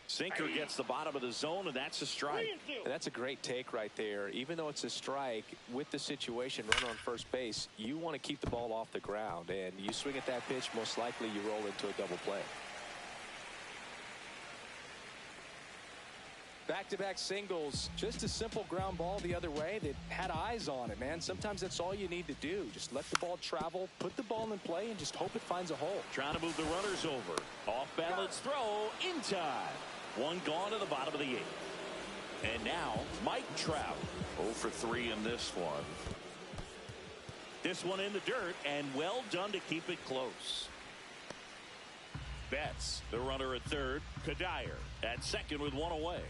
Sinker gets the bottom of the zone, and that's a strike. And that's a great take right there. Even though it's a strike, with the situation, runner on first base, you want to keep the ball off the ground. And you swing at that pitch, most likely you roll into a double play. Back-to-back singles, just a simple ground ball the other way that had eyes on it, man. Sometimes that's all you need to do. Just let the ball travel, put the ball in play, and just hope it finds a hole. Trying to move the runners over. Off-balance throw in time. One gone to the bottom of the 8th. And now, Mike Trout. 0 for 3 in this one. This one in the dirt, and well done to keep it close. Betts, the runner at third. Kadire at second with one away.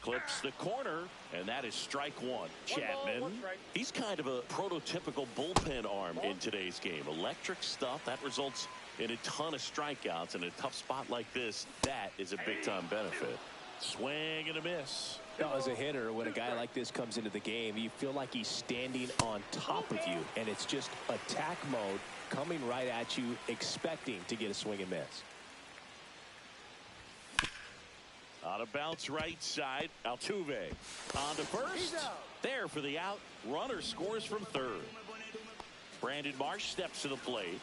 Clips the corner, and that is strike one. Chapman, he's kind of a prototypical bullpen arm in today's game. Electric stuff that results in a ton of strikeouts in a tough spot like this. That is a big-time benefit. Swing and a miss. Now, as a hitter, when a guy like this comes into the game, you feel like he's standing on top of you, and it's just attack mode coming right at you, expecting to get a swing and miss. On a bounce right side, Altuve on to first. There for the out. Runner scores from third. Brandon Marsh steps to the plate.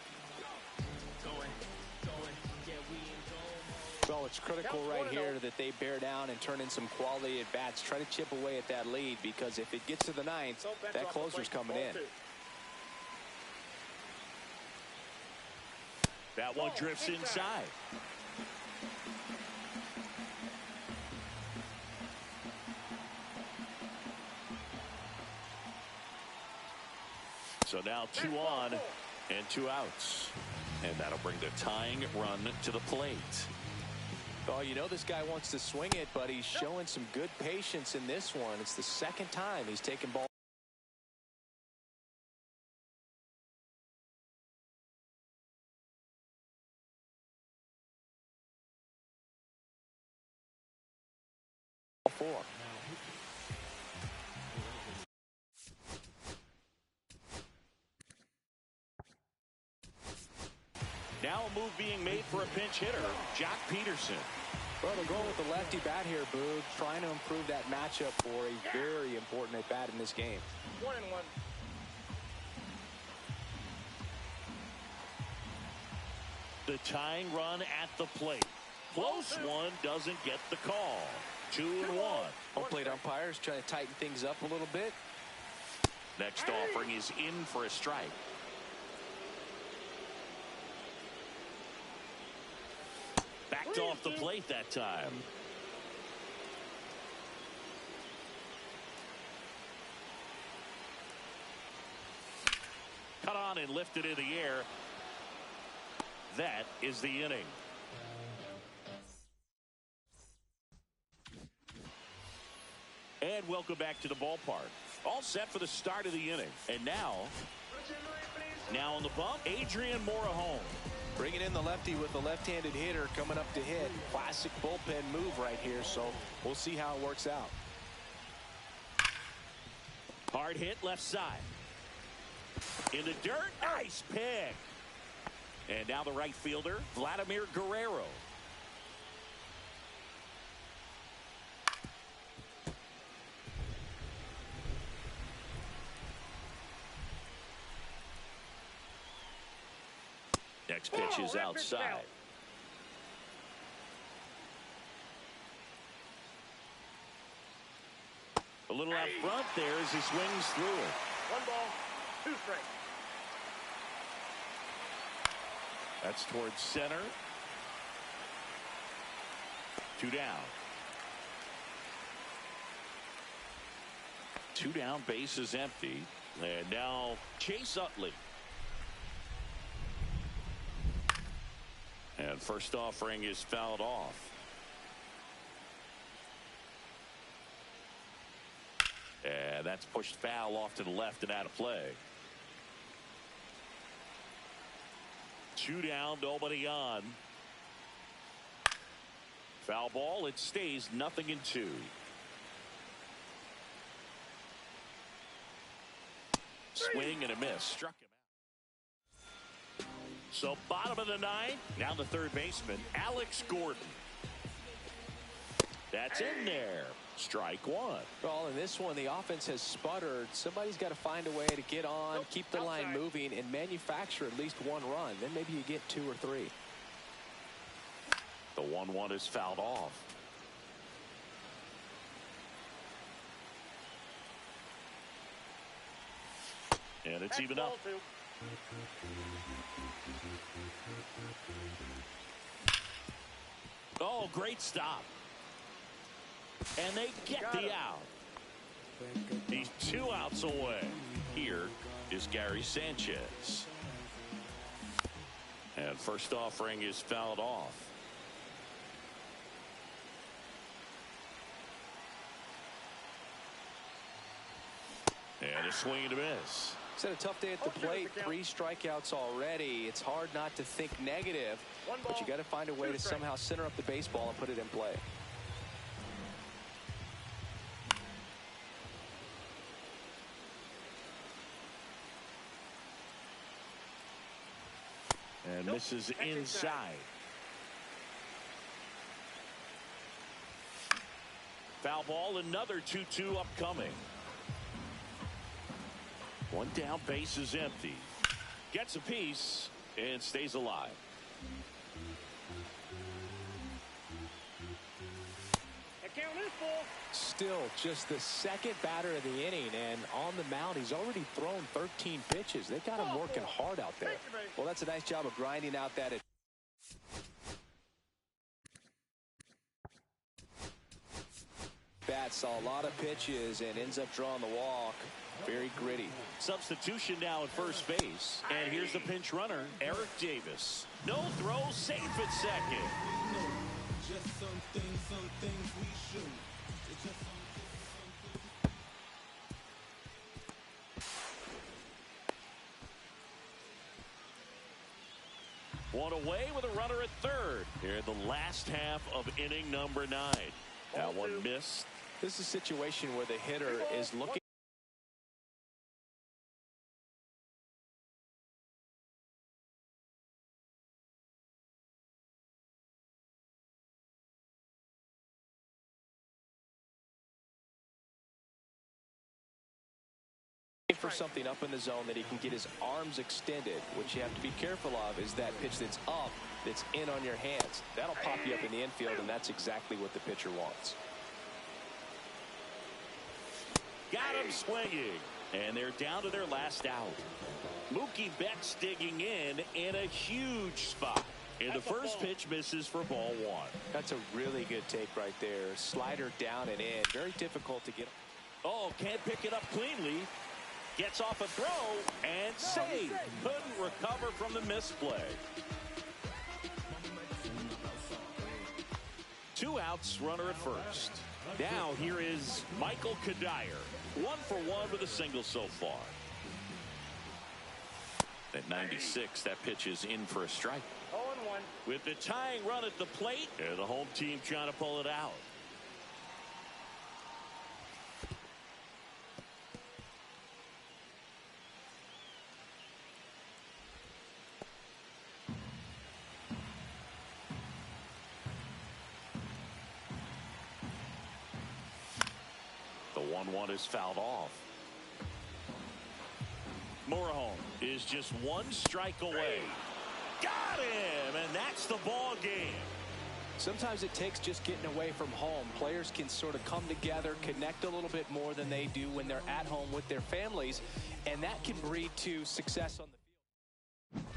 Well, it's critical right here that they bear down and turn in some quality at bats. Try to chip away at that lead, because if it gets to the 9th, that closer's coming in. That one drifts inside. So now 2 on and 2 outs. And that'll bring the tying run to the plate. Oh, you know this guy wants to swing it, but he's showing some good patience in this one. It's the second time he's taken ball. Four. Now a move being made for a pinch hitter, Jock Peterson. Well, they're going with the lefty bat here, Boog, trying to improve that matchup for a very important at bat in this game. 1-1. The tying run at the plate. Close one, doesn't get the call. 2-1. Home plate umpires trying to tighten things up a little bit. Next offering is in for a strike. Backed off the plate that time. Cut on and lifted in the air. That is the inning. And welcome back to the ballpark. All set for the start of the inning. And now on the bump, Adrian Morejon. Bringing in the lefty with the left-handed hitter coming up to hit. Classic bullpen move right here, so we'll see how it works out. Hard hit left side. In the dirt, nice pick. And now the right fielder, Vladimir Guerrero. Next pitch is outside. A little out front there as he swings through it. 1 ball, 2 strikes. That's towards center. 2 down. 2 down, base is empty. And now Chase Utley. And first offering is fouled off. And that's pushed foul off to the left and out of play. 2 down, nobody on. Foul ball, it stays 0-2. Swing and a miss. Struck him out. So bottom of the 9th. Now the third baseman, Alex Gordon. That's in there. Strike 1. Well, in this one, the offense has sputtered. Somebody's got to find a way to get on, keep the line moving, and manufacture at least 1 run. Then maybe you get 2 or 3. The 1-1 is fouled off. And it's even up. Oh, great stop. And they get the out. He's 2 outs away. Here is Gary Sanchez. And first offering is fouled off. And a swing and a miss. He's had a tough day at the plate. 3 strikeouts already. It's hard not to think negative, but you got to find a way to somehow center up the baseball and put it in play. And misses inside. Foul ball, another 2-2 upcoming. 1 down, base is empty. Gets a piece and stays alive. Account is full. Still just the second batter of the inning, and on the mound he's already thrown 13 pitches. They got him working hard out there. Well, that's a nice job of grinding out that. Bat saw a lot of pitches and ends up drawing the walk. Very gritty. Substitution now at first base. And here's the pinch runner, Eric Davis. No throw, safe at second. Just some things we should. One away with a runner at third. Here in the last half of inning number 9. That one missed. This is a situation where the hitter is looking for something up in the zone that he can get his arms extended. What you have to be careful of is that pitch that's up, that's in on your hands. That'll pop you up in the infield, and that's exactly what the pitcher wants. Got him swinging. And they're down to their last out. Mookie Betts digging in a huge spot. And the first pitch misses for ball 1. That's a really good take right there. Slider down and in. Very difficult to get. Oh, can't pick it up cleanly. Gets off a throw and saved. Couldn't recover from the misplay. 2 outs, runner at first. Now here is Michael Kadire. 1 for 1 with a single so far. At 96, that pitch is in for a strike. 0-1. With the tying run at the plate, and the home team trying to pull it out. The 1-1 is fouled off. Morejon is just 1 strike away. Got him, and that's the ball game. Sometimes it takes just getting away from home. Players can sort of come together, connect a little bit more than they do when they're at home with their families, and that can breed to success on the field.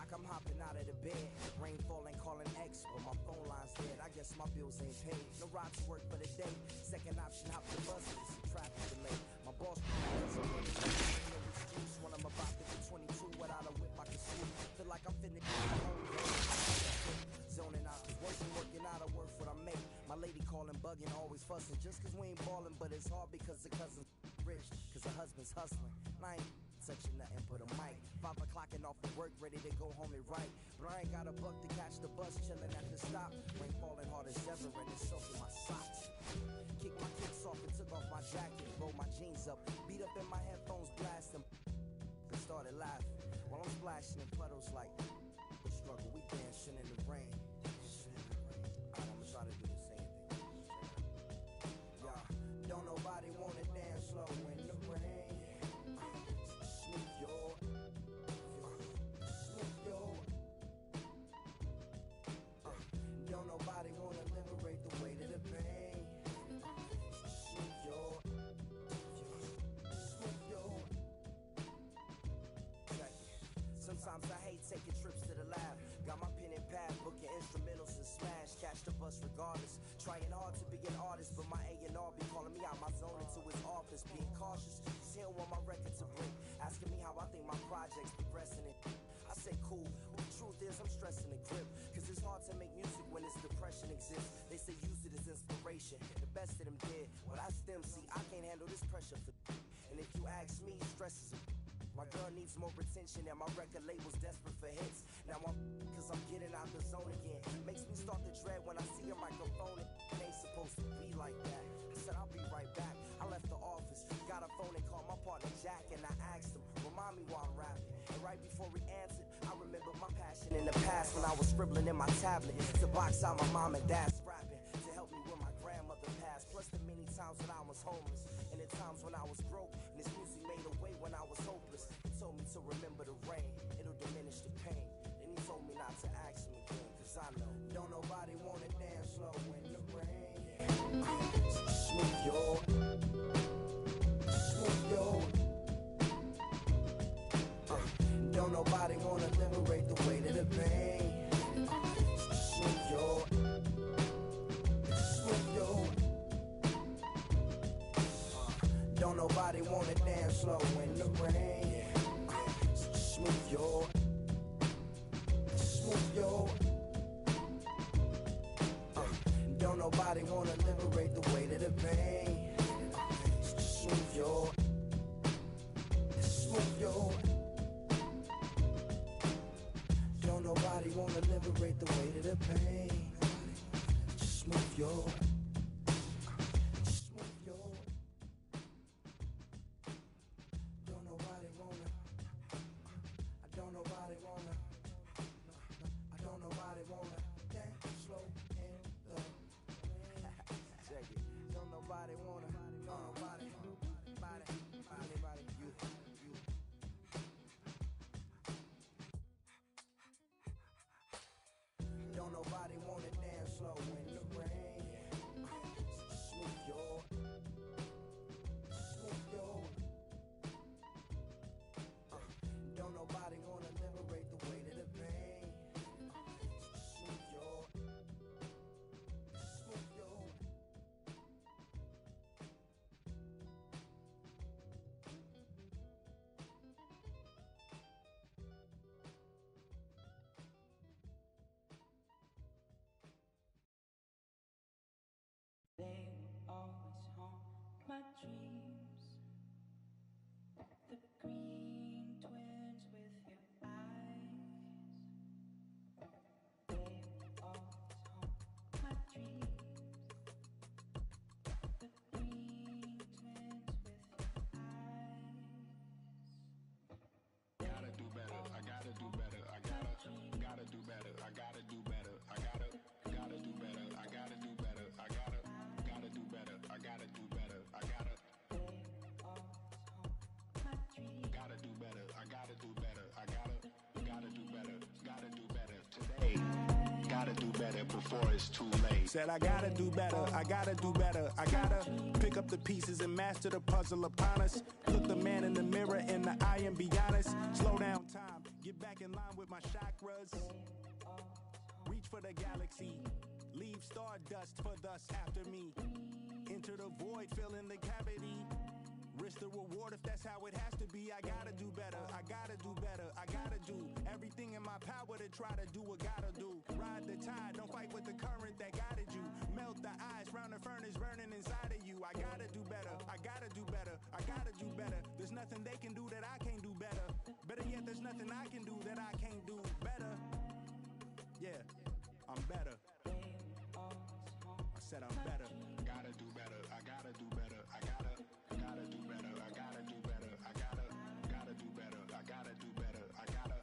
I'm hopping out of the bed. Rain falling, calling X, but my phone line's dead. I guess my bills ain't paid. No ride to work for the day. Second option, hop the bus, but it's a traffic delay. My boss no excuse when I'm about to be 22 without a whip I can sweep. Feel like I'm finna get my own zoning out, working out of work what I make. My lady calling, bugging, always fussing. Just cause we ain't ballin', but it's hard because the cousin's rich, cause the husband's hustling. And I ain't touching nothing but a mic. 5 o'clock and off of work, ready to go home and write. But I ain't got a buck to catch the bus, chilling at the stop. Rain falling hard as ever and it's soaking my socks. Kicked my kicks off and took off my jacket, rolled my jeans up, beat up in my headphones, blasting. And started laughing while I'm splashing in puddles like the struggle we dancing in bust regardless. Trying hard to be an artist, but my A&R be calling me out my zone into his office. Being cautious, cause he don't want my record to break. Asking me how I think my project's progressing it. I say cool, but the truth is I'm stressing the grip. Cause it's hard to make music when this depression exists. They say use it as inspiration. The best of them did. When I stem, see, I can't handle this pressure for. And if you ask me, stress is a. My girl needs more attention and my record label's desperate for hits. Now I'm cause I'm getting out the zone again. Makes me start to dread when I see a microphone. It ain't supposed to be like that. I said I'll be right back. I left the office, got a phone and called my partner Jack, and I asked him, remind me while I'm rapping. And right before he answered, I remembered my passion in the past when I was scribbling in my tablet to box out my mom and dad's rapping to help me when my grandmother passed. Plus the many times when I was homeless and the times when I was broke. And this music made a way when I was hopeless. He told me to remember the rain, it'll diminish the pain. Then he told me not to ask him again, cause I know don't nobody wanna dance slow in the rain. Smooth yo, smooth yo. Don't nobody wanna liberate the weight of the pain. Smooth yo, smooth yo. Don't nobody wanna dance slow in the rain. Smooth yo, smooth yo. Don't nobody wanna liberate the weight of the pain. Smooth yo, smooth yo. Don't nobody wanna liberate the weight of the pain. Smooth yo. Don't nobody wanna dance slow in the rain. Smooth yo, smooth yo. Don't nobody wanna liberate the weight of the pain. Smooth yo, smooth yo. They will always haunt my dreams. The green twins with your eyes. They will always haunt my dreams. The green twins with your eyes. Gotta do better, I gotta do better, I gotta do better, I gotta do better, I gotta do better, I gotta do better, I gotta do better, I gotta do better, I gotta do better, I gotta do better, I gotta do better, I gotta do better today. Gotta do better before it's too late. Said I gotta do better, I gotta do better, I gotta pick up the pieces and master the puzzle upon us. Look the man in the mirror in the eye and be honest. Slow down time, get back in line with my chakras. Reach for the galaxy, leave stardust for thus after me. Enter the void, fill in the cavity. Risk the reward if that's how it has to be. I gotta do better, I gotta do better, I gotta do everything in my power to try to do what gotta do. Ride the tide, don't fight with the current that guided you. Melt the ice round the furnace burning inside of you. I gotta do better, I gotta do better, I gotta do better. There's nothing they can do that I can't do better. Better yet, there's nothing I can do that I can't do better. Yeah, I'm better. I said I'm better. Gotta do better, I gotta do better, I gotta do better, I gotta do better, I gotta do better, I gotta do better, I gotta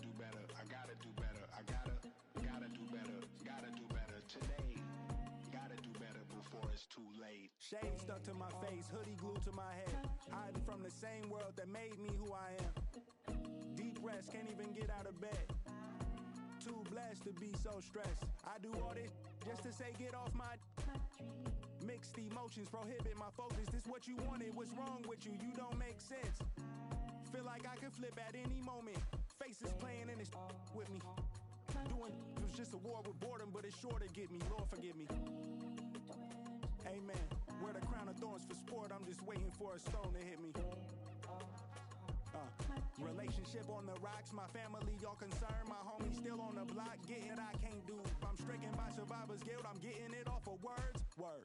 do better, I gotta do better, I gotta do better, gotta do better today. Gotta do better before it's too late. Shade stuck to my face, hoodie glued to my head. Hiding from the same world that made me who I am. Deep rest, can't even get out of bed. Too blessed to be so stressed. I do all this just to say get off my. Mixed emotions prohibit my focus. This what you wanted, what's wrong with you? You don't make sense. Feel like I could flip at any moment. Faces playing in this with me. Doing was just a war with boredom, but it's sure to get me. Lord forgive me. Amen. Wear the crown of thorns for sport. I'm just waiting for a stone to hit me. Relationship on the rocks. My family all concerned. My homie still on the block. Getting it I can't do. I'm stricken by survivor's guilt. I'm getting it off of words. Word.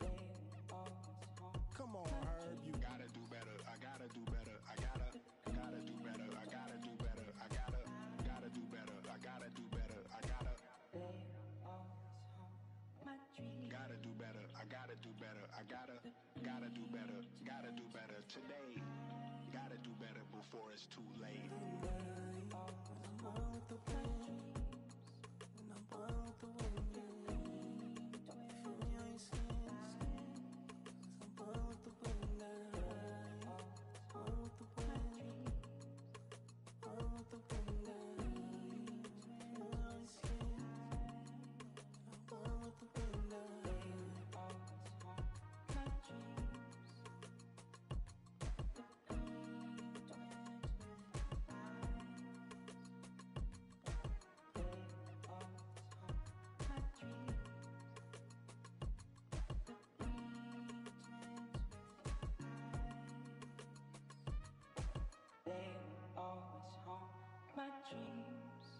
Come on, Herb. You gotta do better. I gotta do better. I gotta do better. I gotta do better. I gotta do better. I gotta do better. I gotta do better. I gotta do better. I gotta do better. Gotta do better today. Gotta do better before it's too late. My dreams,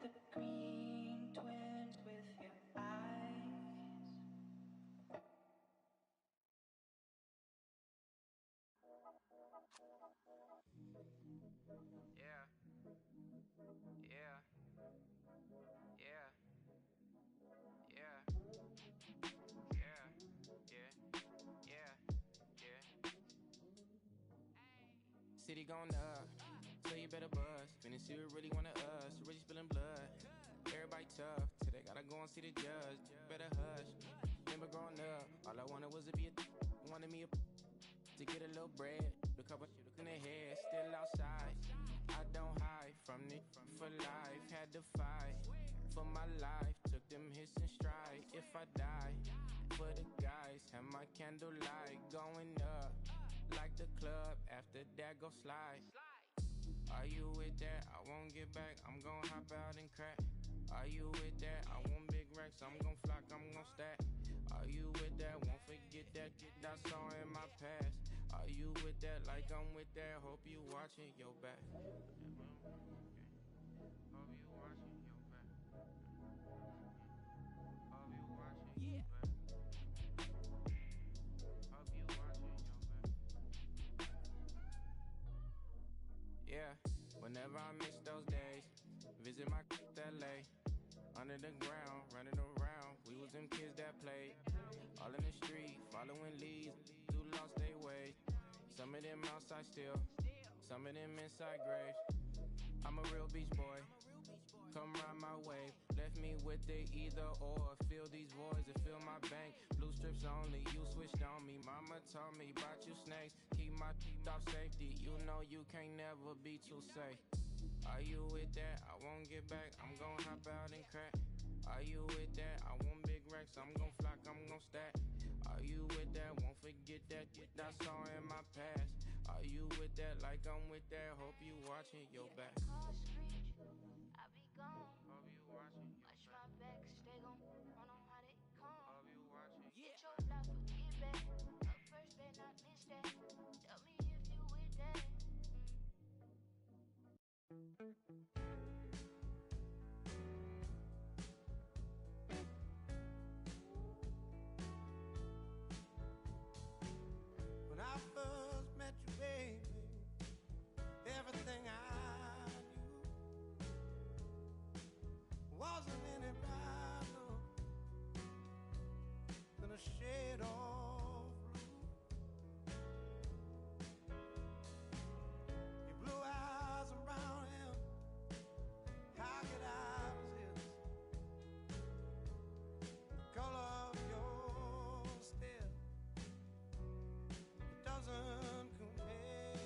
the green twins with your eyes. Yeah. Yeah. Yeah. Yeah. Yeah. Yeah. Yeah. Yeah. City going up, so you better buzz. Finna see who really wanna us. Really spilling blood. Everybody tough, today gotta go and see the judge. Better hush. Remember growing up, all I wanted was to be wanted me to get a little bread. The couple in the head, still outside. I don't hide from it for life. Had to fight for my life. Took them hits in stride. If I die, for the guys, have my candlelight going up like the club. After that, go slide. Are you with that? I won't get back. I'm gon' hop out and crack. Are you with that? I want big racks. I'm gon' flock. I'm gon' stack. Are you with that? Won't forget that. That song in my past. Are you with that? Like I'm with that. Hope you watching your back. Hope you watching your back. Hope you watching your back. Hope you watching your back. Yeah, whenever I miss those days, visit my LA. Under the ground, running around, we was them kids that played. All in the street, following leads, who lost their way. Some of them outside still, some of them inside graves. I'm a real beach boy, come ride my wave. Left me with the either or, fill these voids and fill my bank. Blue strips only, you switched on me. Mama told me about you snakes, keep my teeth off safety. You know you can't never be too safe. Are you with that? I won't get back, I'm gon' hop out and crack. Are you with that? I want big racks, I'm gon' flock, I'm gon' stack. Are you with that? Won't forget that, that song in my past. Are you with that? Like I'm with that, hope you watching your back. I be gone. Hope you watching your Watch my back, stay gon' run on how they come. Hope you watching. Get your life, forget back. Up first, better not miss that. Tell me if you with that. When I first met you, baby, everything I knew wasn't any brighter than a shade of blue. Your blue eyes around him, how could I resist? The color of your stare, it doesn't compare.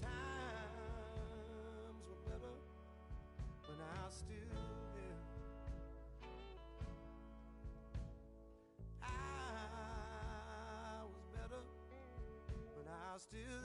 Times were better when I was still there. I was better when I was still